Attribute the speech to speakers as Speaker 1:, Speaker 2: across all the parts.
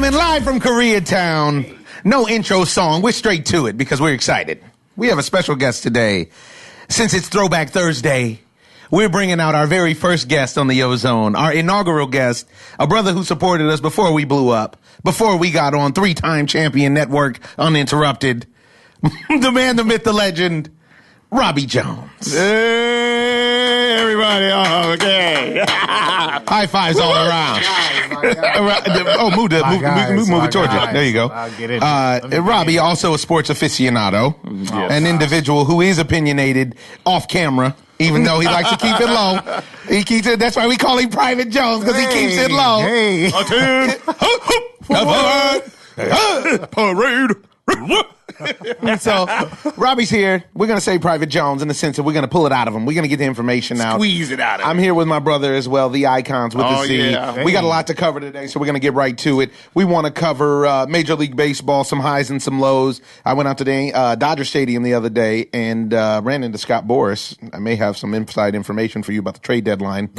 Speaker 1: gentlemen, live from Koreatown. No intro song. We're straight to it because we're excited. We have a special guest today. Since it's Throwback Thursday, we're bringing out our very first guest on the Ozone, our inaugural guest, a brother who supported us before we blew up, before we got on three-time champion network uninterrupted. The man, the myth, the legend, Robbie Jones.
Speaker 2: Hey, everybody. Oh, okay.
Speaker 1: High fives all around. Move it towards you. There you go.
Speaker 3: I'll get it.
Speaker 1: Robbie, also a sports aficionado, an individual who is opinionated off camera, even though he likes to keep it low. He keeps it. That's why we call him Private Jones, because he keeps it low. Parade. And so Robbie's here. We're going to say Private Jones in the sense that we're going to pull it out of him. We're going to get the information out.
Speaker 2: Squeeze it out of him.
Speaker 1: I'm here with my brother as well, the Icons with the Z.
Speaker 2: Yeah.
Speaker 1: We got a lot to cover today, so we're going to get right to it. We want to cover Major League Baseball, some highs and some lows. I went out to the Dodger Stadium the other day and ran into Scott Boras. I may have some inside information for you about the trade deadline.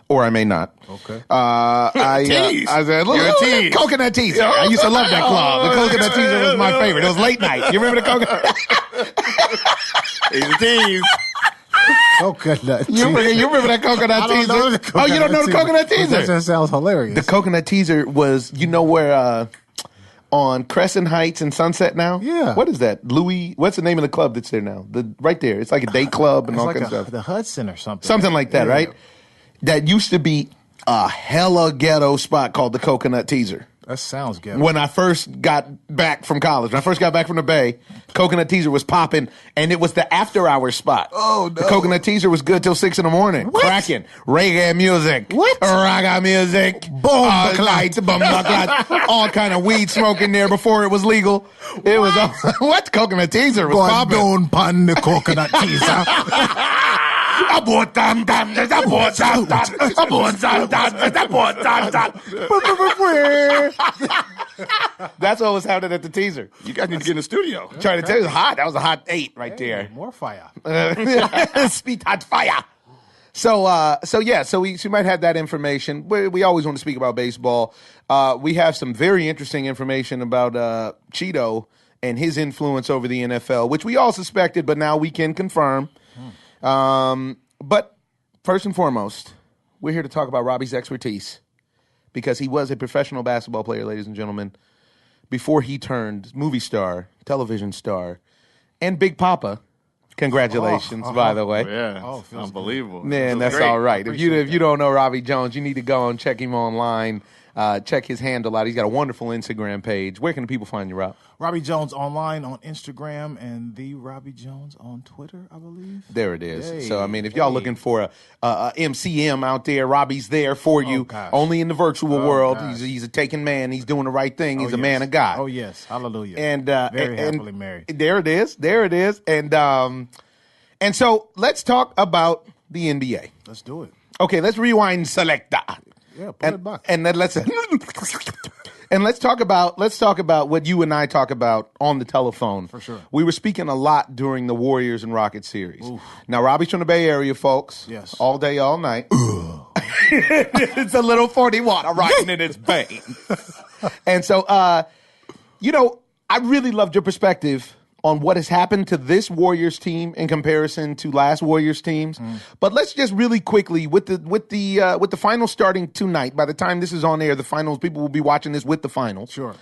Speaker 1: Or I may not.
Speaker 3: Okay.
Speaker 1: I said, look,
Speaker 2: tease.
Speaker 1: Coconut Teaser. I used to love that club. The Coconut Teaser was my favorite. It was late night. You remember the Coconut?
Speaker 2: He's a tease.
Speaker 3: Coconut
Speaker 1: You remember that Coconut Teaser? Oh, you don't know the Coconut Teaser?
Speaker 3: That just sounds hilarious.
Speaker 1: The Coconut Teaser was, you know where, on Crescent Heights and Sunset now?
Speaker 3: Yeah.
Speaker 1: What is that? What's the name of the club that's there now? Right there. It's like a day club and
Speaker 3: it's
Speaker 1: all
Speaker 3: like
Speaker 1: kinds of stuff.
Speaker 3: the Hudson or something.
Speaker 1: Something like that, right? That used to be a hella ghetto spot called the Coconut Teaser.
Speaker 3: That sounds ghetto.
Speaker 1: When I first got back from college, when I first got back from the Bay, Coconut Teaser was popping, and it was the after-hours spot.
Speaker 3: Oh, no.
Speaker 1: The Coconut Teaser was good till 6 in the morning.
Speaker 3: What?
Speaker 1: Cracking. Reggae music.
Speaker 3: What?
Speaker 1: Raga music. Lights, all kind of weed smoking there before it was legal. It was what? Coconut Teaser was popping.
Speaker 3: Don't pan the Coconut Teaser.
Speaker 1: That's what was happening at the teaser.
Speaker 2: You guys need to get in the studio.
Speaker 1: Trying to tell you, it was hot. That was a hot 8 right there.
Speaker 3: More fire.
Speaker 1: Speed hot fire. So we might have that information. We always want to speak about baseball. We have some very interesting information about Cheeto and his influence over the NFL, which we all suspected, but now we can confirm. But first and foremost, we're here to talk about Robbie's expertise because he was a professional basketball player, ladies and gentlemen, before he turned movie star, television star, and Big Papa. Congratulations, by the way.
Speaker 2: Yeah, unbelievable.
Speaker 1: Man, that's
Speaker 2: great.
Speaker 1: all right. If you don't know Robbie Jones, you need to go and check him online. Check his handle out. He's got a wonderful Instagram page. Where can the people find you, Rob?
Speaker 3: Robbie Jones online on Instagram and the Robbie Jones on Twitter, I believe.
Speaker 1: There it is.
Speaker 3: Hey,
Speaker 1: so, I mean, if y'all looking for a MCM out there, Robbie's there for you.
Speaker 3: Gosh.
Speaker 1: Only in the virtual world.
Speaker 3: Gosh.
Speaker 1: He's a taken man. He's doing the right thing. He's a
Speaker 3: yes.
Speaker 1: man of God.
Speaker 3: Oh, yes. Hallelujah.
Speaker 1: And
Speaker 3: very happily married.
Speaker 1: There it is. And so let's talk about the NBA.
Speaker 3: Let's do it.
Speaker 1: Okay, let's rewind selecta.
Speaker 3: Yeah, put it back.
Speaker 1: And then let's talk about what you and I talk about on the telephone.
Speaker 3: For sure.
Speaker 1: We were speaking a lot during the Warriors and Rockets series. Oof. Now, Robbie's from the Bay Area, folks.
Speaker 3: Yes.
Speaker 1: All day, all night. It's a little 40 water riding in his veins. And so, I really loved your perspective on what has happened to this Warriors team in comparison to last Warriors teams. But let's just really quickly with the finals starting tonight. By the time this is on air, the finals, people will be watching this with the finals.
Speaker 3: Sure.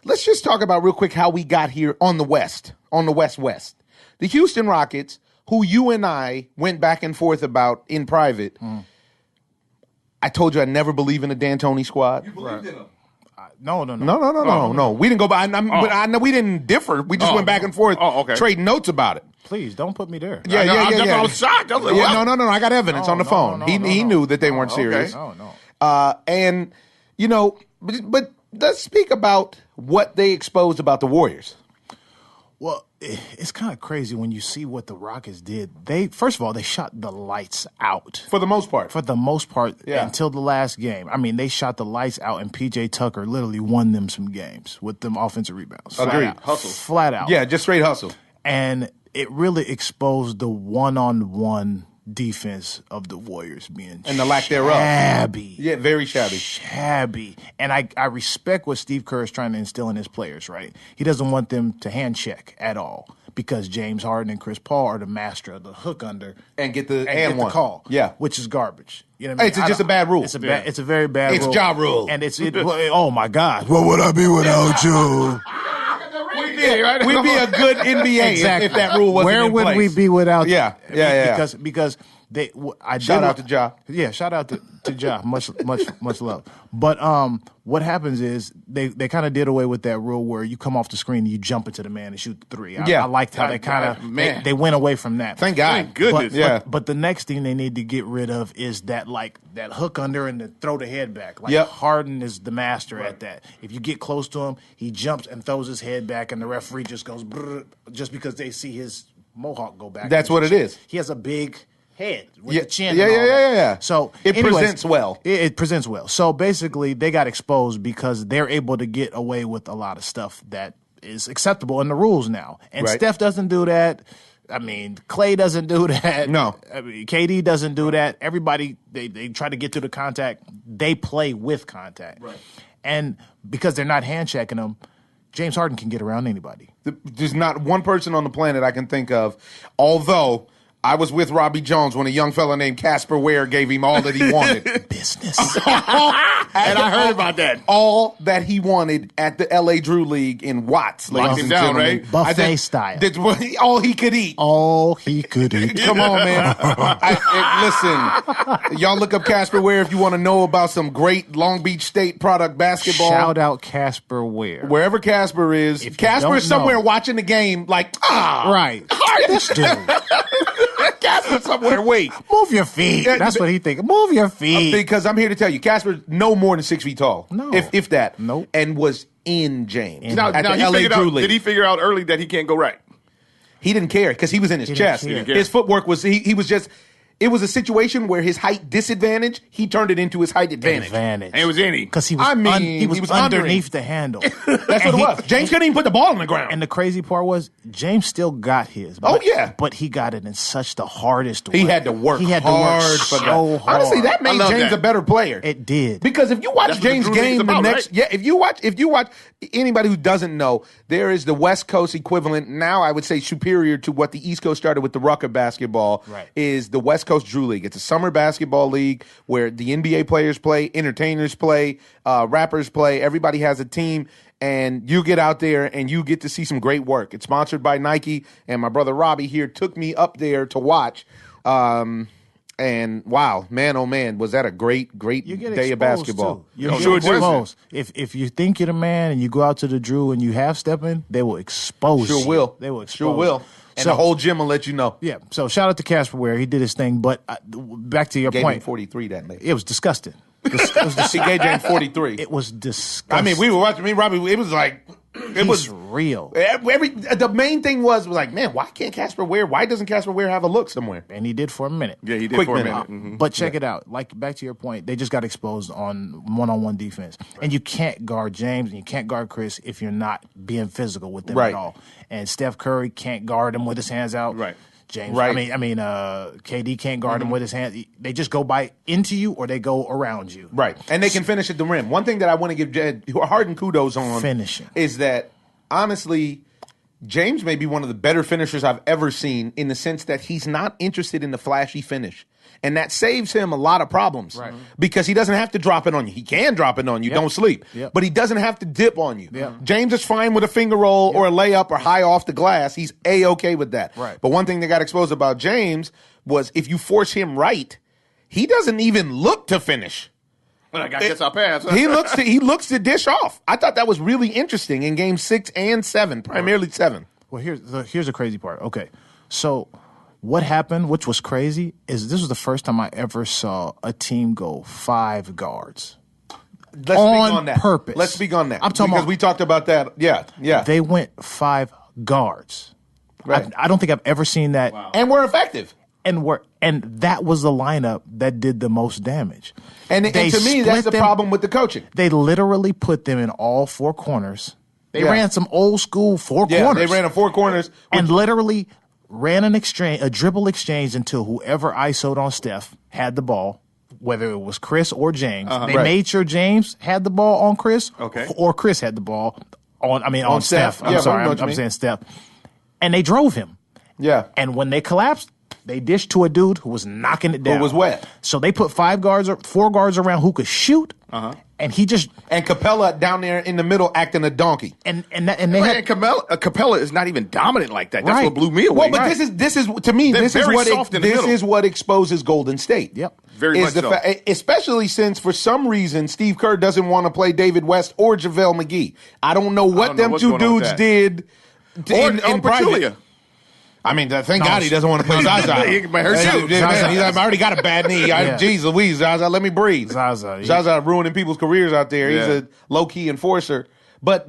Speaker 1: Let's just talk about real quick how we got here on the West. The Houston Rockets, who you and I went back and forth about in private. I told you I never believe in a D'Antoni squad.
Speaker 2: You believed in him.
Speaker 3: No.
Speaker 1: We didn't go by. I know we didn't differ. We just went back and forth, trading notes about it.
Speaker 3: Please don't put me there.
Speaker 1: Yeah.
Speaker 2: I was shocked. I was like, what?
Speaker 1: No. I got evidence on the phone. He knew that they weren't serious.
Speaker 3: No.
Speaker 1: And but let's speak about what they exposed about the Warriors.
Speaker 3: Well, it's kind of crazy when you see what the Rockets did. First of all, they shot the lights out.
Speaker 1: For the most part.
Speaker 3: Until the last game. I mean, they shot the lights out, and P.J. Tucker literally won them some games with them offensive rebounds.
Speaker 1: Agreed.
Speaker 3: Flat out.
Speaker 1: Yeah, just straight hustle.
Speaker 3: And it really exposed the one-on-one defense of the Warriors being
Speaker 1: and the lack thereof.
Speaker 3: Shabby.
Speaker 1: Yeah, very shabby.
Speaker 3: Shabby. And I respect what Steve Kerr is trying to instill in his players, right? He doesn't want them to hand check at all because James Harden and Chris Paul are the master of the hook under
Speaker 1: and get the
Speaker 3: the call.
Speaker 1: Yeah.
Speaker 3: Which is garbage. You know what I mean?
Speaker 1: It's just a bad rule.
Speaker 3: It's a very bad rule.
Speaker 1: It's Ja rule.
Speaker 3: And oh my God. What would I be without you?
Speaker 1: We'd be a good NBA
Speaker 3: exactly.
Speaker 1: if that rule wasn't
Speaker 3: Where
Speaker 1: in
Speaker 3: would
Speaker 1: place.
Speaker 3: we be without?
Speaker 1: Yeah.
Speaker 3: Because they.
Speaker 1: Shout out to Ja.
Speaker 3: Yeah, shout out to Ja. Much love. But what happens is they kind of did away with that rule where you come off the screen and you jump into the man and shoot the three. I liked how they kind of they went away from that.
Speaker 1: Thank God.
Speaker 2: Thank goodness.
Speaker 3: But the next thing they need to get rid of is that hook under and to throw the head back. Harden is the master at that. If you get close to him, he jumps and throws his head back, and the referee just goes just because they see his mohawk go back.
Speaker 1: That's what it is.
Speaker 3: He has a big head with the chin.
Speaker 1: Yeah.
Speaker 3: So
Speaker 1: it presents well.
Speaker 3: It presents well. So basically, they got exposed because they're able to get away with a lot of stuff that is acceptable in the rules now. And Steph doesn't do that. I mean, Clay doesn't do that.
Speaker 1: No.
Speaker 3: I mean, KD doesn't do that. Everybody, they try to get to the contact. They play with contact. Right. And because they're not hand checking them, James Harden can get around anybody.
Speaker 1: There's not one person on the planet I can think of, although I was with Robbie Jones when a young fella named Casper Ware gave him all that he wanted.
Speaker 3: Business.
Speaker 2: And I heard about that.
Speaker 1: All that he wanted at the L.A. Drew League in Watts.
Speaker 2: Locked him down, right?
Speaker 3: Buffet style.
Speaker 1: All he could eat.
Speaker 3: All he could eat.
Speaker 1: Come on, man. Listen, y'all look up Casper Ware if you want to know about some great Long Beach State product basketball.
Speaker 3: Shout out Casper Ware.
Speaker 1: Wherever Casper is. Casper is somewhere watching the game like,
Speaker 3: right. This dude.
Speaker 1: Casper somewhere. Wait.
Speaker 3: Move your feet. That's what he thinking. Move your feet.
Speaker 1: Because I'm here to tell you, Casper's no more than 6 feet tall.
Speaker 3: No.
Speaker 1: If that.
Speaker 3: Nope.
Speaker 1: And was in James.
Speaker 2: Now,
Speaker 1: at the
Speaker 2: he
Speaker 1: LA
Speaker 2: figured
Speaker 1: Drew
Speaker 2: out,
Speaker 1: League.
Speaker 2: did he figure out early that he can't go right?
Speaker 1: He didn't care because he was in his chest. His footwork was, he was just, it was a situation where his height disadvantage, he turned it into his height advantage.
Speaker 2: And it was any.
Speaker 3: Because he was, he was underneath the handle.
Speaker 1: That's what it was. James couldn't even put the ball on the ground.
Speaker 3: And the crazy part was, James still got his. But he got it in such the hardest way.
Speaker 1: He had to work hard for that.
Speaker 3: Hard.
Speaker 1: Honestly, that made James a better player.
Speaker 3: It did.
Speaker 1: Because if you watch James' game the next... Right? Yeah, if you watch anybody who doesn't know, there is the West Coast equivalent, now I would say superior to what the East Coast started with the Rucker basketball, is the West Coast Drew League. It's a summer basketball league where the NBA players play, entertainers play, rappers play, everybody has a team, and you get out there and you get to see some great work. It's sponsored by Nike, and my brother Robbie here took me up there to watch. And wow, man, oh man, was that a great day of basketball.
Speaker 3: You get exposed. If you think you're the man and you go out to the Drew and you half stepping, they will expose you.
Speaker 1: Sure will.
Speaker 3: They will expose
Speaker 1: Sure will. And the whole gym will let you know.
Speaker 3: Yeah. So shout out to Casper Ware. He did his thing. But back to your
Speaker 1: point.
Speaker 3: Gave
Speaker 1: him 43 that night.
Speaker 3: It was disgusting.
Speaker 1: He gave James 43.
Speaker 3: It was disgusting.
Speaker 1: I mean, we were watching Robbie. It was like... It was
Speaker 3: real.
Speaker 1: The main thing was like, man, why can't Casper Ware? Why doesn't Casper Ware have a look somewhere?
Speaker 3: And he did for a minute.
Speaker 2: Yeah, he did for a minute.
Speaker 3: Mm-hmm. But check it out. Like back to your point, they just got exposed on one-on-one defense, and you can't guard James and you can't guard Chris if you're not being physical with them at all. And Steph Curry can't guard him with his hands out.
Speaker 2: Right.
Speaker 3: James, I mean, KD can't guard him with his hands. They just go by into you or they go around you.
Speaker 1: Right, and they can finish at the rim. One thing that I want to give Harden kudos on
Speaker 3: finishing
Speaker 1: is that, honestly, James may be one of the better finishers I've ever seen in the sense that he's not interested in the flashy finish. And that saves him a lot of problems because he doesn't have to drop it on you. He can drop it on you, don't sleep. But he doesn't have to dip on you. James is fine with a finger roll or a layup or high off the glass. He's A-okay with that. But one thing that got exposed about James was if you force him right, he doesn't even look to finish.
Speaker 2: I guess I'll pass.
Speaker 1: He looks to dish off. I thought that was really interesting in Game 6 and 7, primarily 7.
Speaker 3: Well, here's the crazy part. Okay, so what happened, which was crazy, is this was the first time I ever saw a team go 5 guards.
Speaker 1: Let's speak on that.
Speaker 3: Purpose.
Speaker 1: Let's speak on that.
Speaker 3: I'm talking
Speaker 1: because we talked about that. Yeah.
Speaker 3: They went 5 guards.
Speaker 1: Right.
Speaker 3: I don't think I've ever seen that.
Speaker 2: Wow.
Speaker 1: And we're effective.
Speaker 3: And that was the lineup that did the most damage.
Speaker 1: And to me, that's the problem with the coaching.
Speaker 3: They literally put them in all 4 corners. They ran some old school 4 corners.
Speaker 1: Yeah, they ran 4 corners.
Speaker 3: And literally ran a dribble exchange until whoever ISO'd on Steph had the ball, whether it was Chris or James. They made sure James had the ball on Chris, or Chris had the ball on Steph. I'm sorry, I'm saying Steph. And they drove him.
Speaker 1: Yeah.
Speaker 3: And when they collapsed, they dished to a dude who was knocking it down.
Speaker 1: Who was wet.
Speaker 3: So they put 4 guards around who could shoot, and he just
Speaker 1: and Capella down there in the middle acting a donkey.
Speaker 2: And Capella is not even dominant like that. That's what blew me away.
Speaker 1: Well, but this is to me this is what exposes Golden State.
Speaker 3: Yep.
Speaker 2: Very much so.
Speaker 1: Especially since for some reason Steve Kerr doesn't want to play David West or JaVale McGee. I don't know what them two dudes did in private. I mean, thank God he doesn't want to play Zaza.
Speaker 2: He might hurt you.
Speaker 1: He's already got a bad knee. Jeez Louise, Zaza, let me breathe. Zaza ruining people's careers out there. He's a low-key enforcer. But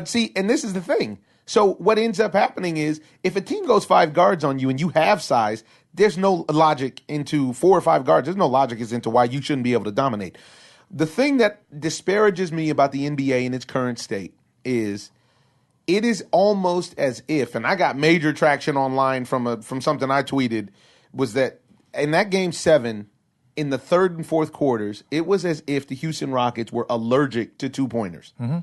Speaker 1: see, and this is the thing. So what ends up happening is if a team goes 5 guards on you and you have size, there's no logic into 4 or 5 guards. There's no logic as into why you shouldn't be able to dominate. The thing that disparages me about the NBA in its current state is it is almost as if, and I got major traction online from something I tweeted, was that in that game 7, in the 3rd and 4th quarters, it was as if the Houston Rockets were allergic to 2-pointers.
Speaker 2: Mm-hmm.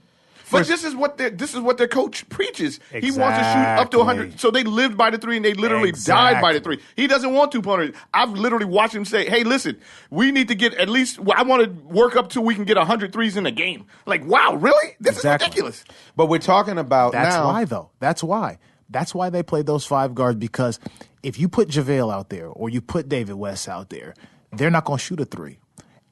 Speaker 2: But this is what their coach preaches. Exactly. He wants to shoot up to 100. So they lived by the 3 and they literally died by the 3. He doesn't want 2-pointers. I've literally watched him say, "Hey, listen, we need to get at least. I want to work up till we can get 100 threes in a game." Like, wow, really? This is ridiculous.
Speaker 1: But we're talking about
Speaker 3: That's
Speaker 1: now.
Speaker 3: why, though. That's why they played those 5 guards, because if you put JaVale out there or you put David West out there, they're not going to shoot a 3.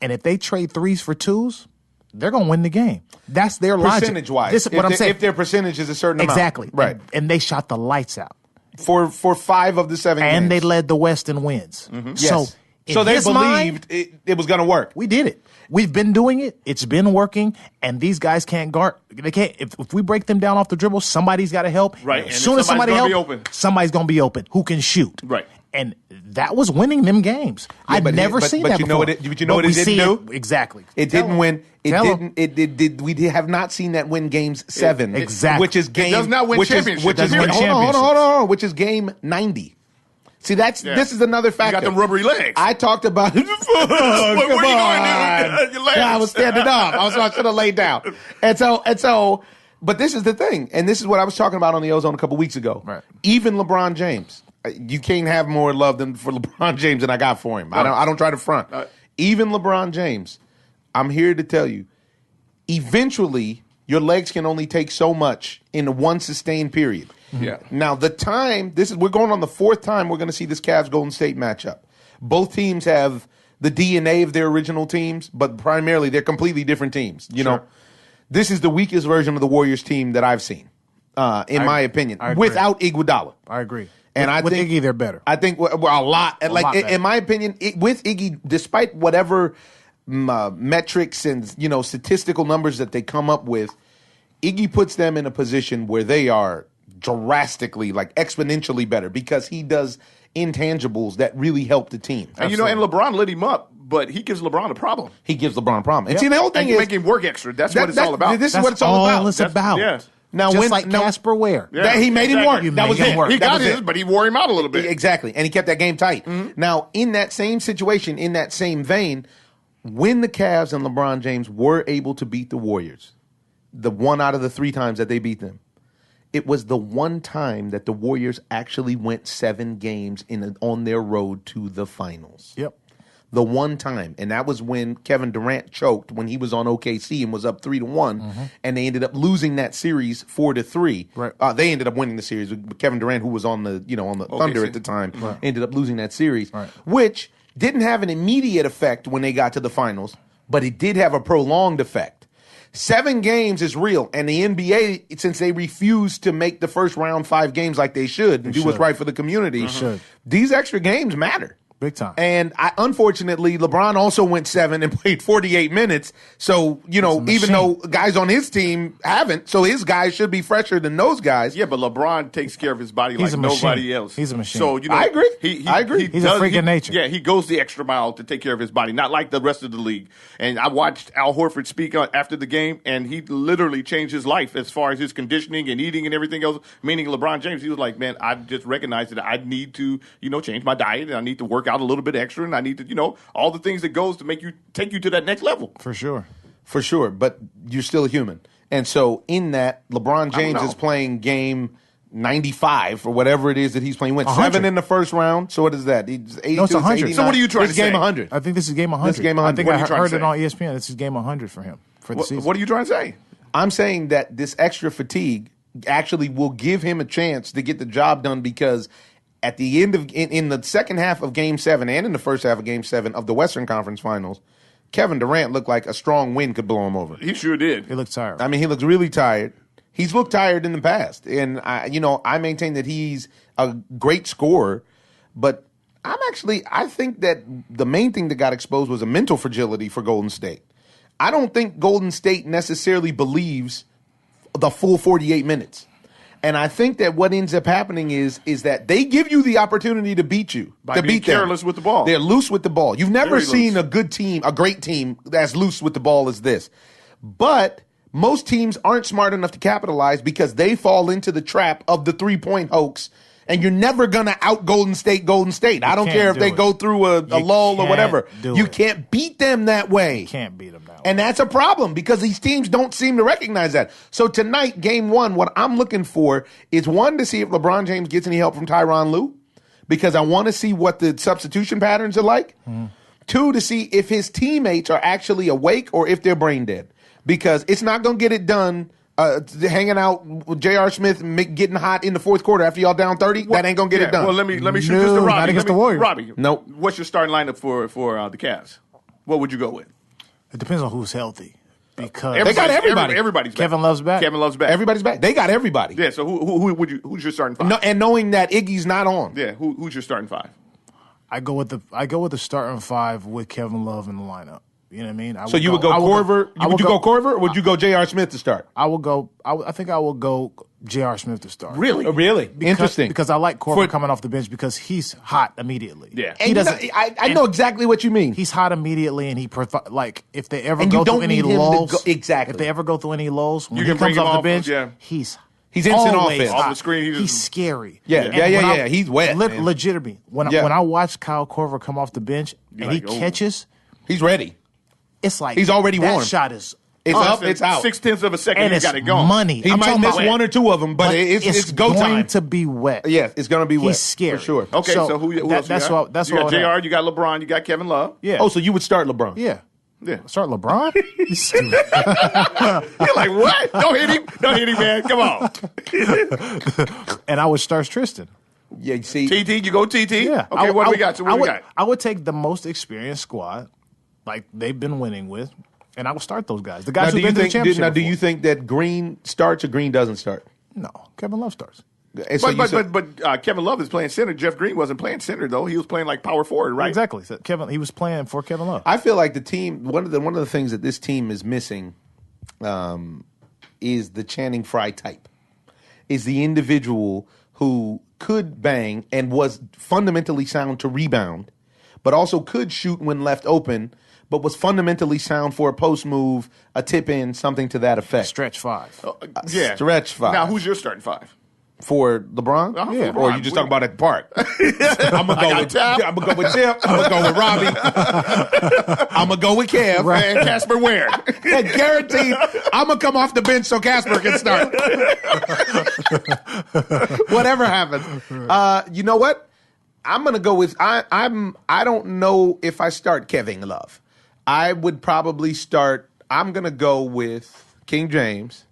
Speaker 3: And if they trade 3s for 2s, they're going to win the game. That's their logic.
Speaker 1: Percentage-wise.
Speaker 3: This is what I'm saying.
Speaker 1: If their percentage is a certain amount.
Speaker 3: Exactly.
Speaker 1: Right.
Speaker 3: And they shot the lights out.
Speaker 1: For 5 of the 7 games.
Speaker 3: And they led the West in wins.
Speaker 1: Mm-hmm.
Speaker 3: Yes.
Speaker 1: So they believed it was going to work.
Speaker 3: We did it. We've been doing it. It's been working. And these guys can't guard. They can't. If we break them down off the dribble, somebody's got to help.
Speaker 2: Right.
Speaker 3: As soon as somebody helps, somebody's going to be open who can shoot.
Speaker 2: Right.
Speaker 3: And that was winning them games. I've never seen that before.
Speaker 1: But you know what it didn't do?
Speaker 3: Exactly.
Speaker 1: It didn't win. We have not seen that win games 7.
Speaker 3: Exactly.
Speaker 1: Which is game.
Speaker 2: It does not win championships.
Speaker 1: Hold on. Which is game 90. See, this is another factor.
Speaker 2: You got them rubbery legs.
Speaker 1: I talked about it. Come on.
Speaker 2: Your legs.
Speaker 1: I was standing up. I should have laid down. And so, but this is the thing, and this is what I was talking about on the Ozone a couple weeks ago.
Speaker 3: Right.
Speaker 1: Even LeBron James, you can't have more love for LeBron James than I got for him. I don't try to front. Even LeBron James, I'm here to tell you, eventually your legs can only take so much in one sustained period.
Speaker 2: Yeah.
Speaker 1: Now we're going on the 4th time we're going to see this Cavs Golden State matchup. Both teams have the DNA of their original teams, but primarily they're completely different teams. You know, this is the weakest version of the Warriors team that I've seen, in my opinion, without Iguodala.
Speaker 3: I agree.
Speaker 1: And I think
Speaker 3: Iggy, they're better.
Speaker 1: I think a lot. In my opinion, with Iggy, despite whatever metrics and statistical numbers that they come up with, Iggy puts them in a position where they are drastically, exponentially better because he does intangibles that really help the team.
Speaker 2: And and LeBron lit him up, but he gives LeBron a problem.
Speaker 1: He gives LeBron a problem. And see, the whole thing
Speaker 2: is making work extra. That's what it's all about.
Speaker 1: This is what it's all about.
Speaker 3: It's about.
Speaker 2: Yeah.
Speaker 3: Now, just like Casper Ware.
Speaker 1: Yeah, he made him work. That was it.
Speaker 2: He got his, but he wore him out a little bit.
Speaker 1: Exactly. And he kept that game tight. Mm-hmm. Now, in that same situation, in that same vein, when the Cavs and LeBron James were able to beat the Warriors, the 1 out of the 3 times that they beat them, it was the one time that the Warriors actually went 7 games on their road to the finals.
Speaker 3: Yep.
Speaker 1: The one time. And that was when Kevin Durant choked when he was on OKC and was up 3-1. And they ended up losing that series 4-3.
Speaker 3: Right.
Speaker 1: They ended up winning the series. Kevin Durant, who was on the Thunder at the time, ended up losing that series, which didn't have an immediate effect when they got to the finals, but it did have a prolonged effect. 7 games is real, and the NBA, since they refuse to make the first round 5 games like they should and do what's right for the community, these extra games matter.
Speaker 3: Big time.
Speaker 1: And unfortunately, LeBron also went 7 and played 48 minutes. So, even though guys on his team haven't, so his guys should be fresher than those guys.
Speaker 2: Yeah, but LeBron takes care of his body like nobody else.
Speaker 3: He's a machine.
Speaker 2: So,
Speaker 1: I agree. I agree.
Speaker 3: He's a freak of nature.
Speaker 2: Yeah, he goes the extra mile to take care of his body, not like the rest of the league. And I watched Al Horford speak after the game, and he literally changed his life as far as his conditioning and eating and everything else, meaning LeBron James. He was like, man, I just recognized that I need to, change my diet, and I need to work out a little bit extra, and I need to, all the things that goes to take you to that next level.
Speaker 3: For sure.
Speaker 1: For sure, but you're still a human. And so in that, LeBron James is playing game 95 or whatever it is that he's playing. He went 7 in the first round. So what is that? He's 82,
Speaker 3: no, it's 100.
Speaker 2: So what are you trying to say?
Speaker 1: This game 100.
Speaker 3: I think this is game 100.
Speaker 1: This is game 100.
Speaker 3: I think I heard it on ESPN. This is game 100 for him for the season.
Speaker 2: What are you trying to say?
Speaker 1: I'm saying that this extra fatigue actually will give him a chance to get the job done because at the end of in the second half of Game 7 and in the first half of Game 7 of the Western Conference Finals, Kevin Durant looked like a strong wind could blow him over.
Speaker 2: He sure did.
Speaker 3: He looked tired.
Speaker 1: I mean, he looks really tired. He's looked tired in the past, and I maintain that he's a great scorer, but I think that the main thing that got exposed was a mental fragility for Golden State. I don't think Golden State necessarily believes the full 48 minutes. And I think that what ends up happening is that they give you the opportunity to beat you,
Speaker 2: to being careless with the ball.
Speaker 1: They're loose with the ball. You've never seen a good team, a great team, that's loose with the ball as this. But most teams aren't smart enough to capitalize because they fall into the trap of the three-point hoax. And you're never going to out Golden State. I don't care if they go through a lull or whatever. You can't beat them that way.
Speaker 3: You can't beat them that way.
Speaker 1: And that's a problem because these teams don't seem to recognize that. So tonight, game 1, what I'm looking for is, 1, to see if LeBron James gets any help from Tyronn Lue because I want to see what the substitution patterns are like. 2, to see if his teammates are actually awake or if they're brain dead because it's not going to get it done. Hanging out with J.R. Smith getting hot in the fourth quarter after y'all down 30, that ain't going to get it done.
Speaker 2: Well, let me shoot this to Robbie.
Speaker 3: Not against the Warriors.
Speaker 2: Robbie,
Speaker 1: nope.
Speaker 2: What's your starting lineup for the Cavs? What would you go with?
Speaker 3: It depends on who's healthy. Because
Speaker 1: they got everybody.
Speaker 2: Everybody's back.
Speaker 3: Kevin Love's back.
Speaker 1: Everybody's back. They got everybody.
Speaker 2: Yeah, so who's your starting 5?
Speaker 1: No, and knowing that Iggy's not on.
Speaker 2: Yeah, who's your starting 5?
Speaker 3: I go with the starting 5 with Kevin Love in the lineup. You know what I mean?
Speaker 1: So you would go Korver? Would you go Korver or would you go J.R. Smith to start?
Speaker 3: I think I will go J.R. Smith to start.
Speaker 1: Really? Interesting.
Speaker 3: Because I like Korver coming off the bench because he's hot immediately.
Speaker 2: Yeah.
Speaker 1: He doesn't. I know exactly what you mean.
Speaker 3: He's hot immediately, and if they ever go through any lulls,
Speaker 1: exactly.
Speaker 3: If they ever go through any lulls, when
Speaker 2: he
Speaker 3: comes off the bench,
Speaker 2: he's
Speaker 1: instant offense.
Speaker 2: Off the screen,
Speaker 3: he's scary.
Speaker 1: Yeah. He's wet.
Speaker 3: Legitimately, when I watch Kyle Korver come off the bench and he catches,
Speaker 1: he's ready.
Speaker 3: It's like
Speaker 1: he's already warm.
Speaker 3: That shot is
Speaker 1: up, it's out.
Speaker 2: 0.6 of a second,
Speaker 3: and
Speaker 2: he's got it going.
Speaker 3: Money.
Speaker 1: He might miss 1 or 2 of them, but it's go time.
Speaker 3: It's going to be wet.
Speaker 1: Yes, it's going to be wet.
Speaker 3: He's scary.
Speaker 1: For sure.
Speaker 2: Okay, so who else
Speaker 3: that's
Speaker 2: you got?
Speaker 3: That's
Speaker 2: you got
Speaker 3: what
Speaker 2: JR, you got LeBron, you got Kevin Love.
Speaker 3: Yeah.
Speaker 1: Oh, so you would start LeBron?
Speaker 3: Yeah. Start LeBron?
Speaker 2: You're like, what? Don't hit him, man. Come on.
Speaker 3: And I would start Tristan.
Speaker 1: Yeah, you see.
Speaker 2: TT, you go TT?
Speaker 3: Yeah.
Speaker 2: Okay, what do we got? So what do we got?
Speaker 3: I would take the most experienced squad, like they've been winning with, and I would start those guys. The guys who've been to the championship.
Speaker 1: Now, do you think that Green starts or Green doesn't start?
Speaker 3: No, Kevin Love starts.
Speaker 2: So but Kevin Love is playing center. Jeff Green wasn't playing center though. He was playing like power forward, right?
Speaker 3: Exactly. So he was playing for Kevin Love.
Speaker 1: I feel like the team. One of the things that this team is missing is the Channing Frye type. Is the individual who could bang and was fundamentally sound to rebound, but also could shoot when left open, but was fundamentally sound for a post move, a tip in, something to that effect.
Speaker 3: Stretch 5.
Speaker 2: Yeah.
Speaker 1: Stretch 5.
Speaker 2: Now, who's your starting 5?
Speaker 1: For LeBron?
Speaker 2: Yeah.
Speaker 1: Or you just talking about at the park? I'm going to go with Tim. I'm going to go with Robbie. I'm going to go with Kev.
Speaker 2: Right. And Casper Ware.
Speaker 1: And guaranteed, I'm going to come off the bench so Casper can start. Whatever happens. You know what? I'm going to go with, I don't know if I start Kevin Love. I would probably start, I'm going to go with King James.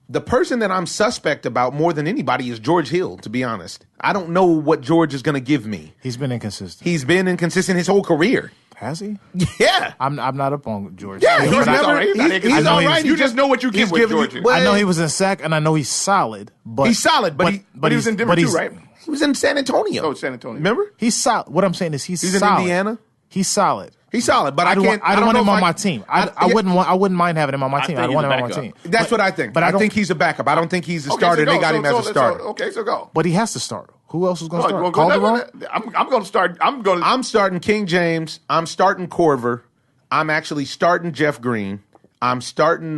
Speaker 1: The person that I'm suspect about more than anybody is George Hill, to be honest. I don't know what George is going to give me.
Speaker 3: He's been inconsistent.
Speaker 1: He's been inconsistent his whole career.
Speaker 3: Has he?
Speaker 1: Yeah.
Speaker 3: I'm not up on George.
Speaker 1: Yeah, he's all right.
Speaker 2: You just know what you get with George.
Speaker 3: I know he was in sack, and I know he's solid. But
Speaker 1: he's solid, but he was in Denver too, right? He was in San Antonio.
Speaker 2: Oh, San Antonio.
Speaker 1: Remember?
Speaker 3: He's solid. What I'm saying is he's
Speaker 1: in
Speaker 3: solid.
Speaker 1: Indiana.
Speaker 3: He's solid.
Speaker 1: He's solid, but I don't
Speaker 3: want him on my team. I wouldn't mind having him on my team. I want him on my team.
Speaker 1: That's what I think. But I think he's a backup. I don't think he's a starter. They got him as a starter.
Speaker 2: Okay, so go.
Speaker 3: But he has to start. Who else is going to start?
Speaker 2: Calderon? I'm going to start.
Speaker 1: I'm starting King James. I'm starting Corver. I'm actually starting Jeff Green. I'm starting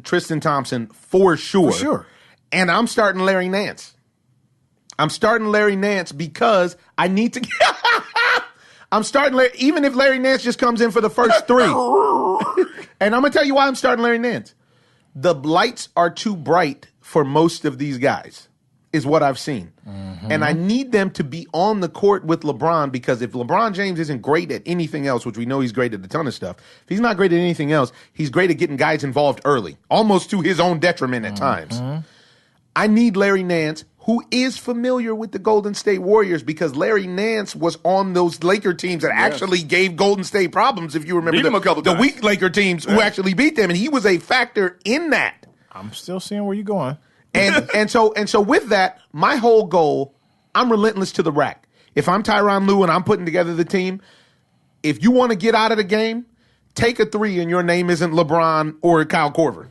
Speaker 1: Tristan Thompson for sure.
Speaker 3: For sure.
Speaker 1: And I'm starting Larry Nance. I'm starting Larry Nance because I need to. I'm starting even if Larry Nance just comes in for the first 3. And I'm going to tell you why I'm starting Larry Nance. The lights are too bright for most of these guys, is what I've seen. Mm-hmm. And I need them to be on the court with LeBron, because if LeBron James isn't great at anything else, which we know he's great at a ton of stuff, if he's not great at anything else, he's great at getting guys involved early, almost to his own detriment at times. I need Larry Nance, who is familiar with the Golden State Warriors, because Larry Nance was on those Laker teams that actually gave Golden State problems, if you remember the weak Laker teams who actually beat them, and he was a factor in that.
Speaker 3: I'm still seeing where you're going.
Speaker 1: And so with that, my whole goal, I'm relentless to the rack. If I'm Tyronn Lue and I'm putting together the team, if you want to get out of the game, take a 3 and your name isn't LeBron or Kyle Korver.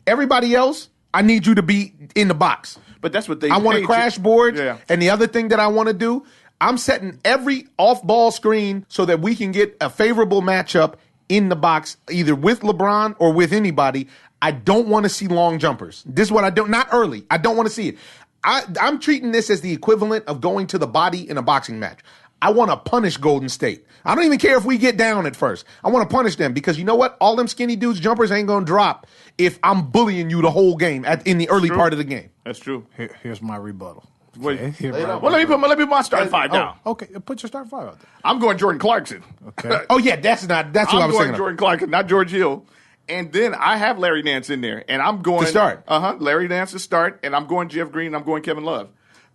Speaker 1: Everybody else, I need you to be in the box.
Speaker 2: But that's what they
Speaker 1: I want to crash boards.
Speaker 2: Yeah.
Speaker 1: And the other thing that I want to do, I'm setting every off-ball screen so that we can get a favorable matchup in the box, either with LeBron or with anybody. I don't want to see long jumpers. This is what I don't, not early. I don't want to see it. I'm treating this as the equivalent of going to the body in a boxing match. I want to punish Golden State. I don't even care if we get down at first. I want to punish them, because you know what? All them skinny dudes jumpers ain't going to drop if I'm bullying you the whole game in the early part of the game.
Speaker 2: That's true.
Speaker 3: Here's my rebuttal.
Speaker 2: Let me put my starting 5 down.
Speaker 3: Okay, put your starting 5 out there.
Speaker 2: I'm going Jordan Clarkson.
Speaker 3: Okay.
Speaker 1: Oh yeah, that's what I was saying.
Speaker 2: I'm going Jordan Clarkson, not George Hill. And then I have Larry Nance in there, and I'm going
Speaker 1: to start.
Speaker 2: Larry Nance to start, and I'm going Jeff Green. And I'm going Kevin Love,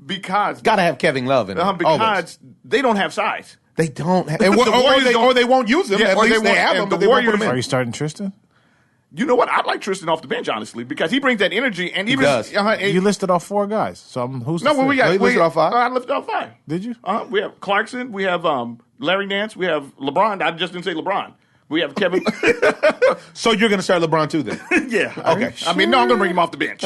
Speaker 2: because
Speaker 1: gotta have Kevin Love in there.
Speaker 2: Because they don't have size.
Speaker 1: They don't, or they won't use them. At least they have them. But the Warriors.
Speaker 3: Are you starting Tristan?
Speaker 2: You know what? I like Tristan off the bench, honestly, because he brings that energy. And
Speaker 1: he does.
Speaker 3: You listed off 4 guys. So who's
Speaker 2: no? Well, we
Speaker 1: listed off 5.
Speaker 2: I listed off 5.
Speaker 3: Did you?
Speaker 2: We have Clarkson. We have Larry Nance. We have LeBron. I just didn't say LeBron. We have Kevin.
Speaker 1: So you're going to start LeBron too, then?
Speaker 2: Yeah.
Speaker 1: Okay.
Speaker 2: Sure? I mean, no, I'm going to bring him off the bench.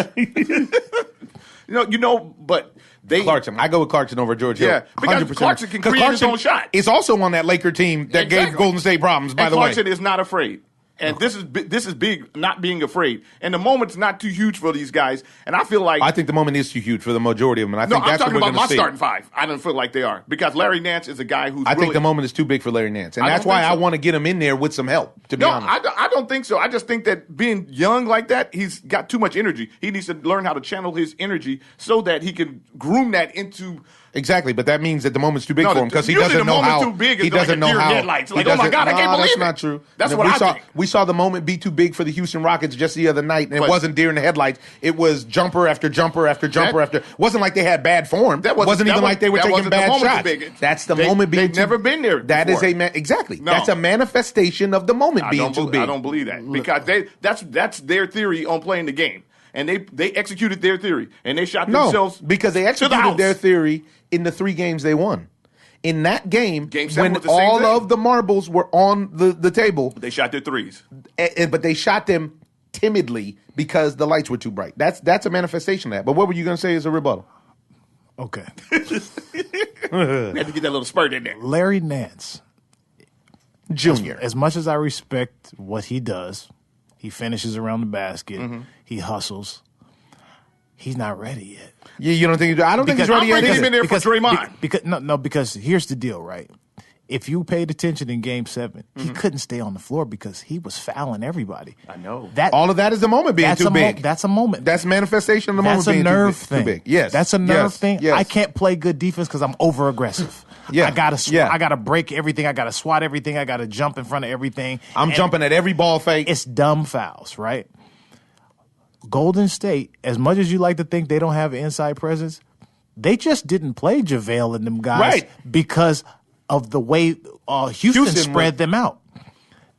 Speaker 2: But they
Speaker 1: Clarkson. I go with Clarkson over George Hill.
Speaker 2: Yeah, because 100%. Clarkson can create his own shot.
Speaker 1: It's also on that Laker team that gave Golden State problems. By the way,
Speaker 2: Clarkson is not afraid. And this is big, not being afraid. And the moment's not too huge for these guys. And I feel like...
Speaker 1: I think the moment is too huge for the majority of them. And I think that's what we're going to see.
Speaker 2: I'm talking about my starting 5. I don't feel like they are. Because Larry Nance is a guy who's
Speaker 1: I think the moment is too big for Larry Nance. And that's why I want to get him in there with some help, to be honest.
Speaker 2: I don't think so. I just think that being young like that, he's got too much energy. He needs to learn how to channel his energy so that he can groom that into...
Speaker 1: Exactly, but that means that the moment's too big for him, because he doesn't know how.
Speaker 2: Too big, he doesn't know how. Headlights. Like, oh my God, I can't believe it.
Speaker 1: That's not true.
Speaker 2: That's what I think.
Speaker 1: We saw the moment be too big for the Houston Rockets just the other night, and it wasn't deer in the headlights. It was jumper after jumper after jumper after. It wasn't like they had bad form. It wasn't even like they were taking bad shots. That's the moment being too big.
Speaker 2: They've never been there.
Speaker 1: That is exactly. That's a manifestation of the moment being too big.
Speaker 2: I don't believe that, because that's their theory on playing the game. And they executed their theory, and they shot themselves
Speaker 1: because they executed their theory in the 3 games they won. In that game when all of the marbles were on the table,
Speaker 2: they shot their threes.
Speaker 1: But they shot them timidly because the lights were too bright. That's a manifestation of that. But what were you going to say as a rebuttal?
Speaker 3: Okay.
Speaker 2: We had to get that little spurt in there.
Speaker 3: Larry Nance
Speaker 1: Jr.
Speaker 3: As much as I respect what he does, he finishes around the basket.
Speaker 2: Mm-hmm.
Speaker 3: He hustles. He's not ready yet.
Speaker 1: Yeah, you don't think? I don't think he's ready yet.
Speaker 2: He's been there for Draymond.
Speaker 3: Because here's the deal, right? If you paid attention in Game 7, he couldn't stay on the floor because he was fouling everybody.
Speaker 2: I know.
Speaker 1: All of that is the moment being too big.
Speaker 3: That's a moment.
Speaker 1: That's manifestation of the moment being too big. Yes.
Speaker 3: That's a nerve thing.
Speaker 1: Yes.
Speaker 3: I can't play good defense because I'm over aggressive.
Speaker 1: Yeah.
Speaker 3: I gotta break everything. I gotta swat everything. I gotta jump in front of everything.
Speaker 1: I'm jumping at every ball fake.
Speaker 3: It's dumb fouls, right? Golden State, as much as you like to think they don't have an inside presence, they just didn't play JaVale and them guys because of the way Houston spread them out.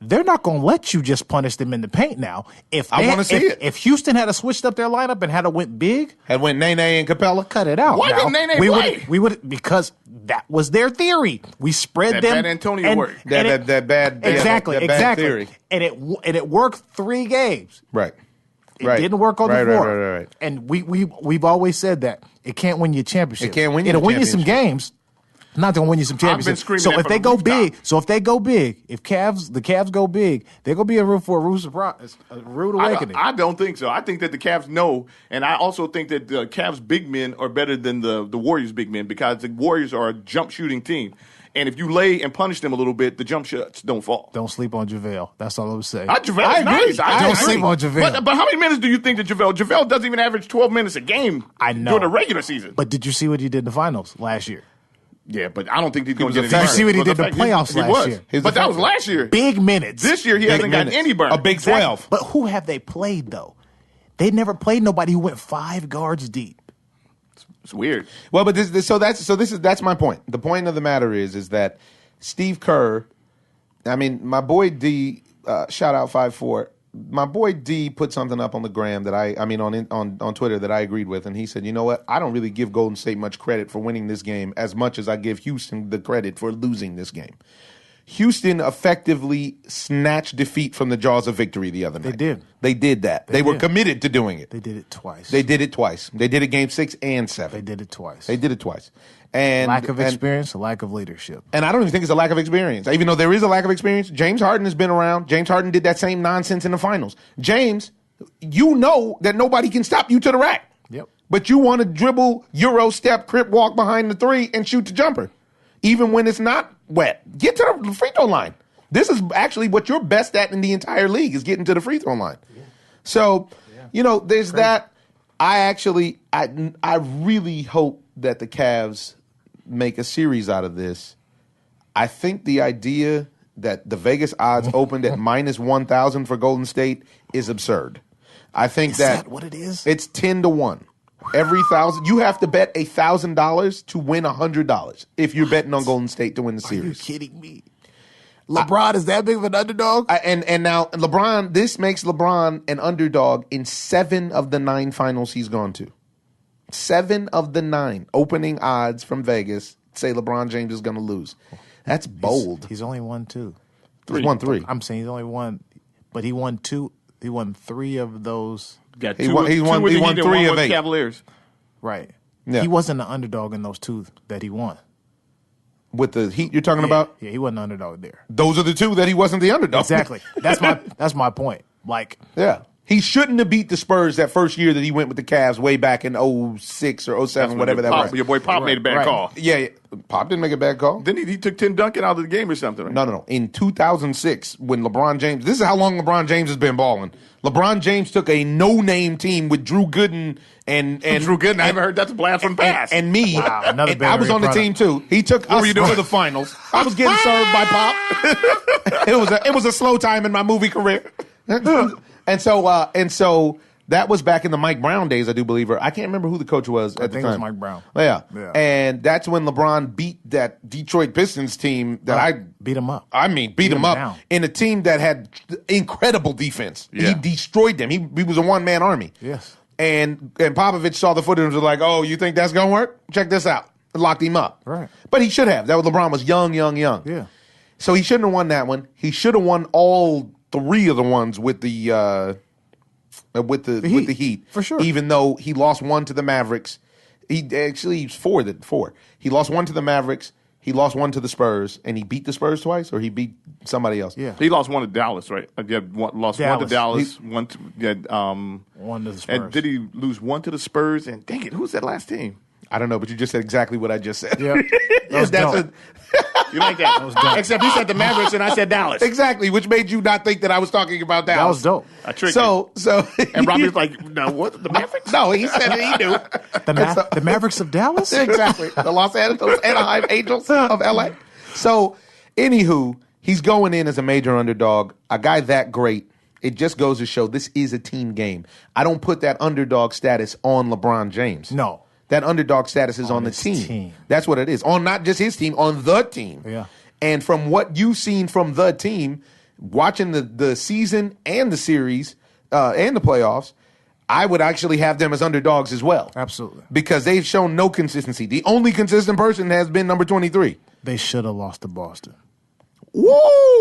Speaker 3: they're not going to let you just punish them in the paint now.
Speaker 1: I want to see it.
Speaker 3: If Houston had switched up their lineup and had went big,
Speaker 1: had went Nene and Capella,
Speaker 3: cut it out.
Speaker 2: Why didn't Nene play?
Speaker 3: We would because that was their theory. We spread them.
Speaker 2: Bad Antonio work.
Speaker 1: That bad
Speaker 3: exactly. And it worked 3 games.
Speaker 1: Right.
Speaker 3: It didn't work on the 4th.
Speaker 1: Right.
Speaker 3: And we've always said that it can't win you a championship.
Speaker 1: It can't win you.
Speaker 3: It'll win you some games. Not going to win you some championships. So if they go big, if the Cavs go big, they're going to be a rude surprise, a rude awakening.
Speaker 2: I don't think so. I think that the Cavs know, and I also think that the Cavs big men are better than the Warriors big men because the Warriors are a jump shooting team. And if you lay and punish them a little bit, the jump shots don't fall.
Speaker 3: Don't sleep on JaVale. That's all I'm saying.
Speaker 2: JaVale's nice.
Speaker 3: I don't sleep on JaVale.
Speaker 2: But how many minutes do you think that JaVale doesn't even average 12 minutes a game during the regular season?
Speaker 3: But did you see what he did in the finals last year?
Speaker 2: Yeah, but I don't think he's going to get
Speaker 3: any burn. Did you see what he did in the playoffs last year?
Speaker 2: But that was last year.
Speaker 3: Big minutes.
Speaker 2: This year he hasn't gotten any burn.
Speaker 1: A big 12.
Speaker 3: But who have they played, though? They never played nobody who went 5 guards deep.
Speaker 2: It's weird.
Speaker 1: Well, but that's my point. The point of the matter is that Steve Kerr, I mean, my boy D, shout out 5'4", my boy D put something up on the gram that on Twitter that I agreed with, and he said, you know what, I don't really give Golden State much credit for winning this game as much as I give Houston the credit for losing this game. Houston effectively snatched defeat from the jaws of victory the other night. They did that. They were committed to doing it.
Speaker 3: They did it twice.
Speaker 1: They did it game 6 and 7.
Speaker 3: They did it twice.
Speaker 1: And
Speaker 3: lack of experience, a lack of leadership.
Speaker 1: And I don't even think it's a lack of experience. Even though there is a lack of experience, James Harden has been around. James Harden did that same nonsense in the finals. James, you know that nobody can stop you to the rack.
Speaker 3: Yep.
Speaker 1: But you want to dribble, Euro step, crip walk behind the 3 and shoot the jumper. Even when it's not wet. Get to the free throw line. This is actually what you're best at in the entire league is getting to the free throw line. Yeah. So, there's that. I really hope that the Cavs make a series out of this. I think the idea that the Vegas odds opened at minus 1,000 for Golden State is absurd. I think
Speaker 3: is that what it is?
Speaker 1: It's 10-1. Every 1,000, you have to bet $1,000 to win $100 if you're betting on Golden State to win the series.
Speaker 3: Are you kidding me? LeBron is that big of an underdog?
Speaker 1: And now LeBron, this makes LeBron an underdog in 7 of the 9 finals he's gone to. 7 of the 9 opening odds from Vegas say LeBron James is going to lose. That's bold.
Speaker 3: He's only won 2.
Speaker 1: He's won 3.
Speaker 3: I'm saying he's only won, but he won 2. He won 3 of those.
Speaker 2: Got he won 3 of 8. Cavaliers.
Speaker 3: Right.
Speaker 1: Yeah.
Speaker 3: He wasn't the underdog in those 2 that he won.
Speaker 1: With the Heat you're talking about?
Speaker 3: Yeah, he wasn't the underdog there.
Speaker 1: Those are the 2 that he wasn't the underdog.
Speaker 3: Exactly. That's my point.
Speaker 1: Yeah. He shouldn't have beat the Spurs that first year that he went with the Cavs way back in 06 or 07, whatever that was.
Speaker 2: Your boy Pop made a bad call.
Speaker 1: Yeah. Pop didn't make a bad call.
Speaker 2: Then he took Tim Duncan out of the game or something, right?
Speaker 1: No. In 2006, when LeBron James, this is how long LeBron James has been balling. LeBron James took a no-name team with Drew Gooden and
Speaker 2: Drew Gooden. I haven't heard that's a blast from the past.
Speaker 1: And me.
Speaker 3: Wow, another
Speaker 1: I was on the team too. He took us to the finals. I was getting served by Pop. It was a slow time in my movie career. And so that was back in the Mike Brown days, I do believe. I can't remember who the coach was at the time.
Speaker 3: I think it was Mike Brown.
Speaker 1: Yeah. And that's when LeBron beat that Detroit Pistons team that
Speaker 3: beat him up.
Speaker 1: Beat him up
Speaker 3: down.
Speaker 1: in a team that had incredible defense.
Speaker 2: Yeah.
Speaker 1: He destroyed them. He was a one-man army.
Speaker 3: Yes.
Speaker 2: And
Speaker 1: Popovich saw the footage and was like, oh, you think that's going to work? Check this out. And locked him up.
Speaker 3: Right.
Speaker 1: But he should have. That was LeBron was young.
Speaker 3: Yeah.
Speaker 1: So he shouldn't have won that one. He should have won all 3 of the ones with the Heat.
Speaker 3: For sure.
Speaker 1: Even though he lost 1 to the Mavericks. He's 4. He lost 1 to the Mavericks. He lost 1 to the Spurs, and he beat the Spurs twice, or he beat somebody else.
Speaker 3: Yeah,
Speaker 2: he lost 1 to Dallas, right? Lost 1 to Dallas, 1 to
Speaker 3: 1 to the Spurs.
Speaker 2: And did he lose 1 to the Spurs? And dang it, who's that last team?
Speaker 1: I don't know, but you just said exactly what I just said.
Speaker 3: Yeah,
Speaker 2: you like that? Except he said the Mavericks, and I said Dallas.
Speaker 1: Exactly, which made you not think that I was talking about Dallas.
Speaker 3: That was dope.
Speaker 2: I tricked you.
Speaker 1: So,
Speaker 2: and Robbie's like, no, what? The Mavericks?
Speaker 1: No, he said he knew.
Speaker 3: The Mavericks of Dallas?
Speaker 1: Exactly. The Los Angeles Anaheim Angels of LA. So, anywho, he's going in as a major underdog. A guy that great. It just goes to show this is a team game. I don't put that underdog status on LeBron James.
Speaker 3: No.
Speaker 1: That underdog status is on the team. That's what it is. On not just his team, on the team.
Speaker 3: Yeah.
Speaker 1: And from what you've seen from the team, watching the season and the series and the playoffs, I would actually have them as underdogs as well.
Speaker 3: Absolutely.
Speaker 1: Because they've shown no consistency. The only consistent person has been number 23.
Speaker 3: They should have lost to Boston.
Speaker 1: Woo!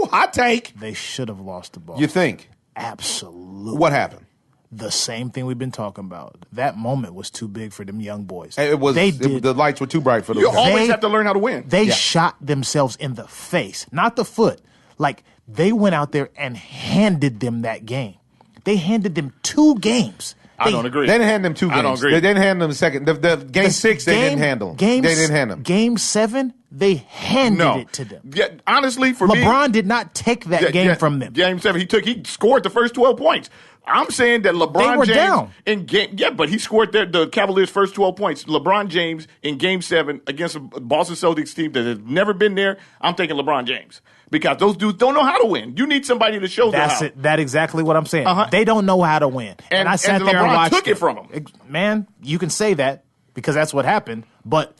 Speaker 1: Hot take.
Speaker 3: They should have lost to Boston.
Speaker 1: You think?
Speaker 3: Absolutely.
Speaker 1: What happened?
Speaker 3: The same thing we've been talking about. That moment was too big for them young boys.
Speaker 1: It was. The lights were too bright for them.
Speaker 2: You always have to learn how to win.
Speaker 3: They shot themselves in the face, not the foot. Like, they went out there and handed them that game. They handed them 2 games.
Speaker 2: I don't agree.
Speaker 1: They didn't hand them 2 games.
Speaker 2: I don't agree.
Speaker 1: They didn't hand them the second. The game 6, they didn't handle. They didn't hand them.
Speaker 3: Game 7, they handed it to them.
Speaker 2: Yeah, honestly, for me,
Speaker 3: LeBron did not take that game from them.
Speaker 2: Game 7, he scored the first 12 points. I'm saying that LeBron
Speaker 3: were
Speaker 2: James
Speaker 3: down.
Speaker 2: in game, but he scored the Cavaliers' first 12 points. LeBron James in Game 7 against a Boston Celtics team that has never been there. I'm taking LeBron James because those dudes don't know how to win. You need somebody to show them how.
Speaker 3: That's it. That's exactly what I'm saying. They don't know how to win. And I sat there and watched.
Speaker 2: LeBron took it from them.
Speaker 3: Man, you can say that because that's what happened. But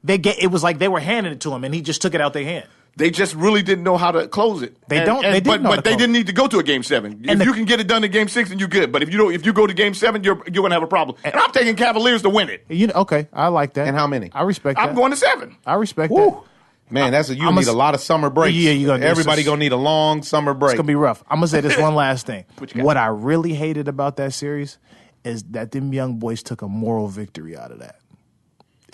Speaker 3: it was like they were handing it to him, and he just took it out their hand.
Speaker 2: They just really didn't know how to close it.
Speaker 3: They didn't
Speaker 2: need to go to a Game 7. If you can get it done in Game 6, then you're good. But if you go to Game 7, you're going to have a problem. And I'm taking Cavaliers to win it.
Speaker 3: Okay, I like that.
Speaker 1: And how many?
Speaker 3: I respect that.
Speaker 2: I'm going to 7.
Speaker 3: I respect that.
Speaker 1: Man, you need a lot of summer breaks.
Speaker 3: Yeah,
Speaker 1: everybody gonna need a long summer break.
Speaker 3: It's gonna be rough. I'm gonna say this one last thing. What I really hated about that series is that them young boys took a moral victory out of that.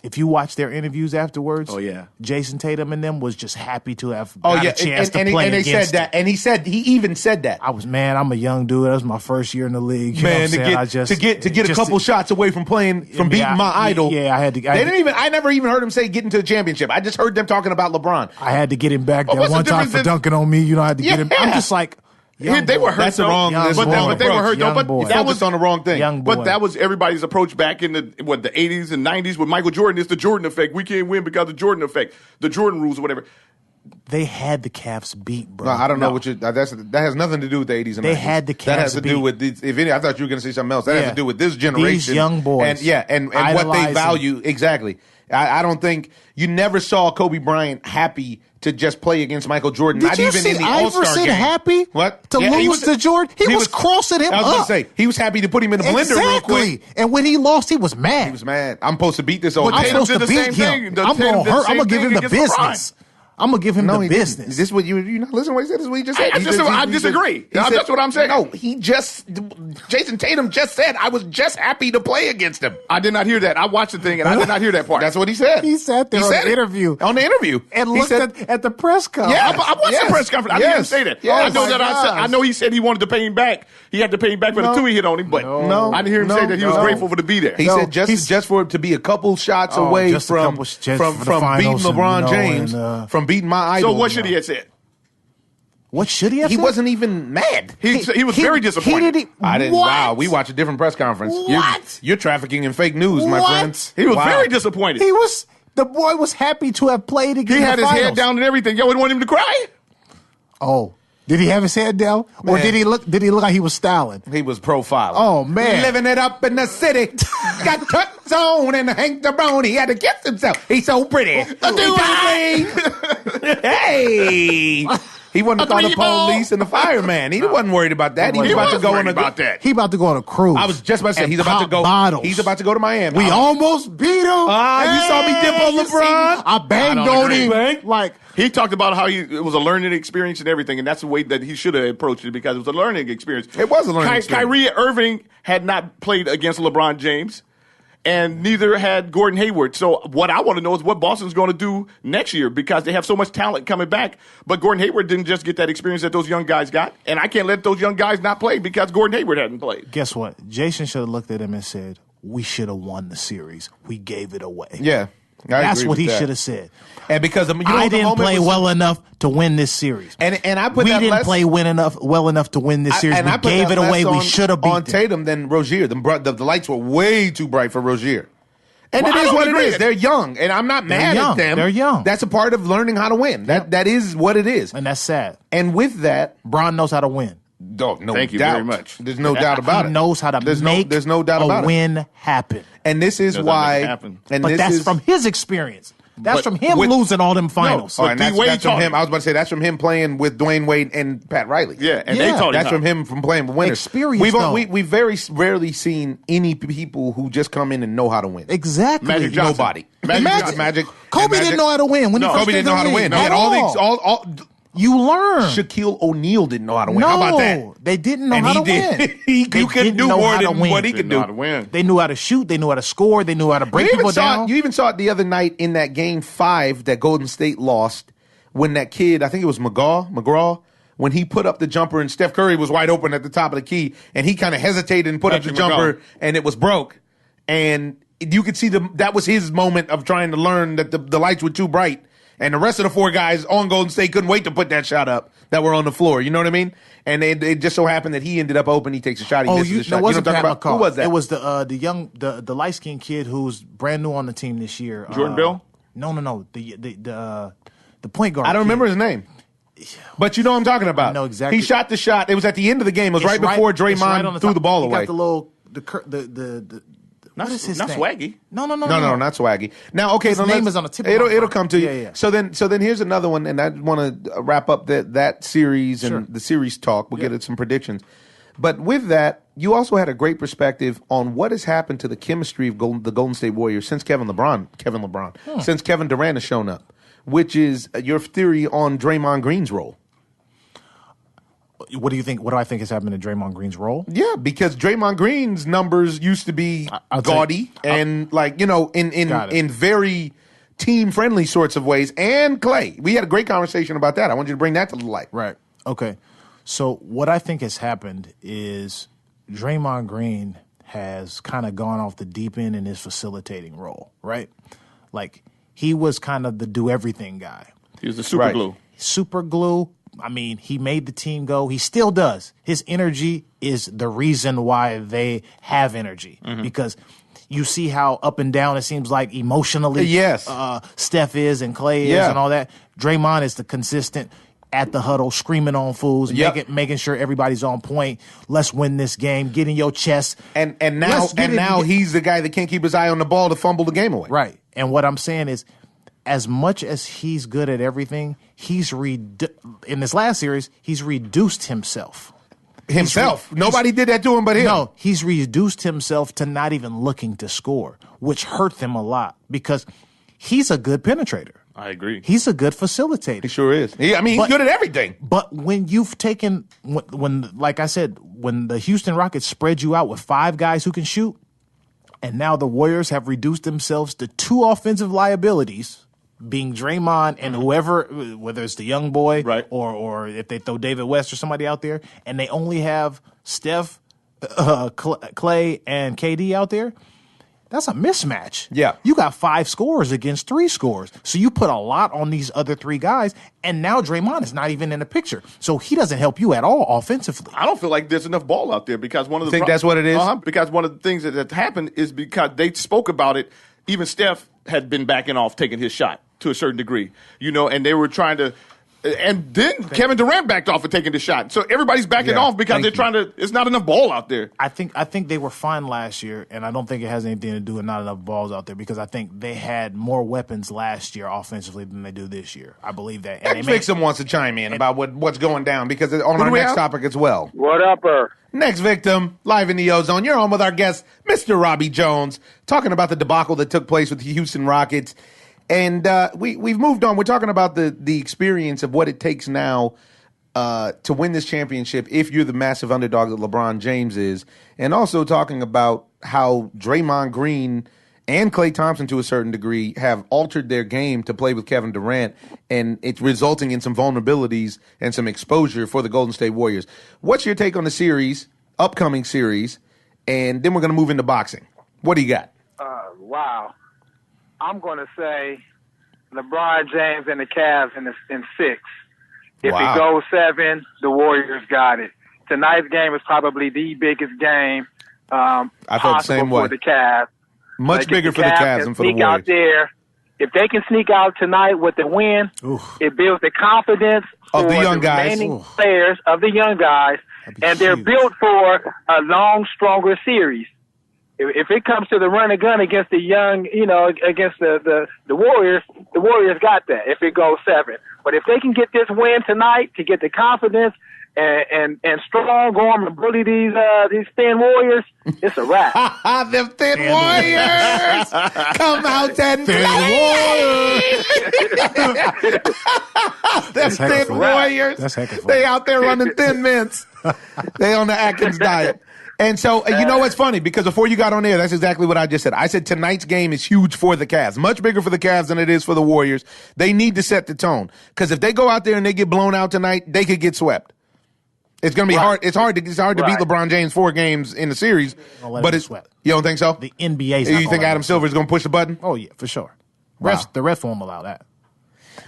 Speaker 3: If you watch their interviews afterwards, Jason Tatum and them was just happy to have got a chance to play
Speaker 1: and
Speaker 3: against
Speaker 1: said that, and he even said that.
Speaker 3: I'm a young dude. That was my first year in the league.
Speaker 1: To get a couple shots away from beating my idol.
Speaker 3: Yeah, I had to.
Speaker 1: I never even heard him say getting to the championship. I just heard them talking about LeBron.
Speaker 3: I had to get him back that one time for dunking on me. I had to get him. I'm just like.
Speaker 2: They were hurt.
Speaker 1: That's the wrong.
Speaker 2: But they were hurt. But
Speaker 1: that was on the wrong thing.
Speaker 2: But that was everybody's approach back in the 80s and 90s with Michael Jordan. It's the Jordan effect. We can't win because of the Jordan effect, the Jordan rules or whatever.
Speaker 3: They had the Cavs beat, bro.
Speaker 1: No, I don't know what that has nothing to do with the 80s and 90s.
Speaker 3: They had the Cavs beat.
Speaker 1: That has to do with I thought you were going to say something else. That has to do with this generation,
Speaker 3: these young boys,
Speaker 1: and what they value exactly. I don't think you never saw Kobe Bryant happy to just play against Michael Jordan.
Speaker 3: Did
Speaker 1: not
Speaker 3: you
Speaker 1: even
Speaker 3: see
Speaker 1: in the All-Star game.
Speaker 3: Happy?
Speaker 1: What?
Speaker 3: To lose to Jordan? He was crossing him up.
Speaker 1: I was going to say, he was happy to put him in the blender real quick.
Speaker 3: And when he lost, he was mad.
Speaker 1: He was mad. I'm supposed to beat this old man.
Speaker 3: I'm supposed to beat him. I'm going to hurt. I'm going to give him the business. I'm going to give him the business.
Speaker 1: Is this what you not listening to what he said? This is what he just said.
Speaker 2: I disagree. That's what I'm saying.
Speaker 1: No, Jason Tatum just said, I was just happy to play against him.
Speaker 2: I did not hear that. I watched the thing and I did not hear that part.
Speaker 1: That's what he said.
Speaker 3: He sat there on the interview.
Speaker 1: On the interview.
Speaker 3: And looked at the press conference.
Speaker 2: Yeah, I watched the press conference. I didn't even say that. I know he said he wanted to pay him back. He had to pay him back for the 2 he hit on him, but I didn't hear him say that he was grateful for to be there.
Speaker 1: He said just for it to be a couple shots away from beating LeBron James, from beating my idol.
Speaker 2: So what should he have said?
Speaker 3: What should he have said?
Speaker 1: He wasn't even mad.
Speaker 2: He was very disappointed.
Speaker 1: I didn't. Wow, we watched a different press conference.
Speaker 3: What?
Speaker 1: You're trafficking in fake news, my friend.
Speaker 2: He was very disappointed.
Speaker 3: The boy was happy to have played again.
Speaker 2: He had his head down and everything. Y'all would want him to cry.
Speaker 3: Oh. Did he have his head down? Man. Or did he look like he was styling?
Speaker 1: He was profiling.
Speaker 3: Oh, man.
Speaker 1: Living it up in the city. Got touch on and Hank DeBrone. He had to get himself. He's so pretty. Hey. He wasn't called the police and the fireman. He wasn't worried about that. He was about to go on
Speaker 3: He about to go on a cruise.
Speaker 1: I was just about to say he's about to go.
Speaker 3: Bottles.
Speaker 1: He's about to go to Miami.
Speaker 3: We almost beat him.
Speaker 1: You saw me dip on LeBron.
Speaker 3: I banged on him. Like
Speaker 2: he talked about how it was a learning experience and everything, and that's the way that he should have approached it because it was a learning experience.
Speaker 1: It was a learning experience.
Speaker 2: Kyrie Irving had not played against LeBron James. And neither had Gordon Hayward. So what I want to know is what Boston's going to do next year because they have so much talent coming back. But Gordon Hayward didn't just get that experience that those young guys got. And I can't let those young guys not play because Gordon Hayward hadn't played.
Speaker 3: Guess what? Jason should have looked at him and said, we should have won the series. We gave it away.
Speaker 1: Yeah.
Speaker 3: That's what he should have said.
Speaker 1: And because
Speaker 3: I didn't play well enough to win this series.
Speaker 1: And I put
Speaker 3: we didn't play well enough to win this series. We gave it away. We should have beat
Speaker 1: on Tatum than Rozier. The lights were way too bright for Rozier. And it is what it is. They're young, and I'm not mad at them.
Speaker 3: They're young.
Speaker 1: That's a part of learning how to win. That is what it is.
Speaker 3: And that's sad.
Speaker 1: And with that,
Speaker 3: Bron knows how to win.
Speaker 1: No
Speaker 2: Thank you
Speaker 1: doubt.
Speaker 2: very much.
Speaker 1: There's no doubt about it.
Speaker 3: He knows how to make
Speaker 1: there's no doubt about
Speaker 3: a win happen.
Speaker 1: And this is why.
Speaker 3: But that's from his experience. That's from him losing all them finals.
Speaker 2: No,
Speaker 1: that's from him. I was about to say that's from him playing with Dwayne Wade and Pat Riley.
Speaker 2: Yeah, and they taught him.
Speaker 1: That's from him from playing with winners.
Speaker 3: Experience.
Speaker 1: We've very rarely seen any people who just come in and know how to win.
Speaker 3: Exactly.
Speaker 2: Magic Johnson.
Speaker 1: Nobody.
Speaker 2: Magic.
Speaker 3: Kobe didn't know how to win.
Speaker 1: Kobe didn't know how to win. He had all these.
Speaker 3: You learn.
Speaker 1: Shaquille O'Neal didn't know how to win. How about that?
Speaker 3: They didn't know how to win.
Speaker 1: You couldn't do more than what he could do.
Speaker 3: They knew how to shoot. They knew how to score. They knew how to break people down.
Speaker 1: You even saw it the other night in that game 5 that Golden State lost when that kid, I think it was McGraw, when he put up the jumper and Steph Curry was wide open at the top of the key and he kind of hesitated and put up the jumper and it was broke. And you could see that was his moment of trying to learn that the lights were too bright. And the rest of the 4 guys on Golden State couldn't wait to put that shot up that were on the floor. You know what I mean? And it just so happened that he ended up open. He takes a shot. He misses the shot.
Speaker 3: You know what I'm talking about?
Speaker 1: Who was that?
Speaker 3: It was the light skinned kid who's brand new on the team this year.
Speaker 2: Jordan Bell?
Speaker 3: No. The point guard.
Speaker 1: I don't remember his name. But you know what I'm talking about.
Speaker 3: I know exactly.
Speaker 1: He shot the shot. It was at the end of the game. It was right before Draymond threw the ball away.
Speaker 3: He got the little What is his
Speaker 2: name?
Speaker 3: Swaggy. No,
Speaker 1: not Swaggy. Now, okay,
Speaker 3: his name is on the tip.
Speaker 1: It'll come to you.
Speaker 3: Yeah.
Speaker 1: So then here's another one, and I want to wrap up that series and the series talk. We'll get at some predictions, but with that, you also had a great perspective on what has happened to the chemistry of the Golden State Warriors since Kevin LeBron, since Kevin Durant has shown up, which is your theory on Draymond Green's role.
Speaker 3: What do you think? What do I think has happened to Draymond Green's role?
Speaker 1: Yeah, because Draymond Green's numbers used to be gaudy and in very team friendly sorts of ways. And Clay, we had a great conversation about that. I want you to bring that to the light.
Speaker 3: Right. Okay. So what I think has happened is Draymond Green has kind of gone off the deep end in his facilitating role. Right. Like he was kind of the do everything guy.
Speaker 2: He was the super glue.
Speaker 3: Super glue. I mean, he made the team go. He still does. His energy is the reason why they have energy because you see how up and down it seems like emotionally Steph is and Clay is and all that. Draymond is the consistent at the huddle, screaming on fools, making sure everybody's on point. Let's win this game. Get in your chest.
Speaker 1: And now he's the guy that can't keep his eye on the ball to fumble the game away.
Speaker 3: Right. And what I'm saying is, as much as he's good at everything, in this last series, he's reduced himself. Nobody did that to him but him. No, he's reduced himself to not even looking to score, which hurt them a lot because he's a good penetrator.
Speaker 2: I agree.
Speaker 3: He's a good facilitator.
Speaker 1: He sure is. He's good at everything.
Speaker 3: But when you've taken, like I said, when the Houston Rockets spread you out with 5 guys who can shoot, and now the Warriors have reduced themselves to 2 offensive liabilities, being Draymond and whoever, whether it's the young boy or if they throw David West or somebody out there, and they only have Steph, Clay, and KD out there, that's a mismatch.
Speaker 1: Yeah.
Speaker 3: You got 5 scorers against 3 scorers. So you put a lot on these other 3 guys, and now Draymond is not even in the picture. So he doesn't help you at all offensively.
Speaker 2: I don't feel like there's enough ball out there because one of the
Speaker 1: think that's what it is?
Speaker 2: Because one of the things that happened is because they spoke about it, even Steph had been backing off taking his shot to a certain degree, and they were trying to, and then Kevin Durant backed off of taking the shot. So everybody's backing off because they're trying to, it's not enough ball out there.
Speaker 3: I think they were fine last year, and I don't think it has anything to do with not enough balls out there because I think they had more weapons last year offensively than they do this year. I believe that. And
Speaker 1: Vixen wants to chime in about what's going down because on our next topic as well.
Speaker 4: What upper?
Speaker 1: Next victim, live in the Ozone. You're on with our guest, Mr. Robbie Jones, talking about the debacle that took place with the Houston Rockets. And we've moved on. We're talking about the experience of what it takes now to win this championship if you're the massive underdog that LeBron James is. And also talking about how Draymond Green and Klay Thompson, to a certain degree, have altered their game to play with Kevin Durant. And it's resulting in some vulnerabilities and some exposure for the Golden State Warriors. What's your take on the series, upcoming series? And then we're going to move into boxing. What do you got?
Speaker 4: Wow. I'm going to say LeBron James and the Cavs in 6. If it goes 7, the Warriors got it. Tonight's game is probably the biggest game
Speaker 1: I thought the same way.
Speaker 4: For the Cavs.
Speaker 1: Much bigger for the Cavs than for the Warriors.
Speaker 4: Out there. If they can sneak out tonight with the win, it builds the confidence
Speaker 1: of the young
Speaker 4: remaining players, of the young guys, and they're built for a long, stronger series. if it comes to the run and gun against the young, against the Warriors got that if it goes 7. But if they can get this win tonight to get the confidence and strong arm and bully these thin Warriors, it's a wrap.
Speaker 1: Them thin Warriors! Come out and play! Them thin Warriors.
Speaker 3: That's heck of fun.
Speaker 1: They out there running thin mints. They on the Atkins diet. And so, you know what's funny? Because before you got on air, that's exactly what I just said. I said tonight's game is huge for the Cavs. Much bigger for the Cavs than it is for the Warriors. They need to set the tone. Because if they go out there and they get blown out tonight, they could get swept. It's going to be hard. It's hard to beat LeBron James 4 games in the series. But it's sweat. You don't think so?
Speaker 3: The NBA's
Speaker 1: You think Adam Silver is going to push the button?
Speaker 3: Oh, yeah, for sure.
Speaker 1: Wow.
Speaker 3: The refs won't allow that.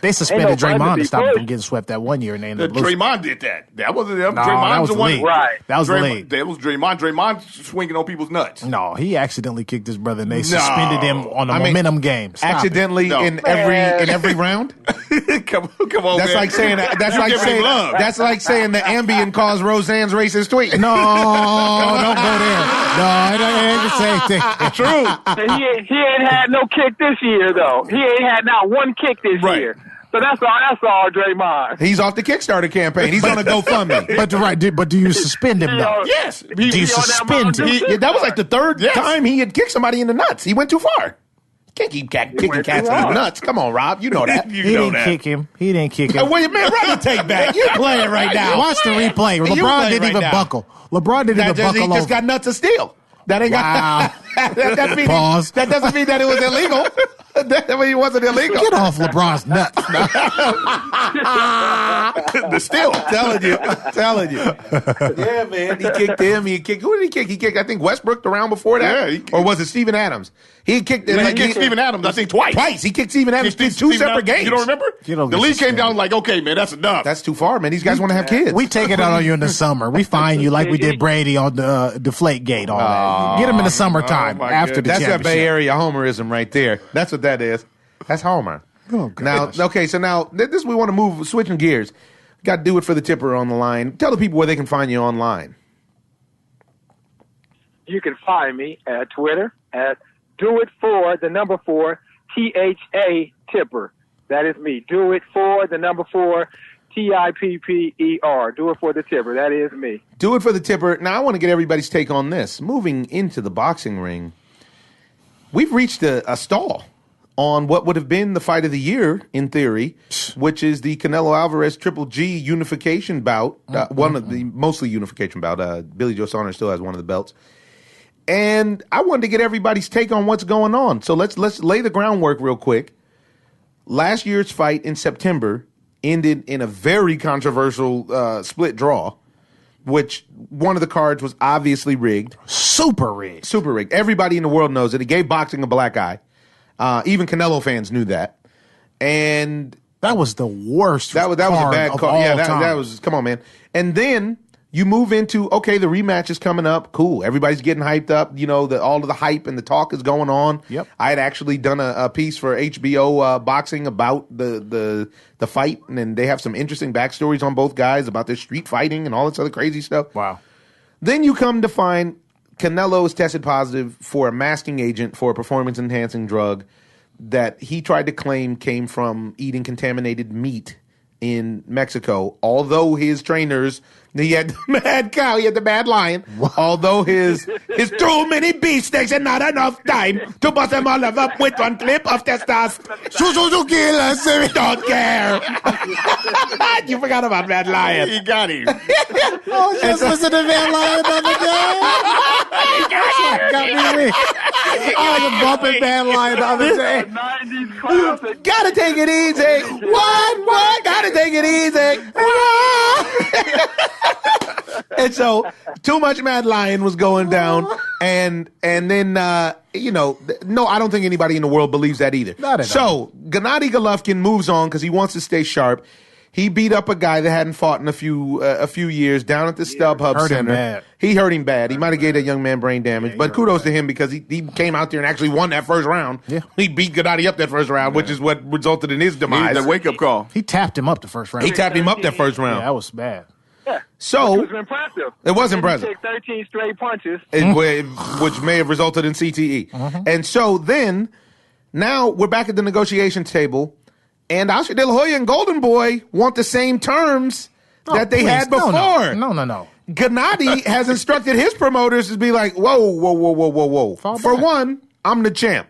Speaker 3: They suspended Draymond to stop him from getting swept that 1 year, and they ended up losing.
Speaker 2: Draymond did that. That wasn't them.
Speaker 3: No,
Speaker 2: Draymond
Speaker 3: that was
Speaker 2: the
Speaker 3: the
Speaker 2: one.
Speaker 3: league.
Speaker 4: Right.
Speaker 3: That was the league.
Speaker 2: That was Draymond. Draymond swinging on people's nuts.
Speaker 3: No, he accidentally kicked his brother, and they suspended him on a momentum game. Stop
Speaker 1: accidentally in every round.
Speaker 2: come on,
Speaker 1: That's
Speaker 2: man.
Speaker 1: like saying that's like saying the Ambien caused Roseanne's racist tweet.
Speaker 3: No, don't go there. No, it ain't the same thing.
Speaker 1: True.
Speaker 4: And he ain't had no kick this year, though. He ain't had not one kick this year. So that's all Draymond.
Speaker 1: He's off the Kickstarter campaign. He's on a GoFundMe.
Speaker 3: But do you suspend him, though?
Speaker 2: Yes.
Speaker 3: Do you suspend him?
Speaker 1: That was like the third time he had kicked somebody in the nuts. He went too far. Can't keep kicking cats in the nuts. Come on, Rob. You know that.
Speaker 3: He didn't kick him. He didn't kick him.
Speaker 1: Wait, man, run the tape back. You playing right now.
Speaker 3: Watch the replay. LeBron didn't even buckle. LeBron didn't even buckle.
Speaker 1: He just got nuts of steel. That ain't got.
Speaker 3: Pause.
Speaker 1: That doesn't mean that it was illegal. That mean it wasn't illegal.
Speaker 3: Get off LeBron's nuts.
Speaker 2: The steel.
Speaker 1: Telling you. Yeah, man. He kicked him. Who did he kick? He kicked, I think, Westbrook the round before that.
Speaker 2: Yeah,
Speaker 1: or was it Steven Adams? He kicked.
Speaker 2: He kicked Steven Adams, I think, twice.
Speaker 1: He kicked Steven Adams in two separate games.
Speaker 2: You don't remember? The league came down like, okay, man, that's enough.
Speaker 1: That's too far, man. These guys want to have kids.
Speaker 3: We take it out on you in the summer. We fine you like we did Brady on the Deflate Gate. All that. Get him in the summertime after the
Speaker 1: That's
Speaker 3: championship.
Speaker 1: that Bay Area homerism right there. That's what that is. That's Homer.
Speaker 3: Oh,
Speaker 1: now, okay, so now this we want to move, switching gears. Got to do it for the tipper on the line. Tell the people where they can find you online.
Speaker 4: You can find me at Twitter at DoItFor4 THA Tipper. That is me. DoItFor4 TIPPER. Do it for the tipper. That is me.
Speaker 1: Do it for the tipper. Now, I want to get everybody's take on this. Moving into the boxing ring, we've reached a stall on what would have been the fight of the year, in theory, which is the Canelo Alvarez Triple G unification bout, one of the mostly unification bout. Billy Joe Saunders still has one of the belts. And I wanted to get everybody's take on what's going on. So let's lay the groundwork real quick. Last year's fight in September ended in a very controversial split draw, which one of the cards was obviously rigged.
Speaker 3: Super rigged.
Speaker 1: Everybody in the world knows it. It gave boxing a black eye. Even Canelo fans knew that. And
Speaker 3: that was the worst.
Speaker 1: That was a bad call. Yeah, that was, come on, man. And then you move into, okay, the rematch is coming up. Cool. Everybody's getting hyped up. You know, all of the hype and the talk is going on.
Speaker 3: Yep.
Speaker 1: I had actually done a piece for HBO Boxing about the fight, and they have some interesting backstories on both guys about their street fighting and all this other crazy stuff.
Speaker 3: Wow.
Speaker 1: Then you come to find Canelo is tested positive for a masking agent for a performance-enhancing drug that he tried to claim came from eating contaminated meat in Mexico, although his trainers, he had the mad cow, he had the mad lion, although his too many beefsteaks and not enough time to bust them all up with one clip of testosterone. Don't care. You forgot about Mad Lion.
Speaker 2: He got him.
Speaker 3: Just listen to Mad Lion the other day. Got me weak. I was bumping Mad Lion the other day.
Speaker 1: Gotta take it easy. What? Gotta take it easy. And so, too much Mad Lion was going down, and then no, I don't think anybody in the world believes that either.
Speaker 3: Not at
Speaker 1: so,
Speaker 3: all.
Speaker 1: Gennady Golovkin moves on because he wants to stay sharp. He beat up a guy that hadn't fought in a few years down at the StubHub Center. He hurt him bad. He might have gave that young man brain damage, but kudos to him because he came out there and actually won that first round.
Speaker 3: Yeah.
Speaker 1: He beat Gennady up that first round, which is what resulted in his demise.
Speaker 2: The wake-up call.
Speaker 3: He tapped him up the first round.
Speaker 1: He tapped him up that first round.
Speaker 3: Yeah, that was bad.
Speaker 4: Yeah.
Speaker 1: So
Speaker 4: it was impressive.
Speaker 1: It was impressive.
Speaker 4: He took 13 straight punches.
Speaker 1: Which may have resulted in CTE. And so then, now we're back at the negotiation table, and Oscar De La Hoya and Golden Boy want the same terms that they had before.
Speaker 3: No.
Speaker 1: Gennady has instructed his promoters to be like, whoa. For one, I'm the champ.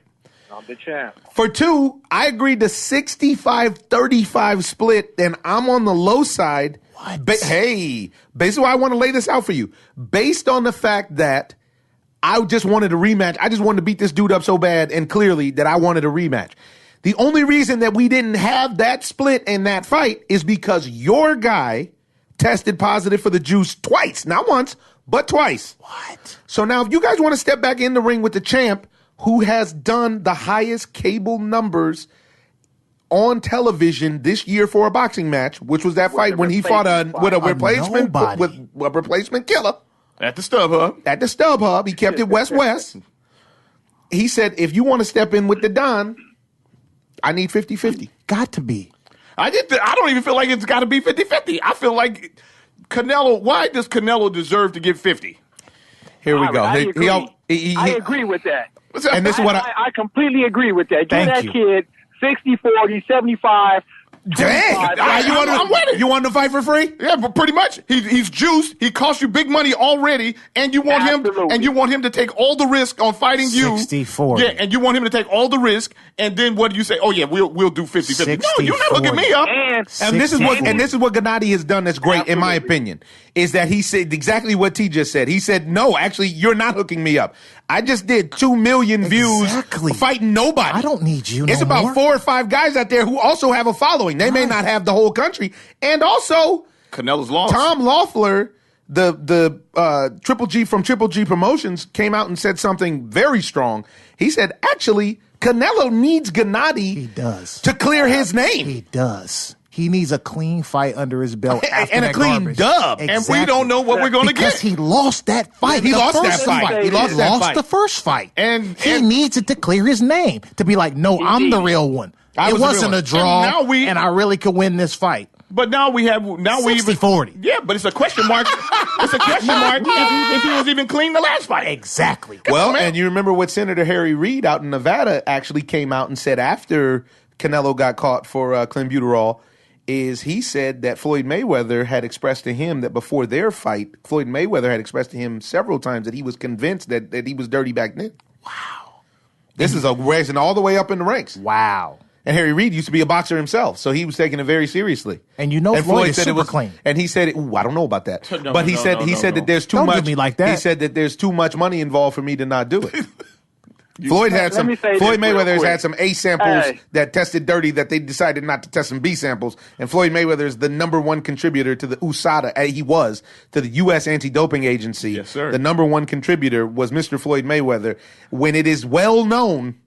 Speaker 4: I'm the champ.
Speaker 1: For two, I agreed to 65-35 split, and I'm on the low side.
Speaker 3: What?
Speaker 1: Basically, I want to lay this out for you. Based on the fact that I just wanted a rematch. I just wanted to beat this dude up so bad and clearly that I wanted a rematch. The only reason that we didn't have that split in that fight is because your guy tested positive for the juice twice. Not once, but twice.
Speaker 3: What?
Speaker 1: So now if you guys want to step back in the ring with the champ who has done the highest cable numbers on television this year for a boxing match, which was that fight when he fought with a replacement killer.
Speaker 2: At the Stub Hub.
Speaker 1: He kept it west. He said, if you want to step in with the Don, I need 50-50.
Speaker 3: Got to be.
Speaker 2: I don't even feel like it's got to be 50-50. I feel like Canelo, why does Canelo deserve to get 50?
Speaker 1: Here we go.
Speaker 4: I agree with that.
Speaker 1: And this is what
Speaker 4: I completely agree with that. Give that
Speaker 3: you.
Speaker 4: kid 60-40, 75.
Speaker 1: Dang! I'm winning. You want to fight for free?
Speaker 2: Yeah, but pretty much. He's juiced. He cost you big money already, and you want him to take all the risk on fighting you.
Speaker 3: 60-40.
Speaker 2: Yeah, and you want him to take all the risk, and then what do you say? Oh yeah, we'll do 50-50. No, you're not hooking me up.
Speaker 1: And this is what Gennady has done that's great, in my opinion, is that he said exactly what T just said. He said, no, actually, you're not hooking me up. I just did 2 million views fighting nobody.
Speaker 3: I don't need you.
Speaker 1: It's about 4 or 5 guys out there who also have a following. They may not have the whole country. And also,
Speaker 2: Canelo's lost.
Speaker 1: Tom Loeffler, the Triple G from Triple G Promotions, came out and said something very strong. He said, actually, Canelo needs Gennady to clear his name.
Speaker 3: He does. He needs a clean fight under his belt
Speaker 1: and a clean dub.
Speaker 3: Exactly.
Speaker 2: And we don't know what we're going to get.
Speaker 3: Because he lost that fight.
Speaker 1: He lost
Speaker 3: the first fight. And he needs it to clear his name. To be like, no, I'm the real one. It wasn't a draw, and I really could win this fight.
Speaker 2: But now we have
Speaker 3: 60-40.
Speaker 2: Yeah, but it's a question mark. It's a question mark if he was even clean the last fight.
Speaker 3: Exactly.
Speaker 1: Well, and you remember what Senator Harry Reid out in Nevada actually came out and said after Canelo got caught for clenbuterol, is he said that Floyd Mayweather had expressed to him that before their fight, Floyd Mayweather had expressed to him several times that he was convinced that he was dirty back then.
Speaker 3: Wow.
Speaker 1: This is a raising all the way up in the ranks.
Speaker 3: Wow.
Speaker 1: And Harry Reid used to be a boxer himself, so he was taking it very seriously.
Speaker 3: And Floyd said it was clean.
Speaker 1: And he said, I don't know about that. But he said that there's too much.
Speaker 3: Don't do me like that.
Speaker 1: He said that there's too much money involved for me to not do it. Floyd Mayweather has had some A samples that tested dirty that they decided not to test some B samples. And Floyd Mayweather is the number 1 contributor to the USADA. He was to the U.S. Anti-Doping Agency.
Speaker 2: Yes, sir.
Speaker 1: The number 1 contributor was Mr. Floyd Mayweather. When it is well known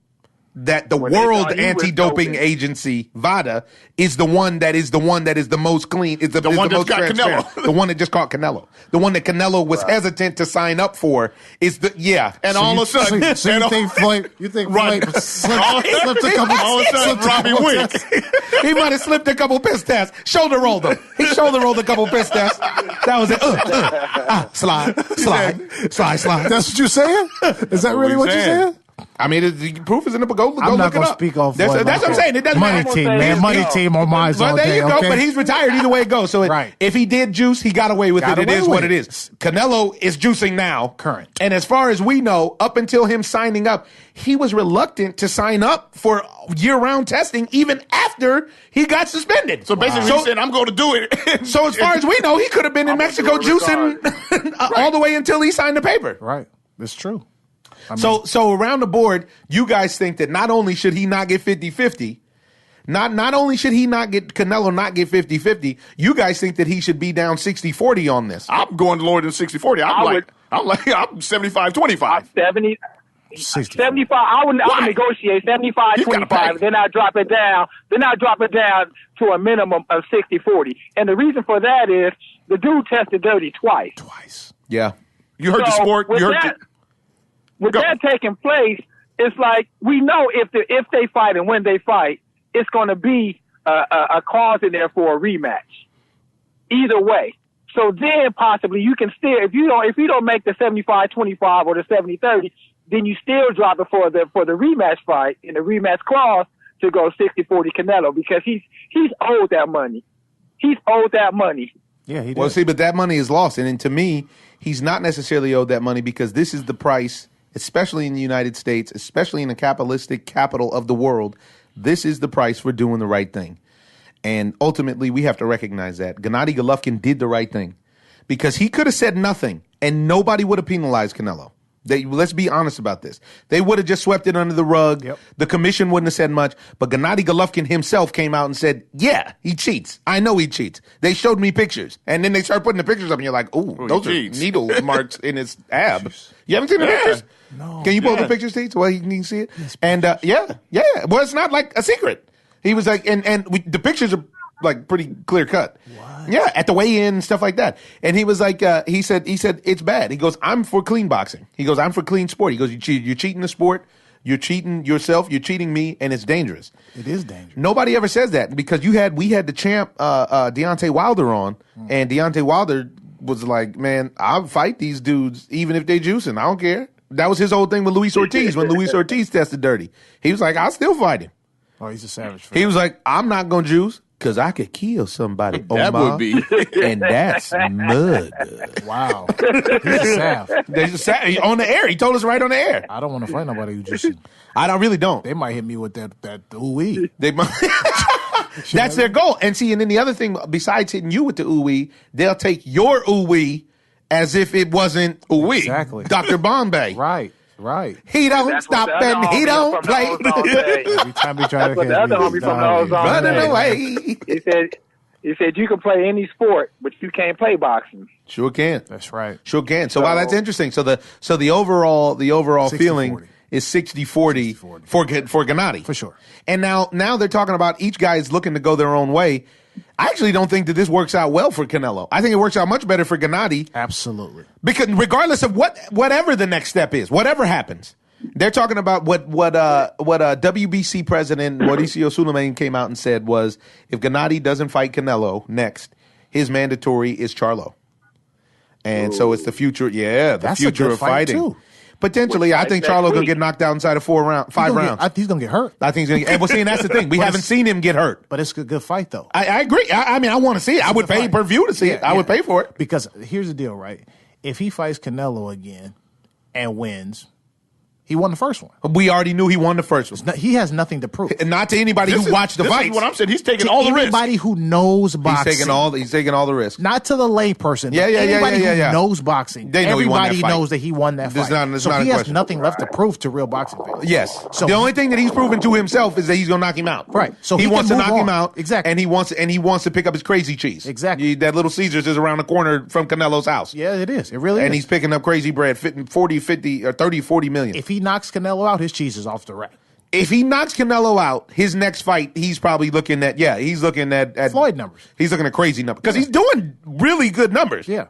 Speaker 1: that the World Anti-Doping Agency, VADA, is the one that is the most clean, is the one that most transparent. The one that just caught Canelo. The one that Canelo was hesitant to sign up for is and
Speaker 2: all of a sudden,
Speaker 3: you think Floyd slipped a couple
Speaker 2: all of a sudden Robbie wink.
Speaker 1: He might have slipped a couple piss tests. Shoulder rolled them. He shoulder rolled a couple piss tests. That was it. Slide.
Speaker 3: That's what you're saying? Is that really what you're saying?
Speaker 1: I mean, the proof is in the book. Go
Speaker 3: I'm not
Speaker 1: going to
Speaker 3: speak off.
Speaker 1: That's what I'm saying. It doesn't
Speaker 3: matter. Money team on my zone.
Speaker 1: There you go. Okay? But he's retired either way it goes. So if he did juice, he got away with it. It is what it is. Canelo is juicing now.
Speaker 3: Current.
Speaker 1: And as far as we know, up until him signing up, he was reluctant to sign up for year-round testing even after he got suspended.
Speaker 2: So basically he said, I'm going to do it.
Speaker 1: So as far as we know, he could have been in Mexico juicing all the way until he signed the paper.
Speaker 3: Right. That's true.
Speaker 1: So around the board, you guys think that not only should he not get 50-50, not only should he not get Canelo not get 50-50, you guys think that he should be down 60-40 on this.
Speaker 2: I'm going lower than 60-40. I'm 75-25.
Speaker 4: I'm 70. 75. I would negotiate 75-25. Then I drop it down. To a minimum of 60-40. And the reason for that is the dude tested dirty twice.
Speaker 1: Yeah.
Speaker 2: You heard the sport.
Speaker 4: With that taking place, it's like we know if they fight and when they fight, it's going to be a cause in there for a rematch. Either way. So then possibly you can still, if you don't make the 75-25 or the 70-30, then you still drop it for the rematch fight in the rematch clause to go 60-40 Canelo, because he's owed that money. He's owed that money.
Speaker 3: Yeah, he did.
Speaker 1: Well, see, but that money is lost. And to me, he's not necessarily owed that money, because this is the price, especially in the United States, especially in the capitalistic capital of the world. This is the price for doing the right thing. And ultimately, we have to recognize that. Gennady Golovkin did the right thing, because he could have said nothing and nobody would have penalized Canelo. Let's be honest about this. They would have just swept it under the rug. Yep. The commission wouldn't have said much. But Gennady Golovkin himself came out and said, yeah, he cheats. I know he cheats. They showed me pictures. And then they start putting the pictures up and you're like, ooh, those are needle marks in his ab. You haven't seen the pictures?
Speaker 3: No.
Speaker 1: Can you pull the pictures, T, so well, you can see it? And yeah. Well, it's not like a secret. He was like, the pictures are like pretty clear cut. What? Yeah, at the weigh-in and stuff like that. And he was like, he said it's bad. He goes, I'm for clean boxing. He goes, I'm for clean sport. He goes, you're cheating the sport, you're cheating yourself, you're cheating me, and it's dangerous.
Speaker 3: It is dangerous.
Speaker 1: Nobody ever says that, because we had the champ Deontay Wilder on, and Deontay Wilder was like, man, I'll fight these dudes even if they juicing. I don't care. That was his whole thing with Luis Ortiz when Luis Ortiz tested dirty. He was like, I'll still fight him.
Speaker 3: Oh, he's a savage.
Speaker 1: He was like, I'm not going to juice because I could kill somebody.
Speaker 2: That would be.
Speaker 1: And that's murder.
Speaker 3: Wow. He's a sav.
Speaker 1: On the air. He told us right on the air.
Speaker 3: I don't want to fight nobody who just...
Speaker 1: I really don't.
Speaker 3: They might hit me with that ooh-wee.
Speaker 1: They might. That's their goal. And see, and then the other thing, besides hitting you with the ooh-wee, they'll take your ooh-wee as if it wasn't ooh-wee.
Speaker 3: Exactly.
Speaker 1: Dr. Bombay.
Speaker 3: Right.
Speaker 1: He don't stop and he don't play.
Speaker 3: Every time we try to
Speaker 4: the other homie from the Ozone
Speaker 1: running away.
Speaker 4: He said you can play any sport, but you can't play boxing.
Speaker 1: Sure can.
Speaker 3: That's right.
Speaker 1: Sure can. So wow, that's interesting. So the overall 60, feeling 40. Is 60-40 for Gennady.
Speaker 3: For sure.
Speaker 1: And now they're talking about each guy is looking to go their own way. I actually don't think that this works out well for Canelo. I think it works out much better for Gennady.
Speaker 3: Absolutely.
Speaker 1: Because regardless of whatever the next step is, whatever happens, they're talking about what WBC president Mauricio Sulaiman came out and said was, if Gennady doesn't fight Canelo next, his mandatory is Charlo. And so it's the future. Yeah, the future of fighting. Too. Potentially, I think Charlo gonna get knocked out inside of 5 rounds.
Speaker 3: He's gonna get hurt.
Speaker 1: I think he's gonna get. Well, see, and that's the thing. We haven't seen him get hurt.
Speaker 3: But it's a good fight, though.
Speaker 1: I agree. I mean, I want to see it. I would pay per view to see it. I would pay for it.
Speaker 3: Because here's the deal, right? If he fights Canelo again and wins, he won the first one.
Speaker 1: We already knew he won the first one.
Speaker 3: He has nothing to prove.
Speaker 1: And not to anybody who watched the fight.
Speaker 2: This is what I'm saying. He's taking all the risks.
Speaker 3: Anybody who knows boxing.
Speaker 1: He's taking all the risks.
Speaker 3: Not to the layperson. Anybody who knows boxing.
Speaker 1: They know
Speaker 3: everybody knows that he won that fight. So he has nothing left to prove to real boxing fans.
Speaker 1: Yes. So the only thing that he's proven to himself is that he's going to knock him out.
Speaker 3: Right. So
Speaker 1: he wants to knock him out.
Speaker 3: Exactly.
Speaker 1: And he wants to pick up his crazy cheese.
Speaker 3: Exactly.
Speaker 1: That Little Caesars is around the corner from Canelo's house.
Speaker 3: Yeah, it is. It really is.
Speaker 1: And he's picking up crazy bread, fitting 40, 50, or 30, 40 million.
Speaker 3: If he knocks Canelo out, his cheese is off the rack.
Speaker 1: If he knocks Canelo out, his next fight, he's probably looking at, he's looking at
Speaker 3: Floyd numbers.
Speaker 1: He's looking at crazy numbers. Because he's doing really good numbers.
Speaker 3: Yeah.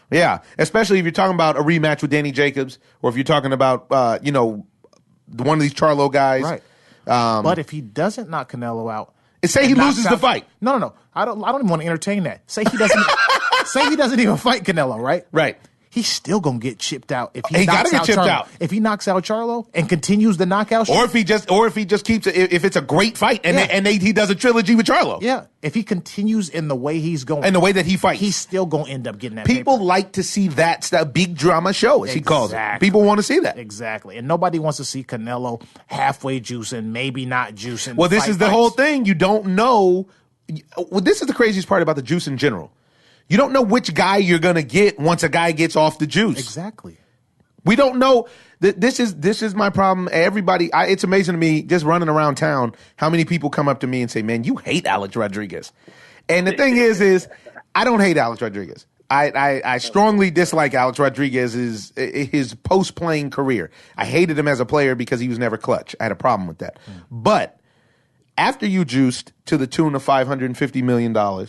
Speaker 1: Yeah. Especially if you're talking about a rematch with Danny Jacobs, or if you're talking about, one of these Charlo guys.
Speaker 3: Right. But if he doesn't knock Canelo out.
Speaker 1: Say he loses the fight.
Speaker 3: No. I don't even want to entertain that. Say he doesn't even fight Canelo, right?
Speaker 1: Right.
Speaker 3: He's still gonna get chipped out if
Speaker 1: he gotta get chipped out.
Speaker 3: If he knocks out Charlo and continues the knockout,
Speaker 1: or if he just keeps it, if it's a great fight and he does a trilogy with Charlo.
Speaker 3: Yeah, if he continues in the way he's going
Speaker 1: and the way that he fights,
Speaker 3: he's still gonna end up getting that.
Speaker 1: People like to see that big drama show, as he calls it. People want to see that.
Speaker 3: Exactly, and nobody wants to see Canelo halfway juicing, maybe not juicing.
Speaker 1: Well, this is the whole thing. You don't know. Well, this is the craziest part about the juice in general. You don't know which guy you're going to get once a guy gets off the juice.
Speaker 3: Exactly.
Speaker 1: We don't know. This is my problem. Everybody, it's amazing to me just running around town how many people come up to me and say, man, you hate Alex Rodriguez. And the thing is I don't hate Alex Rodriguez. I strongly dislike Alex Rodriguez's his post-playing career. I hated him as a player because he was never clutch. I had a problem with that. But after you juiced to the tune of $550 million,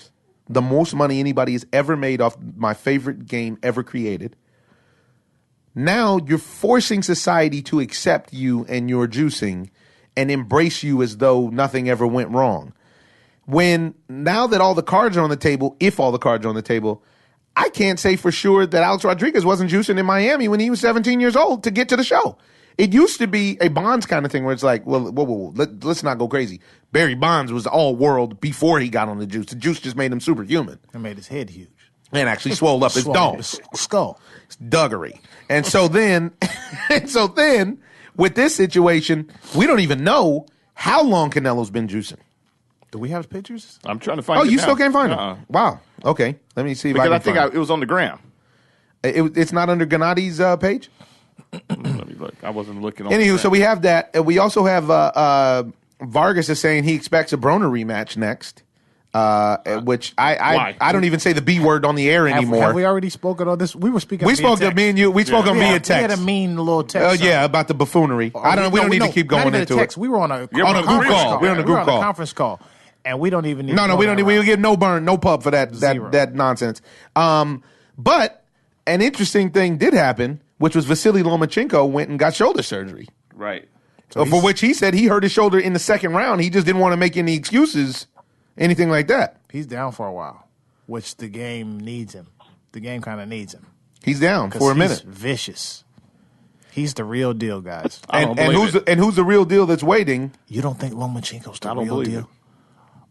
Speaker 1: the most money anybody has ever made off my favorite game ever created. Now you're forcing society to accept you and your juicing and embrace you as though nothing ever went wrong. When now that all the cards are on the table, if all the cards are on the table, I can't say for sure that Alex Rodriguez wasn't juicing in Miami when he was 17 years old to get to the show. It used to be a Bonds kind of thing where it's like, well, whoa, let's not go crazy. Barry Bonds was all world before he got on the juice. The juice just made him superhuman.
Speaker 3: It made his head huge.
Speaker 1: And actually swole up his dome.
Speaker 3: Skull.
Speaker 1: It's duggery. And so then, with this situation, we don't even know how long Canelo's been juicing.
Speaker 3: Do we have pictures?
Speaker 2: I'm trying to find.
Speaker 1: Oh, you still can't find them? Wow. Okay. Let me see if I can
Speaker 2: it was on the gram.
Speaker 1: It's not under Gennadi's page?
Speaker 2: Let me look. I wasn't looking.
Speaker 1: Anywho, so we have that. We also have Vargas is saying he expects a Broner rematch next, which I don't even say the B word on the air anymore.
Speaker 3: Have we already spoken on this? We were speaking.
Speaker 1: We spoke to me and you. We spoke on via text.
Speaker 3: We had a mean little text.
Speaker 1: Oh yeah, about the buffoonery. We don't need to keep going into it.
Speaker 3: We were on a
Speaker 1: group call. We were on a group call.
Speaker 3: Conference call. And we don't even need
Speaker 1: we don't need. We get no burn, no pub for that nonsense. But an interesting thing did happen, which was Vasily Lomachenko went and got shoulder surgery.
Speaker 2: Right.
Speaker 1: So for which he said he hurt his shoulder in the second round. He just didn't want to make any excuses, anything like that.
Speaker 3: He's down for a while, which the game needs him. The game kind of needs him.
Speaker 1: He's down for a minute.
Speaker 3: He's vicious. He's the real deal, guys.
Speaker 1: And who's the real deal that's waiting?
Speaker 3: You don't think Lomachenko's the real deal?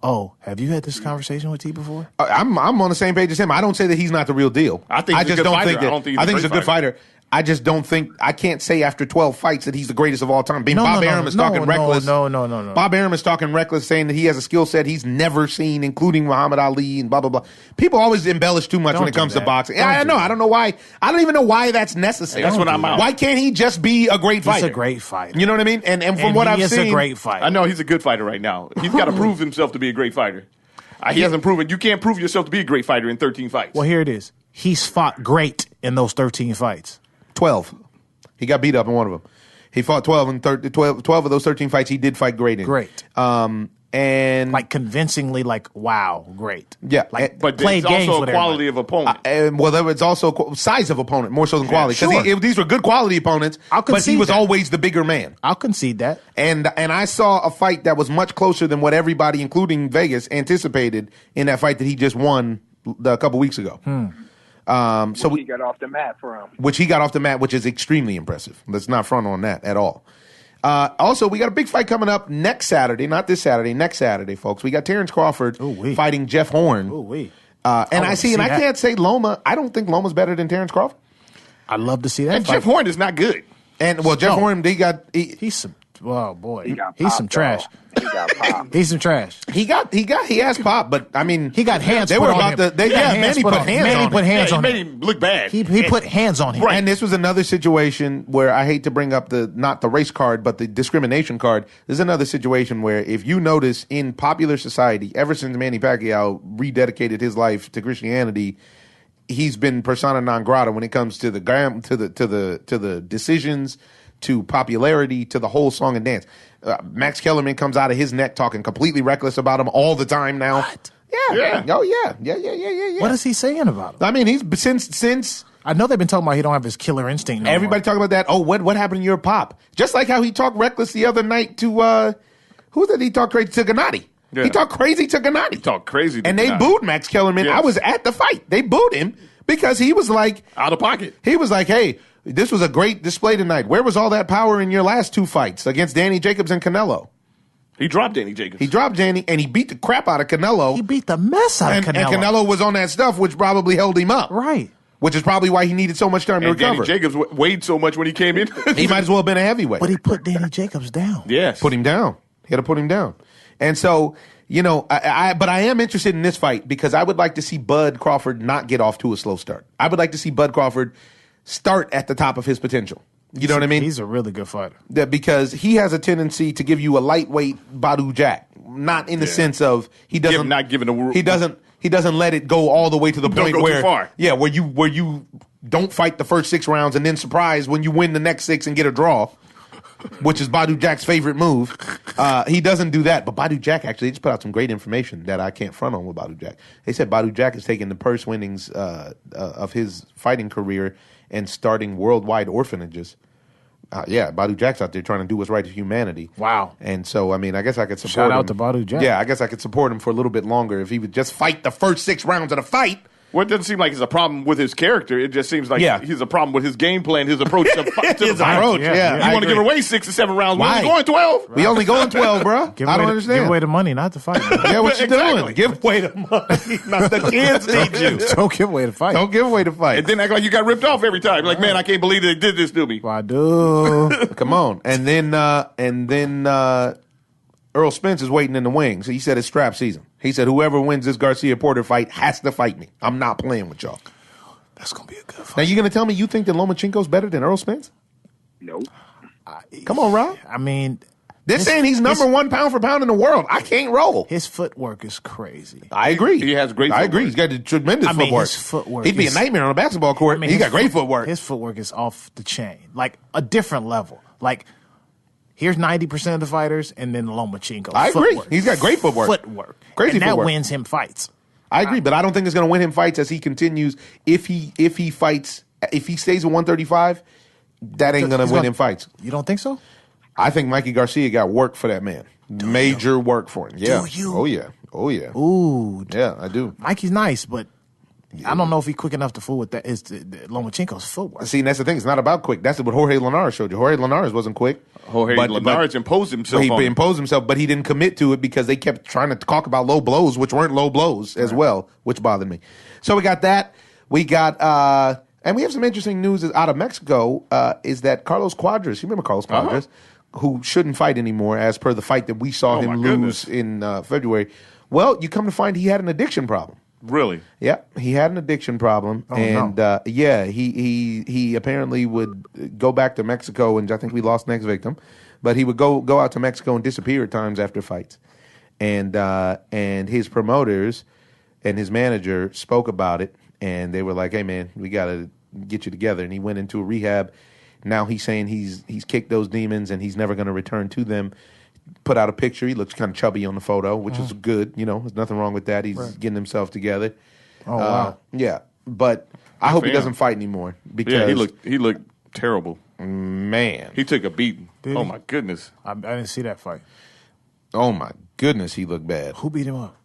Speaker 3: Oh, have you had this conversation with T before?
Speaker 1: I'm on the same page as him. I don't say that he's not the real deal.
Speaker 2: I think he's a good fighter. I think
Speaker 1: he's a good fighter. I just don't think I can't say after 12 fights that he's the greatest of all time. Bob Arum is talking reckless.
Speaker 3: No.
Speaker 1: Bob Arum is talking reckless, saying that he has a skill set he's never seen, including Muhammad Ali and blah blah blah. People always embellish too much when it comes to boxing. I know. I don't know why. I don't even know why that's necessary.
Speaker 2: That's what I'm out.
Speaker 1: Why can't he just be a great fighter?
Speaker 3: He's a great fighter.
Speaker 1: You know what I mean? And from what I've seen,
Speaker 3: he's a great fighter.
Speaker 2: I know he's a good fighter right now. He's got to prove himself to be a great fighter. He hasn't proven. You can't prove yourself to be a great fighter in 13 fights.
Speaker 3: Well, here it is. He's fought great in those 13 fights.
Speaker 1: 12. He got beat up in one of them. He fought 12 of those 13 fights. He did fight great in.
Speaker 3: Great.
Speaker 1: And
Speaker 3: like convincingly, like wow, great.
Speaker 1: Yeah,
Speaker 2: but it's also a quality of opponent.
Speaker 1: Well, it's also size of opponent more so than quality. Because these were good quality opponents, but he was always the bigger man.
Speaker 3: I'll concede that.
Speaker 1: And I saw a fight that was much closer than what everybody, including Vegas, anticipated in that fight that he just won a couple weeks ago.
Speaker 4: So he got off the mat for him.
Speaker 1: Which he got off the mat, which is extremely impressive. Let's not front on that at all. Also, we got a big fight coming up next Saturday, not this Saturday, next Saturday, folks. We got Terrence Crawford fighting Jeff Horn. I can't say Loma. I don't think Loma's better than Terrence Crawford.
Speaker 3: I'd love to see that.
Speaker 2: And Jeff Horn is not good.
Speaker 1: And Jeff Horn, he's
Speaker 3: some. Oh boy,
Speaker 4: he's
Speaker 3: some trash.
Speaker 4: He got pop.
Speaker 3: He's some trash.
Speaker 1: He has pop, but I mean,
Speaker 3: he got hands.
Speaker 1: They
Speaker 3: put
Speaker 1: were
Speaker 3: on
Speaker 1: about
Speaker 3: him.
Speaker 1: Manny put hands on him.
Speaker 2: He made him look bad.
Speaker 3: He put hands on him.
Speaker 1: Right. And this was another situation where I hate to bring up not the race card, but the discrimination card. This is another situation where if you notice in popular society, ever since Manny Pacquiao rededicated his life to Christianity, he's been persona non grata when it comes to the decisions, to popularity, to the whole song and dance. Max Kellerman comes out of his neck talking completely reckless about him all the time now.
Speaker 3: What?
Speaker 1: Yeah. Oh yeah.
Speaker 3: What is he saying about him?
Speaker 1: I mean, he's since
Speaker 3: I know they've been talking about he don't have his killer instinct. No
Speaker 1: everybody talking about that. Oh, what happened to your pop? Just like how he talked reckless the other night to who did he talk crazy to? Gennady. Yeah. He talked crazy to Gennady.
Speaker 2: He talked crazy to
Speaker 1: and
Speaker 2: Gennady.
Speaker 1: They booed Max Kellerman. Yes. I was at the fight. They booed him because he was like
Speaker 2: out of pocket.
Speaker 1: He was like, hey, this was a great display tonight. Where was all that power in your last two fights against Danny Jacobs and Canelo?
Speaker 2: He dropped Danny Jacobs.
Speaker 1: He dropped Danny, and he beat the crap out of Canelo.
Speaker 3: He beat the mess out of Canelo.
Speaker 1: And Canelo was on that stuff, which probably held him up.
Speaker 3: Right.
Speaker 1: Which is probably why he needed so much time to recover.
Speaker 2: Danny Jacobs weighed so much when he came in.
Speaker 1: He might as well have been a heavyweight.
Speaker 3: But he put Danny Jacobs down.
Speaker 2: Yes.
Speaker 1: Put him down. He had to put him down. And so, but I am interested in this fight because I would like to see Bud Crawford not get off to a slow start. I would like to see Bud Crawford start at the top of his potential. You know what I mean?
Speaker 3: He's a really good fighter.
Speaker 1: Because he has a tendency to give you a lightweight Badu Jack, not in the sense of he doesn't he doesn't let it go all the way to the point where
Speaker 2: too far.
Speaker 1: Yeah, where you don't fight the first 6 rounds and then surprise when you win the next 6 and get a draw, which is Badu Jack's favorite move. He doesn't do that, but Badu Jack actually just put out some great information that I can't front on with Badu Jack. They said Badu Jack is taking the purse winnings of his fighting career and starting worldwide orphanages. Badu Jack's out there trying to do what's right to humanity.
Speaker 3: Wow.
Speaker 1: And so, I mean, I guess I could support him.
Speaker 3: Shout out to Badu Jack.
Speaker 1: Yeah, I guess I could support him for a little bit longer if he would just fight the first 6 rounds of the fight.
Speaker 2: Well, it doesn't seem like it's a problem with his character. It just seems like he's a problem with his game plan, his approach to
Speaker 1: his approach.
Speaker 2: You want to give away 6 or 7 rounds.
Speaker 1: Why?
Speaker 2: We're only going 12.
Speaker 1: We only going 12, bro. I don't understand.
Speaker 3: Give away the money, not the fight.
Speaker 1: Yeah, what you doing? Give away the money. Not the kids need you.
Speaker 3: Don't give away the fight.
Speaker 1: Don't give away the fight.
Speaker 2: And then act like you got ripped off every time. Like, man, I can't believe they did this to me.
Speaker 3: Well, I do.
Speaker 1: Come on. And then Earl Spence is waiting in the wings. He said it's strap season. He said whoever wins this Garcia Porter fight has to fight me. I'm not playing with y'all.
Speaker 3: That's gonna be a good fight.
Speaker 1: Now you gonna tell me you think that Lomachenko's better than Earl Spence?
Speaker 4: Nope.
Speaker 1: Come on, Rob.
Speaker 3: I mean,
Speaker 1: they're saying he's number 1 pound for pound in the world. I can't roll.
Speaker 3: his footwork is crazy.
Speaker 1: I agree.
Speaker 2: He has great footwork.
Speaker 1: I agree. He's got tremendous footwork.
Speaker 3: His footwork.
Speaker 1: He'd be a nightmare on a basketball court. He got great footwork.
Speaker 3: His footwork is off the chain, like a different level. Like here's 90% of the fighters, and then Lomachenko.
Speaker 1: I agree. He's got great footwork.
Speaker 3: Crazy
Speaker 1: footwork.
Speaker 3: That wins him fights.
Speaker 1: I agree, but I don't think it's going to win him fights as he continues. If he fights, if he stays at 135, that ain't going to win him fights.
Speaker 3: You don't think so?
Speaker 1: I think Mikey Garcia got work for that man. Major work for him. Yeah.
Speaker 3: Do you?
Speaker 1: Oh yeah. Oh yeah.
Speaker 3: Ooh.
Speaker 1: Yeah, I do.
Speaker 3: Mikey's nice, but I don't know if he's quick enough to fool with that. It's the Lomachenko's footwork.
Speaker 1: See, and that's the thing. It's not about quick. That's what Jorge Linares showed you. Jorge Linares wasn't quick.
Speaker 2: Linares imposed himself.
Speaker 1: He imposed himself, but he didn't commit to it because they kept trying to talk about low blows, which weren't low blows as well, which bothered me. So we got that. We got, and we have some interesting news out of Mexico. Is that Carlos Cuadras? You remember Carlos Cuadras, who shouldn't fight anymore, as per the fight that we saw him lose in February. Well, you come to find he had an addiction problem.
Speaker 2: Really?
Speaker 1: Yeah, he had an addiction problem, he apparently would go back to Mexico, and I think we lost next victim, but he would go out to Mexico and disappear at times after fights, and his promoters and his manager spoke about it, and they were like, "Hey man, we got to get you together," and he went into a rehab. Now he's saying he's kicked those demons and he's never going to return to them. Put out a picture. He looks kind of chubby on the photo, which is good. You know, there's nothing wrong with that. He's getting himself together.
Speaker 3: Oh, wow.
Speaker 1: Yeah, but I hope he doesn't fight anymore. Because
Speaker 2: he looked terrible.
Speaker 1: Man.
Speaker 2: He took a beating. Oh, my goodness.
Speaker 3: I didn't see that fight.
Speaker 1: Oh, my goodness, he looked bad.
Speaker 3: Who beat him up?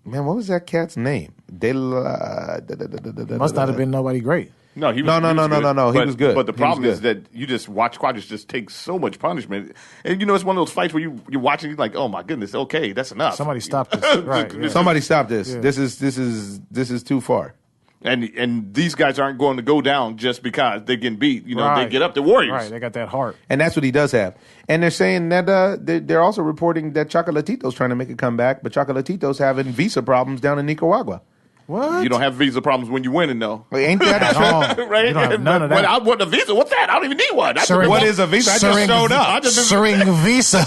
Speaker 1: Man, what was that cat's name?
Speaker 3: Must not have been nobody great.
Speaker 2: No, he was
Speaker 1: No. He was good.
Speaker 2: But the problem is that you just watch Quadras just take so much punishment. And, it's one of those fights where you're watching, you're like, oh, my goodness, okay, that's enough.
Speaker 3: Somebody stop this. Right. Yeah.
Speaker 1: Somebody stop this.
Speaker 3: Yeah.
Speaker 1: This is too far.
Speaker 2: And these guys aren't going to go down just because they're getting beat. They get up. They're warriors.
Speaker 3: Right, they got that heart.
Speaker 1: And that's what he does have. And they're saying that they're also reporting that Chocolatito's trying to make a comeback, but Chocolatito's having visa problems down in Nicaragua.
Speaker 3: What?
Speaker 2: You don't have visa problems when you're winning, though.
Speaker 1: Ain't that
Speaker 3: at all?
Speaker 2: Right?
Speaker 3: You don't have none of that.
Speaker 2: I want a visa. What's that? I don't even need one.
Speaker 1: What is a visa? I just showed up.
Speaker 3: Soaring visa.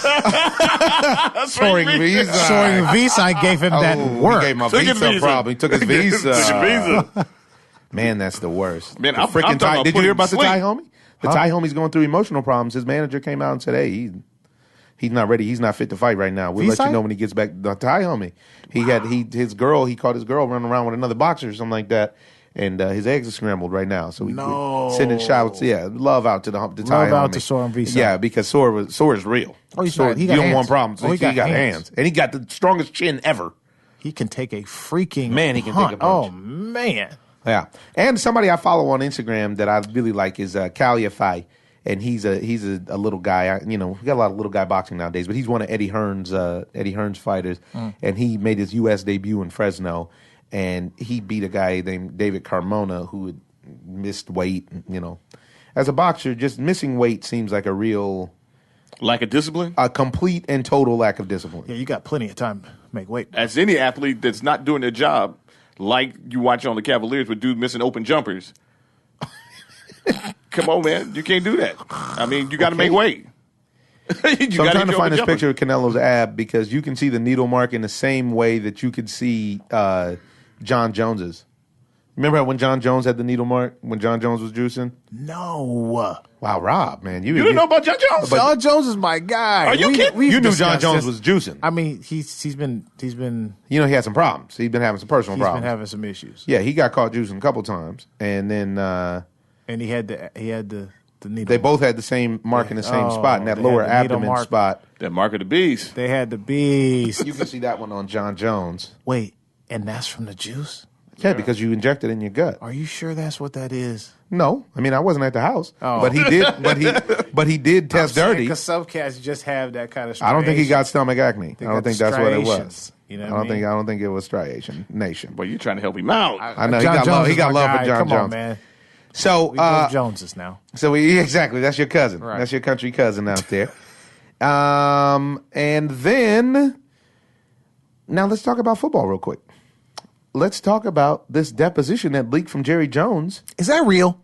Speaker 1: Soaring visa.
Speaker 3: Soaring visa. I gave him that work.
Speaker 1: He gave my visa problem. He took his visa.
Speaker 2: Took his visa.
Speaker 1: Man, that's the worst.
Speaker 2: Man,
Speaker 1: the freaking Thai. Did you hear about the Thai homie? The Thai homie's going through emotional problems. His manager came out and said, "Hey, he's not ready. He's not fit to fight right now. We'll let you know when he gets back." The Thai homie. He caught his girl running around with another boxer or something like that, and his eggs are scrambled right now. So we sending shouts, love out to the Thai homie.
Speaker 3: Love out to Soar and Visa.
Speaker 1: Yeah, because Soar is real.
Speaker 3: Oh, he's
Speaker 1: Soar,
Speaker 3: not. He got hands.
Speaker 1: You don't want problems.
Speaker 3: Oh, he got
Speaker 1: hands, and he got the strongest chin ever.
Speaker 3: He can take a freaking
Speaker 1: man. He can
Speaker 3: hunt.
Speaker 1: take a punch.
Speaker 3: Oh man.
Speaker 1: Yeah, and somebody I follow on Instagram that I really like is Unify, and he's a little guy. We got a lot of little guy boxing nowadays, but he's one of Eddie Hearn's fighters, and he made his U.S. debut in Fresno, and he beat a guy named David Carmona who had missed weight. As a boxer, just missing weight seems like a real
Speaker 2: lack of discipline,
Speaker 1: a complete and total lack of discipline.
Speaker 3: Yeah, you got plenty of time to make weight.
Speaker 2: As any athlete that's not doing their job. Like you watch on the Cavaliers with dudes missing open jumpers. Come on, man. You can't do that. I mean, you got to make weight.
Speaker 1: So I'm trying to find this picture of Canelo's ab because you can see the needle mark in the same way that you could see John Jones's. Remember when John Jones had the needle mark when John Jones was juicing?
Speaker 3: No.
Speaker 1: Wow, Rob, man. You
Speaker 2: didn't know about John Jones?
Speaker 3: John Jones is my guy.
Speaker 2: Are you kidding?
Speaker 1: You knew John Jones was juicing.
Speaker 3: I mean, he's been.
Speaker 1: He had some problems. He's been having some personal problems.
Speaker 3: He's been having some issues.
Speaker 1: Yeah, he got caught juicing a couple times, and then
Speaker 3: and he had the needle.
Speaker 1: They both had the same mark in the same spot, in that lower abdomen spot.
Speaker 2: That mark of the beast.
Speaker 3: They had the beast.
Speaker 1: You can see that one on John Jones.
Speaker 3: Wait, and that's from the juice?
Speaker 1: Yeah, because you injected in your gut.
Speaker 3: Are you sure that's what that is?
Speaker 1: No, I mean I wasn't at the house,
Speaker 3: Oh.
Speaker 1: but he did. But he did test dirty.
Speaker 3: Because some cats just have that kind of.
Speaker 1: I don't think he got stomach acne. I don't think that's what it was.
Speaker 3: striations. You know what I mean?
Speaker 1: I don't think it was striation nation.
Speaker 2: But you're trying to help him out.
Speaker 1: I know
Speaker 3: John Jones
Speaker 1: he
Speaker 3: is
Speaker 1: got
Speaker 3: my
Speaker 1: love
Speaker 3: guy.
Speaker 1: for John
Speaker 3: Come
Speaker 1: Jones.
Speaker 3: on, man.
Speaker 1: So
Speaker 3: We both Joneses now.
Speaker 1: So exactly, that's your cousin.
Speaker 3: Right.
Speaker 1: That's your country cousin out there. And then now let's talk about football real quick. Let's talk about this deposition that leaked from Jerry Jones.
Speaker 3: Is that real?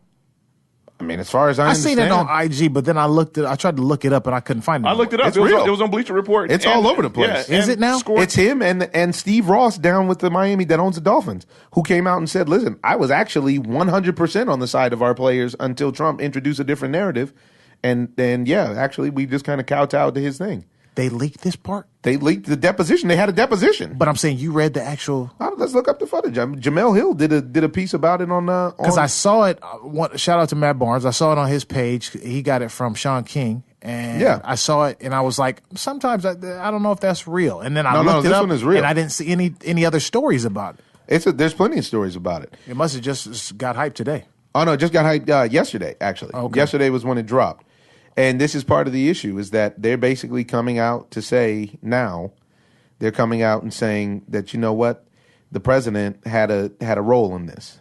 Speaker 1: I mean, as far as I understand,
Speaker 3: seen it on IG, but then I tried to look it up and I couldn't find it.
Speaker 2: I looked it up.
Speaker 1: It's
Speaker 2: It
Speaker 1: real.
Speaker 2: was on Bleacher Report.
Speaker 1: It's all over the place.
Speaker 2: Yeah,
Speaker 3: Is it now?
Speaker 1: It's him and Steve Ross down with the Miami that owns the Dolphins, who came out and said, listen, I was actually 100% on the side of our players until Trump introduced a different narrative. And yeah, actually, we just kind of kowtowed to his thing.
Speaker 3: They leaked this part?
Speaker 1: They leaked the deposition. They had a deposition.
Speaker 3: But I'm saying you read the actual.
Speaker 1: Let's look up the footage. Jamel Hill did a piece about it on
Speaker 3: Because I saw it. Shout out to Matt Barnes. I saw it on his page. He got it from Sean King. And
Speaker 1: Yeah.
Speaker 3: I saw it and I was like, sometimes I don't know if that's real. And then I looked it
Speaker 1: this
Speaker 3: up
Speaker 1: one is real.
Speaker 3: and I didn't see any other stories about it.
Speaker 1: There's plenty of stories about it.
Speaker 3: It must have just got hyped today.
Speaker 1: Oh no, it just got hyped yesterday. Actually,
Speaker 3: Okay.
Speaker 1: Yesterday was when it dropped, and this is part of the issue: is that they're basically coming out to say now, they're coming out and saying that you know what, the president had a role in this,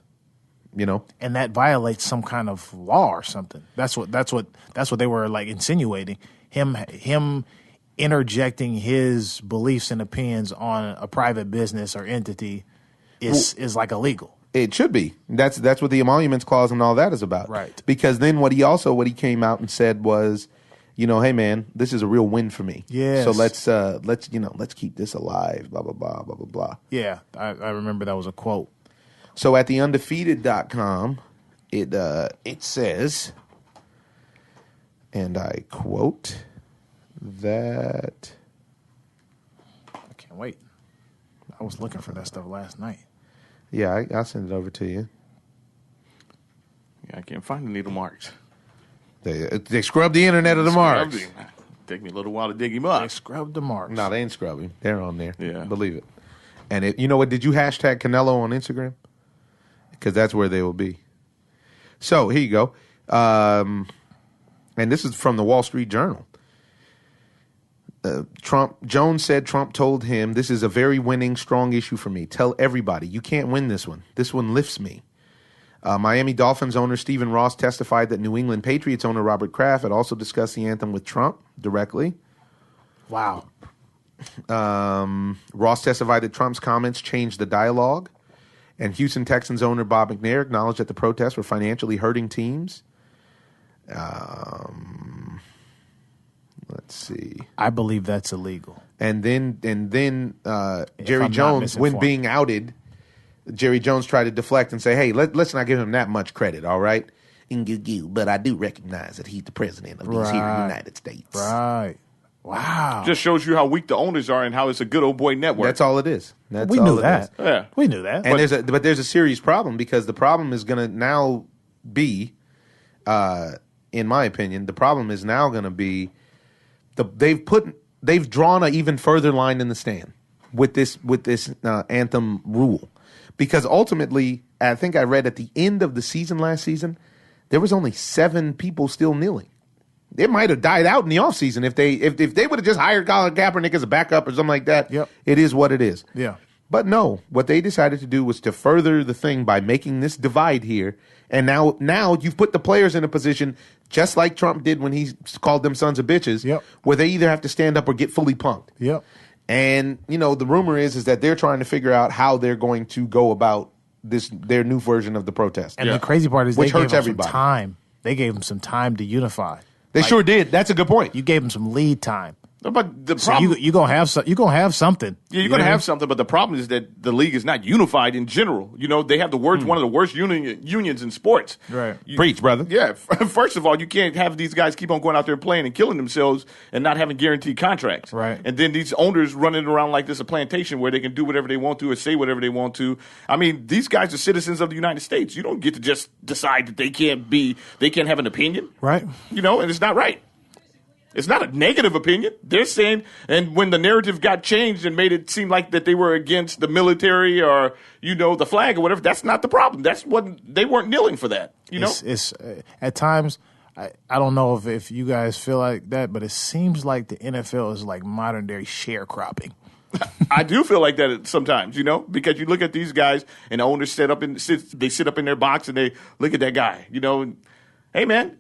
Speaker 1: you know,
Speaker 3: And that violates some kind of law or something. That's what they were like insinuating. Him interjecting his beliefs and opinions on a private business or entity is like illegal.
Speaker 1: It should be. That's what the emoluments clause and all that is about.
Speaker 3: Right.
Speaker 1: Because then what he came out and said was, you know, hey man, this is a real win for me.
Speaker 3: Yes.
Speaker 1: So let's keep this alive. Blah blah blah blah blah blah.
Speaker 3: Yeah, I remember that was a quote.
Speaker 1: So at the undefeated.com, it says, and I quote that.
Speaker 3: I can't wait. I was looking for that stuff last night.
Speaker 1: Yeah, I'll send it over to you.
Speaker 2: Yeah, I can't find the needle marks.
Speaker 1: They scrubbed the internet of the marks.
Speaker 2: Take me a little while to dig him
Speaker 3: They
Speaker 2: up.
Speaker 3: scrubbed the marks.
Speaker 1: No, they ain't scrubbing. They're on there.
Speaker 2: Yeah.
Speaker 1: Believe it. And you know what? Did you hashtag Canelo on Instagram? Because that's where they will be. So here you go. And this is from the Wall Street Journal. Jones said Trump told him, this is a very winning, strong issue for me. Tell everybody, you can't win this one. This one lifts me. Miami Dolphins owner Stephen Ross testified that New England Patriots owner Robert Kraft had also discussed the anthem with Trump directly.
Speaker 3: Wow.
Speaker 1: Ross testified that Trump's comments changed the dialogue. And Houston Texans owner Bob McNair acknowledged that the protests were financially hurting teams. Let's see.
Speaker 3: I believe that's illegal.
Speaker 1: And then Jerry
Speaker 3: I'm not
Speaker 1: Jones, when
Speaker 3: misinformed.
Speaker 1: being outed, Jerry Jones tried to deflect and say, hey, let's not give him that much credit, all right? But I do recognize that he's the president of these here United States.
Speaker 3: Right. Wow.
Speaker 2: Just shows you how weak the owners are and how it's a good old boy network.
Speaker 1: That's all it is. That's
Speaker 3: we
Speaker 1: all
Speaker 3: knew
Speaker 1: it
Speaker 3: that.
Speaker 1: is.
Speaker 2: Yeah.
Speaker 3: We knew that.
Speaker 1: And there's a serious problem because the problem is going to now be, in my opinion, the problem is now going to be they've drawn an even further line in the stand with this anthem rule, because ultimately I think I read at the end of the season last season there was only 7 people still kneeling. It might have died out in the offseason if they would have just hired Colin Kaepernick as a backup or something like that.
Speaker 3: Yep.
Speaker 1: It is what it is.
Speaker 3: Yeah.
Speaker 1: But no, what they decided to do was to further the thing by making this divide here. And now you've put the players in a position just like Trump did when he called them sons of bitches,
Speaker 3: Yep.
Speaker 1: where they either have to stand up or get fully punked.
Speaker 3: Yep.
Speaker 1: And, you know, the rumor is that they're trying to figure out how they're going to go about their new version of the protest.
Speaker 3: And the crazy part is
Speaker 1: Which
Speaker 3: they
Speaker 1: hurts
Speaker 3: gave them
Speaker 1: everybody.
Speaker 3: some time. They gave them some time to unify.
Speaker 1: They sure did. That's a good point.
Speaker 3: You gave them some lead time.
Speaker 2: But the
Speaker 3: So
Speaker 2: problem,
Speaker 3: you gonna have something.
Speaker 2: yeah, you're going to have something. But the problem is that the league is not unified in general. You know, they have one of the worst unions in sports.
Speaker 3: Right.
Speaker 1: Preach, brother.
Speaker 2: Yeah. First of all, you can't have these guys keep on going out there playing and killing themselves and not having guaranteed contracts.
Speaker 3: Right.
Speaker 2: And then these owners running around like this a plantation where they can do whatever they want to or say whatever they want to. I mean, these guys are citizens of the United States. You don't get to just decide that they can't have an opinion.
Speaker 3: Right.
Speaker 2: You know, and it's not right. It's not a negative opinion. They're saying, and when the narrative got changed and made it seem like that they were against the military or, the flag or whatever, that's not the problem. That's what they weren't kneeling for that,
Speaker 3: It's at times, I don't know if you guys feel like that, but it seems like the NFL is like modern day sharecropping.
Speaker 2: I do feel like that sometimes, because you look at these guys and the owners sit up in their box and they look at that guy, hey man,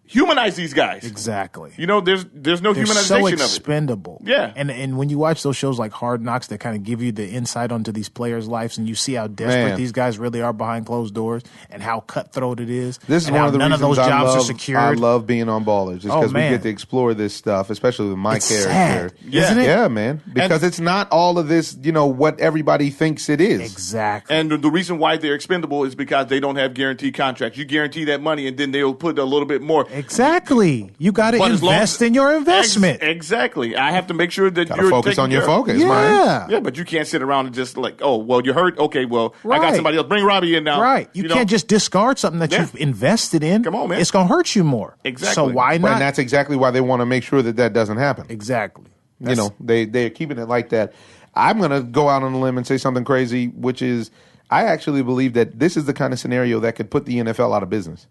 Speaker 2: humanize these guys.
Speaker 3: Exactly.
Speaker 2: There's no humanization
Speaker 3: so
Speaker 2: of it.
Speaker 3: expendable.
Speaker 2: Yeah.
Speaker 3: And when you watch those shows like Hard Knocks that kind of give you the insight onto these players' lives and you see how desperate these guys really are behind closed doors and how cutthroat it is.
Speaker 1: This is one of the reasons
Speaker 3: those jobs are secured.
Speaker 1: I love being on Ballers. Just because we get to explore this stuff, especially with my character.
Speaker 3: Sad, isn't it?
Speaker 1: Yeah, man. Because it's not all of this, what everybody thinks it is.
Speaker 3: Exactly.
Speaker 2: And the reason why they're expendable is because they don't have guaranteed contracts. You guarantee that money and then they'll put a little bit more.
Speaker 3: Exactly. You got to invest in your investment.
Speaker 2: Exactly. I have to make sure that
Speaker 1: you're focused on your focus.
Speaker 3: Yeah.
Speaker 2: Yeah, but you can't sit around and just like, oh, well, you hurt? Okay, well, I got somebody else. Bring Robbie in now.
Speaker 3: Right. You can't just discard something that you've invested in.
Speaker 2: Come on, man.
Speaker 3: It's going to hurt you more.
Speaker 2: Exactly.
Speaker 3: So why not?
Speaker 1: And that's exactly why they want to make sure that doesn't happen.
Speaker 3: Exactly.
Speaker 1: They're keeping it like that. I'm going to go out on a limb and say something crazy, which is I actually believe that this is the kind of scenario that could put the NFL out of business.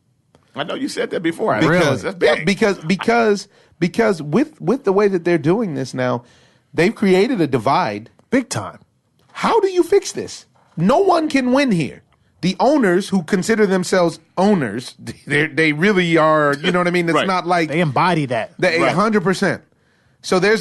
Speaker 2: I know you said that before.
Speaker 1: Because,
Speaker 2: That's big.
Speaker 1: because with the way that they're doing this now, they've created a divide.
Speaker 3: Big time.
Speaker 1: How do you fix this? No one can win here. The owners who consider themselves owners, they really are, you know what I mean? It's not like
Speaker 3: they embody that.
Speaker 1: 100%. So there's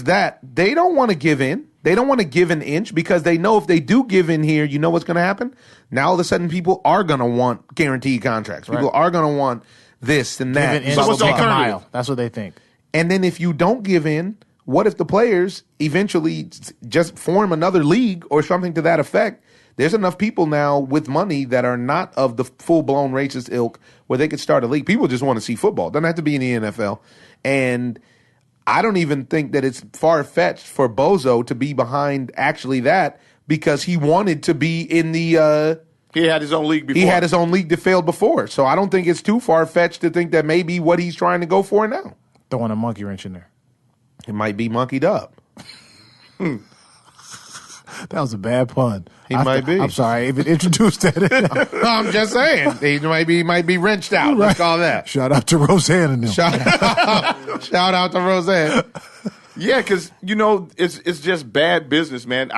Speaker 1: that. They don't want to give in. They don't want to give an inch because they know if they do give in here, you know what's going to happen? Now all of a sudden people are going to want guaranteed contracts. People are going to want this and that.
Speaker 3: Give an inch, take a mile. That's what they think.
Speaker 1: And then if you don't give in, what if the players eventually just form another league or something to that effect? There's enough people now with money that are not of the full-blown racist ilk where they could start a league. People just want to see football. It doesn't have to be in the NFL. And I don't even think that it's far-fetched for Bozo to be behind actually that because he wanted to be in the
Speaker 2: he had his own league before.
Speaker 1: He had his own league that failed before. So I don't think it's too far-fetched to think that maybe what he's trying to go for now.
Speaker 3: Throwing a monkey wrench in there.
Speaker 1: It might be monkeyed up.
Speaker 3: That was a bad pun.
Speaker 1: Might be.
Speaker 3: I'm sorry. I even introduced that.
Speaker 1: I'm just saying. He might be wrenched out. Let's call that.
Speaker 3: Shout out to Roseanne and them.
Speaker 1: Shout out to Roseanne.
Speaker 2: Yeah, because, it's just bad business, man.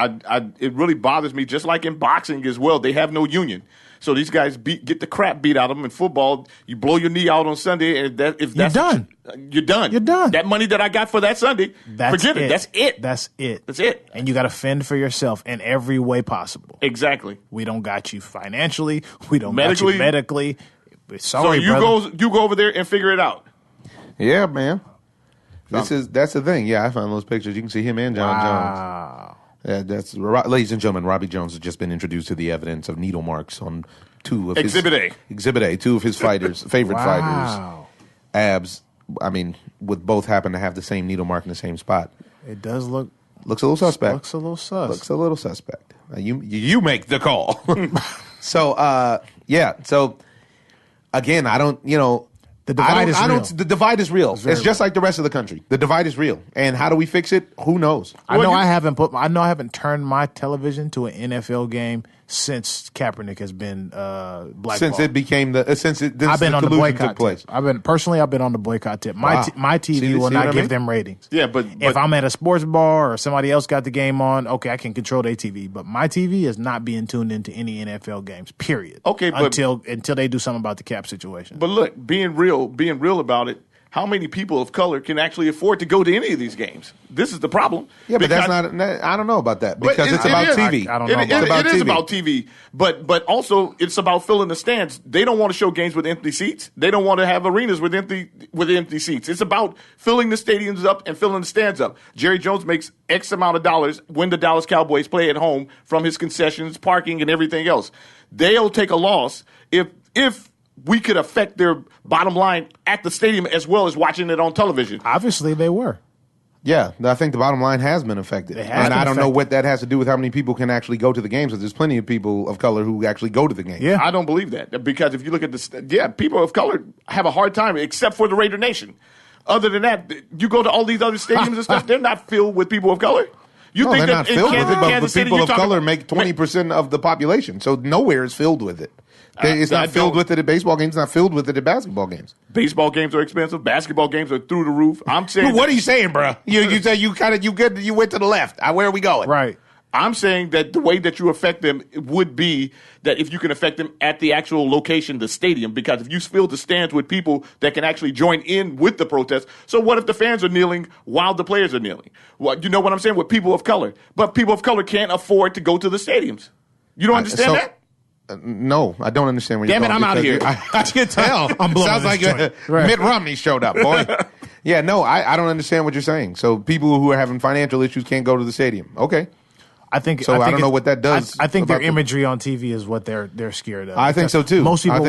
Speaker 2: It really bothers me, just like in boxing as well. They have no union. So these guys get the crap beat out of them in football. You blow your knee out on Sunday, and you're done. You're done.
Speaker 3: You're done.
Speaker 2: That money that I got for that Sunday, forget it. That's it.
Speaker 3: That's it.
Speaker 2: That's it.
Speaker 3: And you got to fend for yourself in every way possible.
Speaker 2: Exactly.
Speaker 3: We don't got you financially. We don't
Speaker 2: medically.
Speaker 3: got you medically. Sorry,
Speaker 2: so you go over there and figure it out.
Speaker 1: Yeah, man. That's the thing. Yeah, I found those pictures. You can see him and John Jones. Ladies and gentlemen, Robbie Jones has just been introduced to the evidence of needle marks on two of
Speaker 2: Exhibit A,
Speaker 1: two of his favorite fighters. Abs. I mean, would both happen to have the same needle mark in the same spot.
Speaker 3: It does looks
Speaker 1: a little suspect.
Speaker 3: Looks a little sus.
Speaker 1: Looks a little suspect. You make the call. So So again, I don't. The divide is real. The divide is real. It's just like the rest of the country. The divide is real. And how do we fix it? Who knows?
Speaker 3: I haven't turned my television to an NFL game since Kaepernick has been blackballed.
Speaker 1: Since it became I've
Speaker 3: been on the boycott tip. I've been on the boycott tip. My TV will not give them ratings.
Speaker 2: Yeah, but
Speaker 3: if I'm at a sports bar or somebody else got the game on, okay, I can control their TV. But my TV is not being tuned into any NFL games. Period.
Speaker 2: Okay,
Speaker 3: until they do something about the cap situation.
Speaker 2: But look, being real about it. How many people of color can actually afford to go to any of these games? This is the problem.
Speaker 1: Yeah, but that's not. I don't know about that because it's about TV.
Speaker 3: I don't know.
Speaker 2: It is about TV, but also it's about filling the stands. They don't want to show games with empty seats. They don't want to have arenas with empty seats. It's about filling the stadiums up and filling the stands up. Jerry Jones makes X amount of dollars when the Dallas Cowboys play at home from his concessions, parking, and everything else. They'll take a loss if we could affect their bottom line at the stadium as well as watching it on television.
Speaker 3: Obviously, they were.
Speaker 1: Yeah, I think the bottom line has been affected. And I don't know what that has to do with how many people can actually go to the games, because there's plenty of people of color who actually go to the games.
Speaker 2: Yeah. I don't believe that, because if you look at people of color have a hard time, except for the Raider Nation. Other than that, you go to all these other stadiums and stuff, they're not filled with people of color.
Speaker 1: They're not filled with it, but the people of color make 20% of the population, so nowhere is filled with it. It's not filled with it at baseball games. It's not filled with it at basketball games.
Speaker 2: Baseball games are expensive. Basketball games are through the roof. I'm saying.
Speaker 1: What are you saying, bro? You say you went to the left. Where are we going?
Speaker 3: Right.
Speaker 2: I'm saying that the way that you affect them would be that if you can affect them at the actual location, the stadium, because if you fill the stands with people that can actually join in with the protest, so what if the fans are kneeling while the players are kneeling? Well, you know what I'm saying? With people of color. But people of color can't afford to go to the stadiums. You don't understand that?
Speaker 1: No, I don't understand what you're
Speaker 2: going. Damn it, I'm out of here.
Speaker 1: I can tell. I'm blowing. Sounds like Mitt Romney showed up, boy. Yeah, no, I don't understand what you're saying. So people who are having financial issues can't go to the stadium. Okay.
Speaker 3: I think
Speaker 1: don't know what that does.
Speaker 3: I think their imagery on TV is what they're scared of.
Speaker 1: I think so too.
Speaker 3: Most people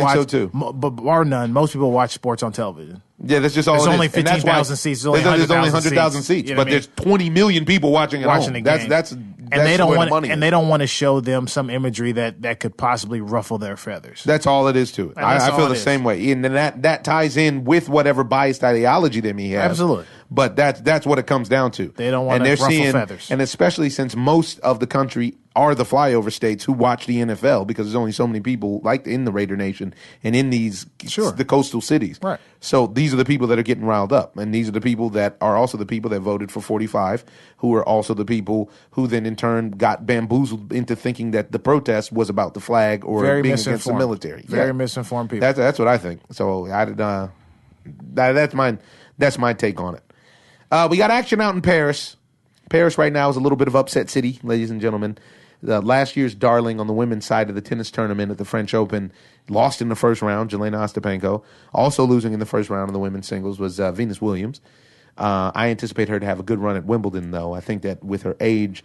Speaker 3: but bar none. Most people watch sports on television.
Speaker 1: Yeah, that's just all.
Speaker 3: There's only 15,000 seats. There's only
Speaker 1: 100,000 seats, but there's 20 million people watching at home.
Speaker 3: The game. And they don't want to show them some imagery that could possibly ruffle their feathers.
Speaker 1: That's all it is to it. I feel the same way, and that ties in with whatever biased ideology they may have.
Speaker 3: Absolutely.
Speaker 1: But that's what it comes down to.
Speaker 3: They don't want to ruffle feathers.
Speaker 1: And especially since most of the country are the flyover states who watch the NFL, because there's only so many people like in the Raider Nation and in the coastal cities.
Speaker 3: Right.
Speaker 1: So these are the people that are getting riled up, and these are the people that are also the people that voted for 45, who are also the people who then in turn got bamboozled into thinking that the protest was about the flag or being against the military.
Speaker 3: Very misinformed people.
Speaker 1: That's what I think. So that's my take on it. We got action out in Paris. Paris right now is a little bit of upset city, ladies and gentlemen. Last year's darling on the women's side of the tennis tournament at the French Open lost in the first round, Jelena Ostapenko. Also losing in the first round of the women's singles was Venus Williams. I anticipate her to have a good run at Wimbledon, though. I think that with her age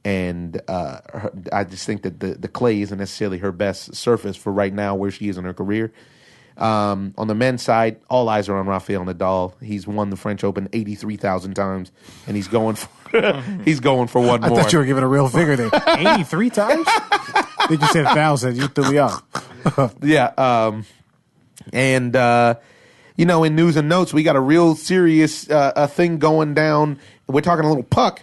Speaker 1: and I just think that the clay isn't necessarily her best surface for right now where she is in her career. On the men's side, all eyes are on Rafael Nadal. He's won the French Open 83,000 times, and he's going for one more.
Speaker 3: I thought you were giving a real figure there. 83 times? Did you say 1,000? You threw me off.
Speaker 1: Yeah. In news and notes, we got a real serious thing going down. We're talking a little puck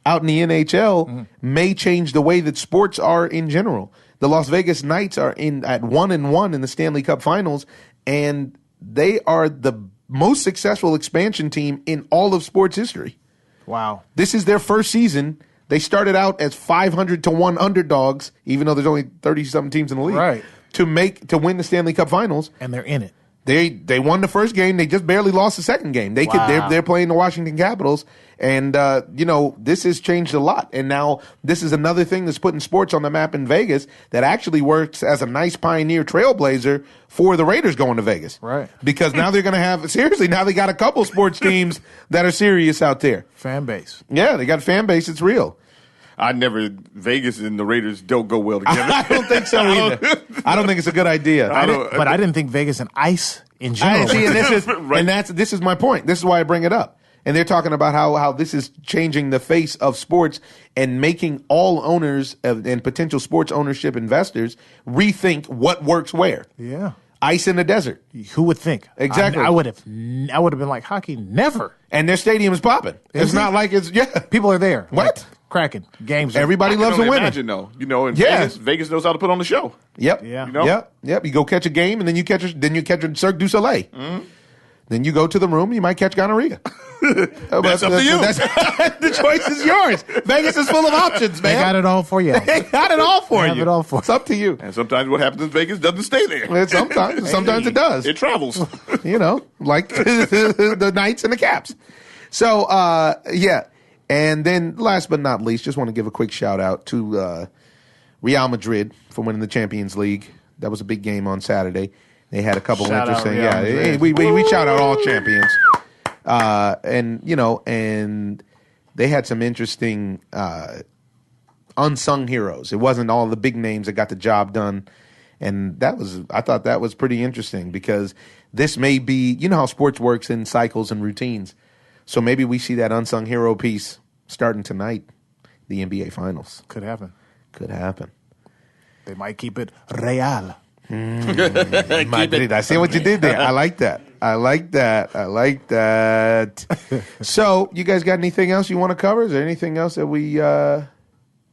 Speaker 1: out in the NHL may change the way that sports are in general. The Las Vegas Knights are at 1-1 in the Stanley Cup Finals, and they are the most successful expansion team in all of sports history.
Speaker 3: Wow.
Speaker 1: This is their first season. They started out as 500-1 underdogs, even though there's only 30-something teams in the league,
Speaker 3: right,
Speaker 1: to win the Stanley Cup Finals.
Speaker 3: And they're in it.
Speaker 1: They won the first game. They just barely lost the second game. They're playing the Washington Capitals, and this has changed a lot. And now this is another thing that's putting sports on the map in Vegas that actually works as a nice pioneer trailblazer for the Raiders going to Vegas.
Speaker 3: Right.
Speaker 1: Because now they're going to have now they got a couple sports teams that are serious out there.
Speaker 3: Fan base.
Speaker 1: Yeah, they got a fan base. It's real.
Speaker 2: Vegas and the Raiders don't go well together.
Speaker 1: I don't think so either. I don't think it's a good idea.
Speaker 3: I didn't think Vegas and ice in general.
Speaker 1: This is my point. This is why I bring it up. And they're talking about how this is changing the face of sports and making all owners and potential sports ownership investors rethink what works where.
Speaker 3: Yeah.
Speaker 1: Ice in the desert.
Speaker 3: Who would think?
Speaker 1: Exactly.
Speaker 3: I would have been like, hockey, never.
Speaker 1: And their stadium is popping. It's not like it's,
Speaker 3: people are there.
Speaker 1: What?
Speaker 3: Like, cracking games.
Speaker 1: Everybody loves a winner.
Speaker 2: Imagine, though. Vegas knows how to put on the show.
Speaker 1: Yep.
Speaker 3: Yeah.
Speaker 1: Yep. You go catch a game, and then you catch a Cirque du Soleil. Mm-hmm. Then you go to the room, you might catch gonorrhea.
Speaker 2: That's up to you.
Speaker 1: The choice is yours. Vegas is full of options, man.
Speaker 3: They got it all for you.
Speaker 1: They got it all for you.
Speaker 3: Have it all for
Speaker 1: It's up to you.
Speaker 2: And sometimes what happens in Vegas doesn't stay there.
Speaker 1: Sometimes it does.
Speaker 2: It travels.
Speaker 1: Like the Knights and the Caps. So, And then last but not least, just want to give a quick shout out to Real Madrid for winning the Champions League. That was a big game on Saturday. They had a couple interesting. Yeah, we shout out all champions. And they had some interesting unsung heroes. It wasn't all the big names that got the job done. And I thought that was pretty interesting because this may be, how sports works in cycles and routines. So maybe we see that unsung hero piece starting tonight, the NBA Finals.
Speaker 3: Could happen.
Speaker 1: Could happen.
Speaker 3: They might keep it real.
Speaker 1: Madrid. I see what you did there. I like that. So, you guys got anything else you want to cover? Is there anything else that we're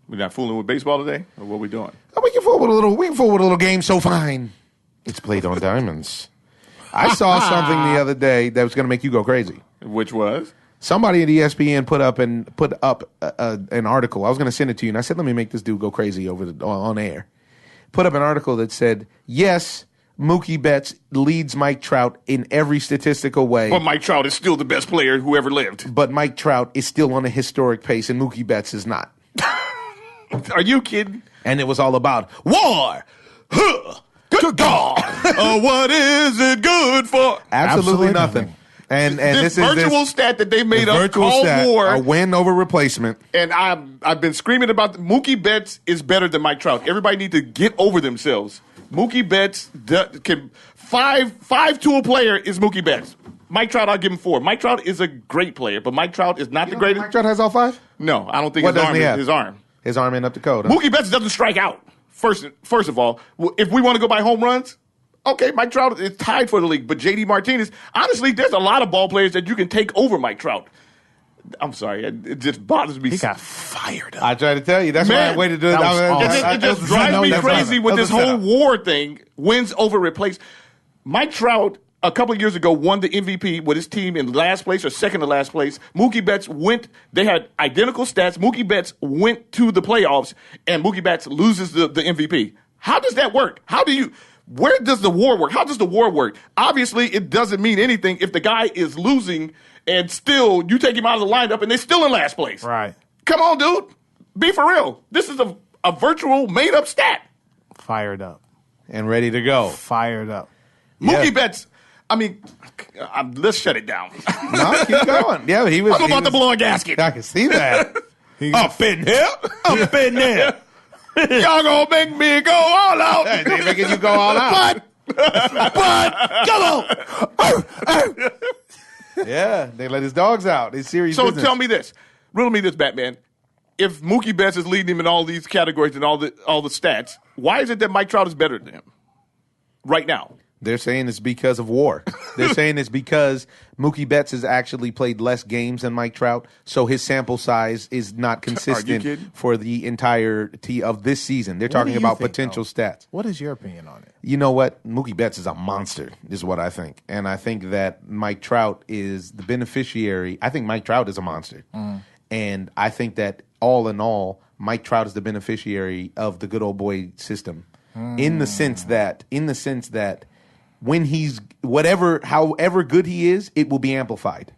Speaker 2: not fooling with baseball today, or what we doing?
Speaker 1: Oh, we can fool with a little game so fine. It's played on diamonds. I saw something the other day that was going to make you go crazy.
Speaker 2: Which was?
Speaker 1: Somebody at ESPN put up an article. I was going to send it to you, and I said, let me make this dude go crazy on air. Put up an article that said, yes, Mookie Betts leads Mike Trout in every statistical way.
Speaker 2: But Mike Trout is still the best player who ever lived.
Speaker 1: But Mike Trout is still on a historic pace, and Mookie Betts is not.
Speaker 2: Are you kidding?
Speaker 1: And it was all about war.
Speaker 2: Good God. What is it good for?
Speaker 1: Absolutely nothing. And
Speaker 2: this virtual stat that they made up called war.
Speaker 1: A win over replacement.
Speaker 2: And I've been screaming about Mookie Betts is better than Mike Trout. Everybody needs to get over themselves. Mookie Betts can five to a player is Mookie Betts. Mike Trout, I'll give him 4. Mike Trout is a great player, but Mike Trout is not the greatest.
Speaker 1: Mike Trout has all 5?
Speaker 2: No, I don't think his arm.
Speaker 1: His arm ain't up to code. Huh?
Speaker 2: Mookie Betts doesn't strike out. First of all, if we want to go by home runs, okay, Mike Trout is tied for the league. But J.D. Martinez, honestly, there's a lot of ball players that you can take over Mike Trout. I'm sorry, it just bothers me.
Speaker 3: He got fired up.
Speaker 1: I tried to tell you. That's why I waited to do it.
Speaker 2: It just drives me crazy with this whole war thing. Wins over replace. Mike Trout, a couple of years ago, won the MVP with his team in last place or second to last place. Mookie Betts they had identical stats. Mookie Betts went to the playoffs, and Mookie Betts loses the MVP. How does that work? Where does the war work? How does the war work? Obviously, it doesn't mean anything if the guy is losing and still you take him out of the lineup and they're still in last place.
Speaker 3: Right.
Speaker 2: Come on, dude. Be for real. This is a virtual made-up stat.
Speaker 3: Fired up.
Speaker 1: And ready to go.
Speaker 3: Fired up.
Speaker 2: Mookie Betts. I mean, let's shut it down.
Speaker 1: No, keep going. Yeah,
Speaker 2: I'm about to blow a gasket.
Speaker 1: I can see that.
Speaker 2: Up in here. Up in there. Y'all gonna make me go all out.
Speaker 1: They making you go all out.
Speaker 2: But come on.
Speaker 1: Yeah, they let his dogs out. It's serious business.
Speaker 2: Tell me this. Riddle me this, Batman. If Mookie Betts is leading him in all these categories and all the stats, why is it that Mike Trout is better than him right now?
Speaker 1: They're saying it's because of war. They're saying it's because Mookie Betts has actually played less games than Mike Trout, so his sample size is not consistent for the entirety of this season. They're talking about potential stats.
Speaker 3: What is your opinion on it?
Speaker 1: You know what? Mookie Betts is a monster, is what I think. And I think that Mike Trout is the beneficiary. I think Mike Trout is a monster. And I think that all in all, Mike Trout is the beneficiary of the good old boy system. In the sense that when he's however good he is, it will be amplified.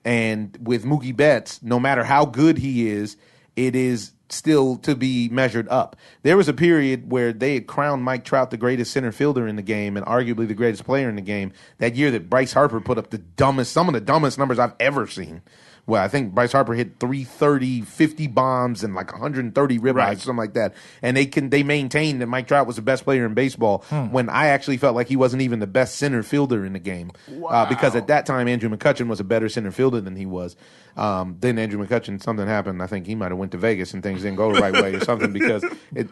Speaker 1: And with Mookie Betts, no matter how good he is, it is still to be measured up. There was a period where they had crowned Mike Trout the greatest center fielder in the game and arguably the greatest player in the game that year that Bryce Harper put up some of the dumbest numbers I've ever seen. Well, I think Bryce Harper hit 330, 50 bombs, and like 130 ribeyes, something like that. And they maintained that Mike Trout was the best player in baseball when I actually felt like he wasn't even the best center fielder in the game.
Speaker 2: Wow.
Speaker 1: Because at that time, Andrew McCutchen was a better center fielder than he was. Then Andrew McCutchen, something happened. I think he might have went to Vegas and things didn't go the right way or something because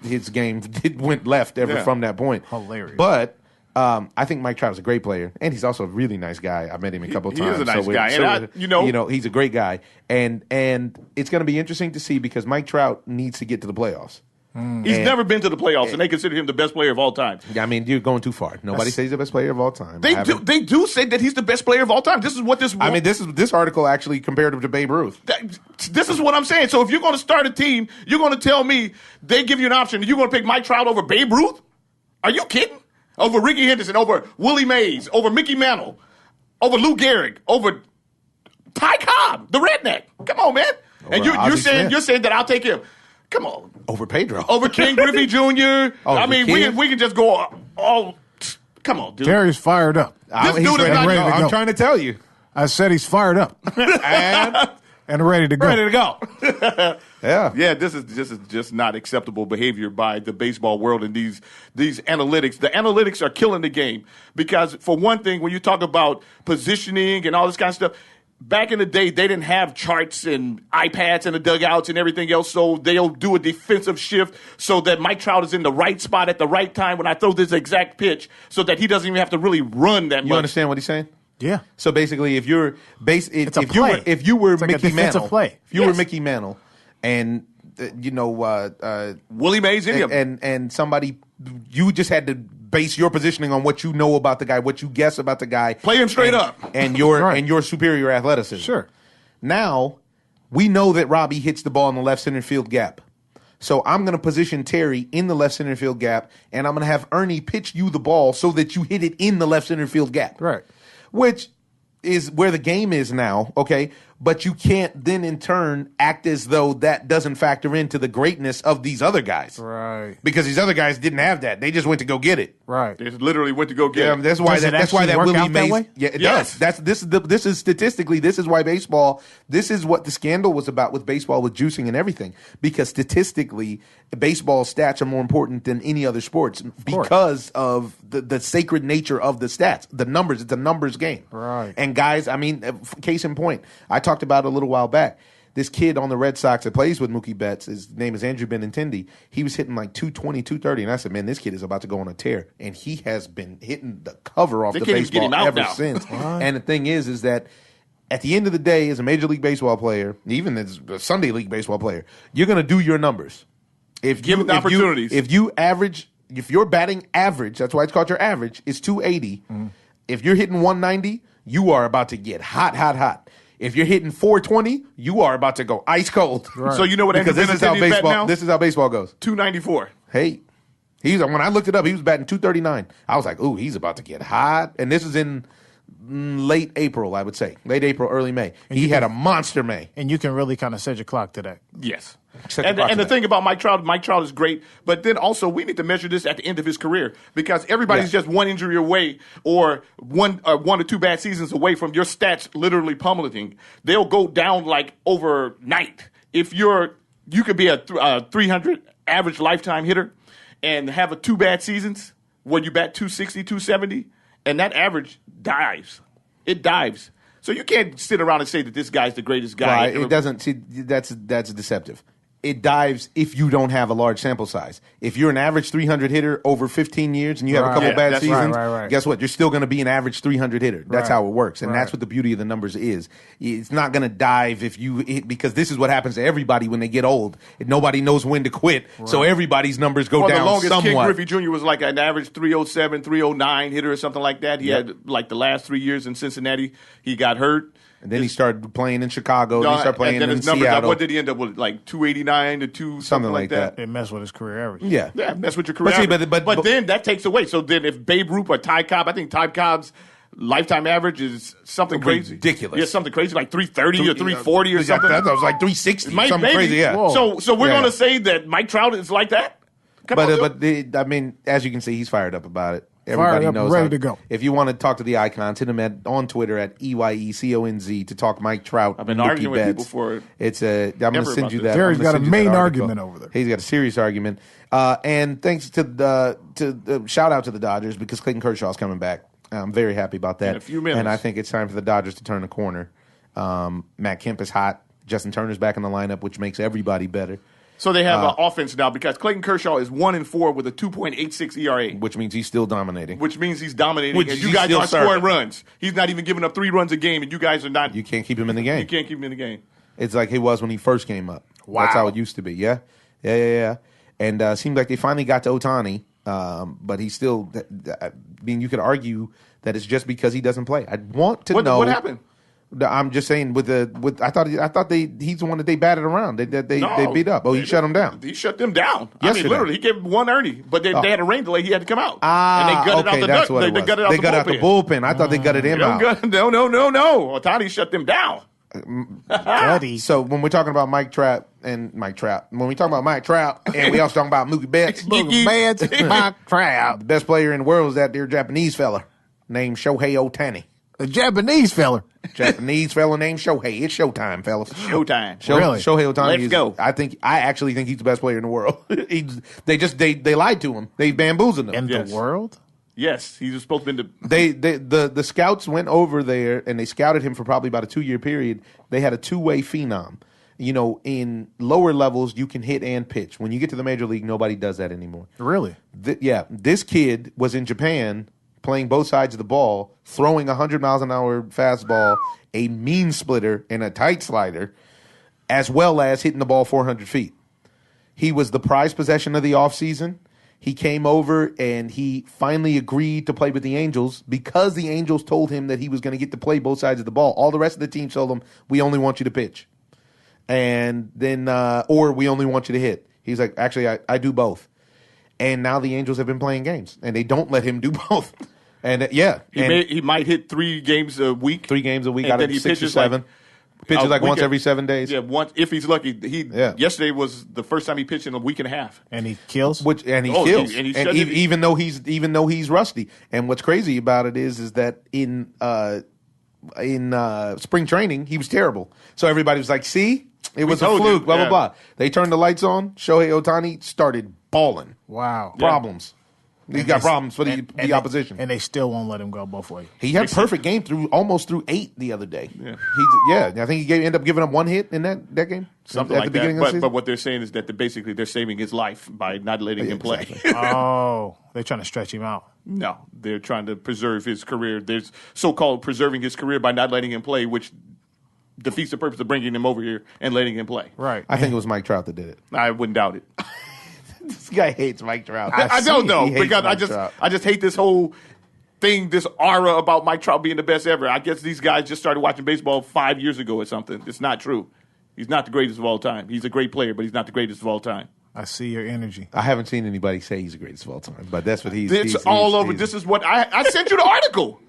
Speaker 1: his game went left from that point.
Speaker 3: Hilarious.
Speaker 1: But I think Mike Trout is a great player, and he's also a really nice guy. I met him a couple times.
Speaker 2: He is a nice guy, and
Speaker 1: he's a great guy, and it's going to be interesting to see because Mike Trout needs to get to the playoffs.
Speaker 2: He's never been to the playoffs, and they consider him the best player of all time.
Speaker 1: I mean, you're going too far. Nobody says he's the best player of all time.
Speaker 2: They do say that he's the best player of all time. This is what this.
Speaker 1: This article actually compared him to Babe Ruth.
Speaker 2: This is what I'm saying. So if you're going to start a team, you're going to tell me they give you an option. You're going to pick Mike Trout over Babe Ruth? Are you kidding? Over Ricky Henderson, over Willie Mays, over Mickey Mantle, over Lou Gehrig, over Ty Cobb, the redneck. Come on, man. And you're saying that I'll take him. Come on.
Speaker 1: Over Pedro.
Speaker 2: Over King Griffey Jr. I mean, we can just go all. Come on, dude.
Speaker 3: Terry's fired up.
Speaker 2: This dude is not
Speaker 3: ready to go.
Speaker 1: I'm trying to tell you.
Speaker 3: I said he's fired up. And ready to go.
Speaker 1: Ready to go.
Speaker 2: Yeah, this is just not acceptable behavior by the baseball world and these analytics. The analytics are killing the game because, for one thing, when you talk about positioning and all this kind of stuff, back in the day, they didn't have charts and iPads and the dugouts and everything else, so they'll do a defensive shift so that Mike Trout is in the right spot at the right time when I throw this exact pitch so that he doesn't even have to really run that much.
Speaker 1: You understand what he's saying?
Speaker 3: Yeah.
Speaker 1: So basically, if you're if you were
Speaker 3: like
Speaker 1: Mickey Mantle,
Speaker 3: play.
Speaker 1: if you were Mickey Mantle, and
Speaker 2: Willie Mays,
Speaker 1: and somebody, you just had to base your positioning on what you know about the guy, what you guess about the guy,
Speaker 2: play him straight up,
Speaker 1: and your superior athleticism.
Speaker 3: Sure.
Speaker 1: Now we know that Robbie hits the ball in the left center field gap. So I'm going to position Terry in the left center field gap, and I'm going to have Ernie pitch you the ball so that you hit it in the left center field gap.
Speaker 3: Right.
Speaker 1: Which is where the game is now, okay? But you can't then in turn act as though that doesn't factor into the greatness of these other guys.
Speaker 3: Right.
Speaker 1: Because these other guys didn't have that. They just went to go get it.
Speaker 3: Right.
Speaker 2: They literally went to go get it.
Speaker 1: That's why
Speaker 3: Does
Speaker 1: that
Speaker 3: work
Speaker 1: Willie
Speaker 3: out that
Speaker 1: Mays.
Speaker 3: way?
Speaker 1: Yeah, it
Speaker 2: Yes.
Speaker 1: does. This is statistically, this is why baseball, this is what the scandal was about with baseball, with juicing and everything. Because statistically, baseball stats are more important than any other sports because of the sacred nature of the stats. The numbers, it's a numbers game.
Speaker 3: Right.
Speaker 1: And guys, I mean, case in point, I talked about it a little while back. This kid on the Red Sox that plays with Mookie Betts, his name is Andrew Benintendi. He was hitting like 220, 230. And I said, man, this kid is about to go on a tear. And he has been hitting the cover off the baseball ever since. And the thing is that at the end of the day, as a Major League Baseball player, even as a Sunday League Baseball player, you're going to do your numbers.
Speaker 2: Give the opportunities.
Speaker 1: If your batting average, that's why it's called your average, is 280. If you're hitting 190, you are about to get hot, hot, hot. If you're hitting 420, you are about to go ice cold.
Speaker 2: Right. So you know what?
Speaker 1: Because this is how baseball goes.
Speaker 2: 294.
Speaker 1: Hey, when I looked it up, he was batting 239. I was like, ooh, he's about to get hot. And this is in late April, I would say. Late April, early May. He had a monster May.
Speaker 3: And you can really kind of set your clock to that.
Speaker 2: Yes. And the thing about Mike Trout is great, but then also we need to measure this at the end of his career because everybody's just one injury away or one or two bad seasons away from your stats literally pummeling. They'll go down like overnight. If you could be a 300 average lifetime hitter and have a 2 bad seasons where you bat 260, 270, and that average dives. It dives. So you can't sit around and say that this guy's the greatest guy.
Speaker 1: Right. It doesn't. See, that's deceptive. It dives if you don't have a large sample size. If you're an average 300 hitter over 15 years and you have a couple bad seasons, guess what? You're still going to be an average 300 hitter. That's how it works, and that's what the beauty of the numbers is. It's not going to dive because this is what happens to everybody when they get old. Nobody knows when to quit, so everybody's numbers go down
Speaker 2: the longest
Speaker 1: somewhat.
Speaker 2: Ken Griffey Jr. was like an average 307, 309 hitter or something like that. He had like the last 3 years in Cincinnati, he got hurt.
Speaker 1: And then he started playing in Chicago. And he started playing in Seattle.
Speaker 2: What did he end up with? Like 289 to 2 something like that.
Speaker 3: It messed with his career average.
Speaker 1: Yeah,
Speaker 2: messed with your career average. But then that takes away. So then if Babe Ruth or Ty Cobb, I think Ty Cobb's lifetime average is something crazy.
Speaker 1: Ridiculous.
Speaker 2: Yeah, something crazy like 330 or 340 or something.
Speaker 1: That was like 360. Something crazy. Yeah.
Speaker 2: So we're going to say that Mike Trout is like that.
Speaker 1: I mean, as you can see, he's fired up about it. Everybody knows.
Speaker 3: Ready to go.
Speaker 1: If you want to talk to the icons, hit him on Twitter at EYECONZ to talk Mike Trout.
Speaker 2: I've been arguing with people for
Speaker 1: I'm going to send you that.
Speaker 3: Terry's got a main argument over there.
Speaker 1: He's got a serious argument. And thanks to the shout out to the Dodgers because Clayton Kershaw's coming back. I'm very happy about that.
Speaker 2: In a few minutes.
Speaker 1: And I think it's time for the Dodgers to turn the corner. Matt Kemp is hot. Justin Turner's back in the lineup, which makes everybody better.
Speaker 2: So they have an offense now because Clayton Kershaw is 1-4 with a 2.86 ERA.
Speaker 1: Which means he's still dominating.
Speaker 2: Which means he's dominating. And you guys aren't scoring runs. He's not even giving up 3 runs a game, and you guys are not.
Speaker 1: You can't keep him in the game.
Speaker 2: You can't keep him in the game.
Speaker 1: It's like he was when he first came up.
Speaker 3: Wow.
Speaker 1: That's how it used to be. Yeah. And seemed like they finally got to Ohtani, but he's still. I mean, you could argue that it's just because he doesn't play. I want to know
Speaker 2: what happened.
Speaker 1: I'm just saying I thought he's the one that they batted around. They beat up. Oh, he shut him down.
Speaker 2: He shut them down.
Speaker 1: Yesterday.
Speaker 2: I mean, literally, he gave one Ernie, but they had a rain delay. He had to come out. And they gutted out the
Speaker 1: that's what it was.
Speaker 2: They gutted out the bullpen.
Speaker 1: I thought they gutted him out.
Speaker 2: No. Ohtani shut them down.
Speaker 1: So when we're talking about Mike Trout, when we talk about Mike Trout, and we also talking about Mookie Betts,
Speaker 3: Mike Trout,
Speaker 1: the best player in the world is that dear Japanese fella named Shohei Ohtani.
Speaker 3: A Japanese fella.
Speaker 1: Japanese fella named Shohei. It's showtime, fellas.
Speaker 2: Showtime.
Speaker 3: Really?
Speaker 1: Shohei Ohtani.
Speaker 2: Let's go.
Speaker 1: I actually think he's the best player in the world. They lied to him. They bamboozled him.
Speaker 3: In the world?
Speaker 2: Yes, he was supposed to be
Speaker 1: the scouts went over there and they scouted him for probably about a 2-year period. They had a two-way phenom. You know, in lower levels, you can hit and pitch. When you get to the major league, nobody does that anymore.
Speaker 3: Really?
Speaker 1: This kid was in Japan playing both sides of the ball, throwing 100 miles an hour fastball, a mean splitter, and a tight slider, as well as hitting the ball 400 feet. He was the prized possession of the offseason. He came over and he finally agreed to play with the Angels because the Angels told him that he was going to get to play both sides of the ball. All the rest of the team told him, we only want you to pitch. And then, or we only want you to hit. He's like, actually, I do both. And now the Angels have been playing games and they don't let him do both. And
Speaker 2: he might hit 3 games a week.
Speaker 1: 3 games a week out of 6 or 7. Pitches like once every 7 days.
Speaker 2: Yeah, once if he's lucky. Yesterday was the first time he pitched in a week and a half,
Speaker 3: and he kills.
Speaker 1: Kills, even though he's rusty. And what's crazy about it is that in spring training he was terrible. So everybody was like, "See, it was a fluke." Blah blah blah. They turned the lights on. Shohei Ohtani started balling.
Speaker 3: Wow,
Speaker 1: problems. He's got problems for the opposition.
Speaker 3: And they still won't let him go both ways.
Speaker 1: He had a perfect game almost through 8 the other day. Yeah, I think he ended up giving up 1 hit in that game.
Speaker 2: Something at the beginning of the season. But what they're saying is that they're saving his life by not letting him play.
Speaker 3: Exactly. Oh, they're trying to stretch him out.
Speaker 2: No, they're trying to preserve his career. There's so-called preserving his career by not letting him play, which defeats the purpose of bringing him over here and letting him play.
Speaker 3: Right.
Speaker 1: I think it was Mike Trout that did it.
Speaker 2: I wouldn't doubt it.
Speaker 1: This guy hates Mike Trout.
Speaker 2: I don't know because I just hate this whole thing, this aura about Mike Trout being the best ever. I guess these guys just started watching baseball 5 years ago or something. It's not true. He's not the greatest of all time. He's a great player, but he's not the greatest of all time.
Speaker 3: I see your energy.
Speaker 1: I haven't seen anybody say he's the greatest of all time, but that's what he's.
Speaker 2: It's all over. This is what I sent you the article.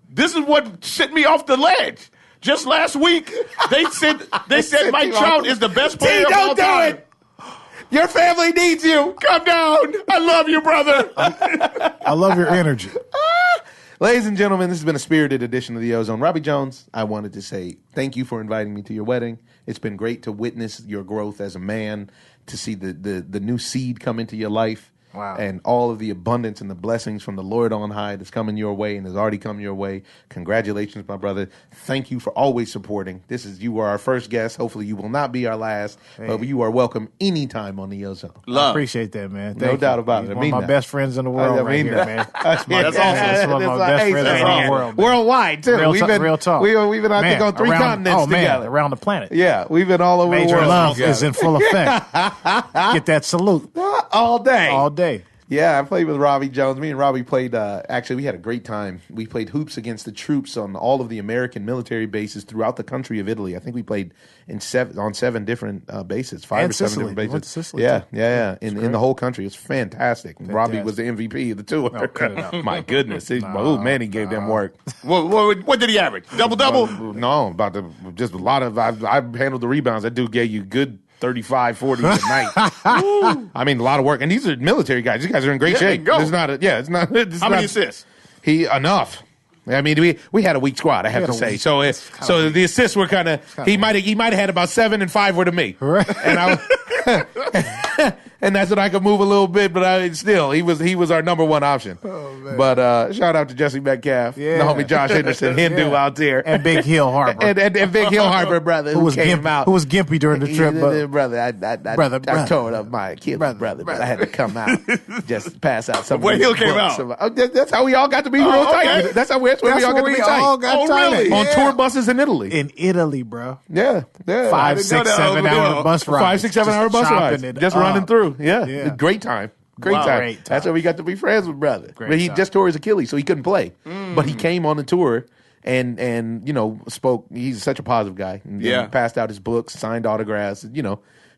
Speaker 2: This is what sent me off the ledge. Just last week, they said Mike Trout is the best player of all time.
Speaker 1: Your family needs you.
Speaker 2: Come down. I love you, brother.
Speaker 3: I love your energy.
Speaker 1: Ladies and gentlemen, this has been a spirited edition of the Ozone. Robbie Jones, I wanted to say thank you for inviting me to your wedding. It's been great to witness your growth as a man, to see the new seed come into your life.
Speaker 3: Wow.
Speaker 1: And all of the abundance and the blessings from the Lord on high that's coming your way and has already come your way. Congratulations, my brother. Thank you for always supporting. You were our first guest. Hopefully you will not be our last. Hey. But you are welcome anytime on the Ozone.
Speaker 3: I appreciate that, man.
Speaker 1: No doubt about it.
Speaker 3: One of my best friends in the world right here, man. That's one of my best friends in the world. Man.
Speaker 1: Worldwide, too.
Speaker 3: Real talk.
Speaker 1: We've been, I think, on 3 continents together.
Speaker 3: Around the planet.
Speaker 1: Yeah, we've been all over the world.
Speaker 3: Major love is in full effect. Get that salute.
Speaker 1: All day.
Speaker 3: All day.
Speaker 1: Yeah, I played with Robbie Jones. Me and Robbie played, actually, we had a great time. We played hoops against the troops on all of the American military bases throughout the country of Italy. I think we played on 7 different bases, 5 or 7 different bases.
Speaker 3: Went to Sicily,
Speaker 1: yeah. In the whole country. It's fantastic. Robbie was the MVP of the tour.
Speaker 3: Oh, cut it out.
Speaker 1: My goodness. He gave them work.
Speaker 2: What did he average? Double-double?
Speaker 1: No, just a lot of, I handled the rebounds. That dude gave you good 35, 40 a night. I mean, a lot of work. And these are military guys. These guys are in great shape.
Speaker 2: Go.
Speaker 1: It's not.
Speaker 2: How many assists?
Speaker 1: Enough. I mean, we had a weak squad, I have to say. So the assists were kind of, he might have had about 7 and 5 were to me.
Speaker 3: Right.
Speaker 1: And and that's when I could move a little bit, but he was our number 1 option.
Speaker 3: Oh, man.
Speaker 1: But shout out to Jesse Metcalf, the homie Josh Henderson, Hindu out there,
Speaker 3: and Big Hill Harper,
Speaker 1: and Big Hill Harper brother, who was
Speaker 3: gimpy during the trip.
Speaker 1: I tore up my Achilles, brother, but I had to come out just pass out some.
Speaker 2: Where Hill came out?
Speaker 1: That's how we all got to be real tight.
Speaker 3: Okay.
Speaker 1: That's how we all got to be tight.
Speaker 2: Really?
Speaker 1: On tour buses in Italy.
Speaker 3: In Italy, bro.
Speaker 1: Yeah.
Speaker 3: 5, 6, 7 hour bus rides.
Speaker 1: 5, 6, 7 hour bus rides. Just running through. Yeah. Great time. Great time. That's how we got to be friends with brother. But he just tore his Achilles, so he couldn't play. But he came on the tour and spoke. He's such a positive guy. And passed out his books, signed autographs,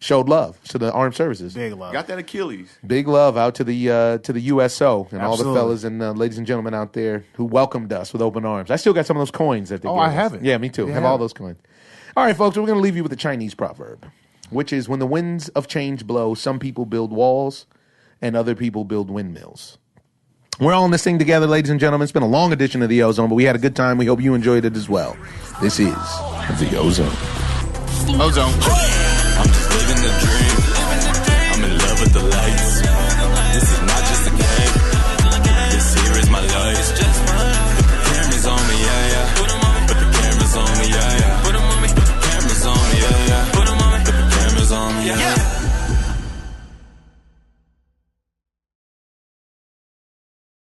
Speaker 1: showed love to the armed services.
Speaker 3: Big love.
Speaker 2: Got that Achilles.
Speaker 1: Big love out to the USO and all the fellas and ladies and gentlemen out there who welcomed us with open arms. I still got some of those coins that they gave us.
Speaker 3: I have it.
Speaker 1: Yeah, me too. I have all those coins. All right, folks, we're going to leave you with a Chinese proverb, which is when the winds of change blow, some people build walls and other people build windmills. We're all in this thing together, ladies and gentlemen. It's been a long edition of the Ozone, but we had a good time. We hope you enjoyed it as well. This is the Ozone.
Speaker 2: Ozone.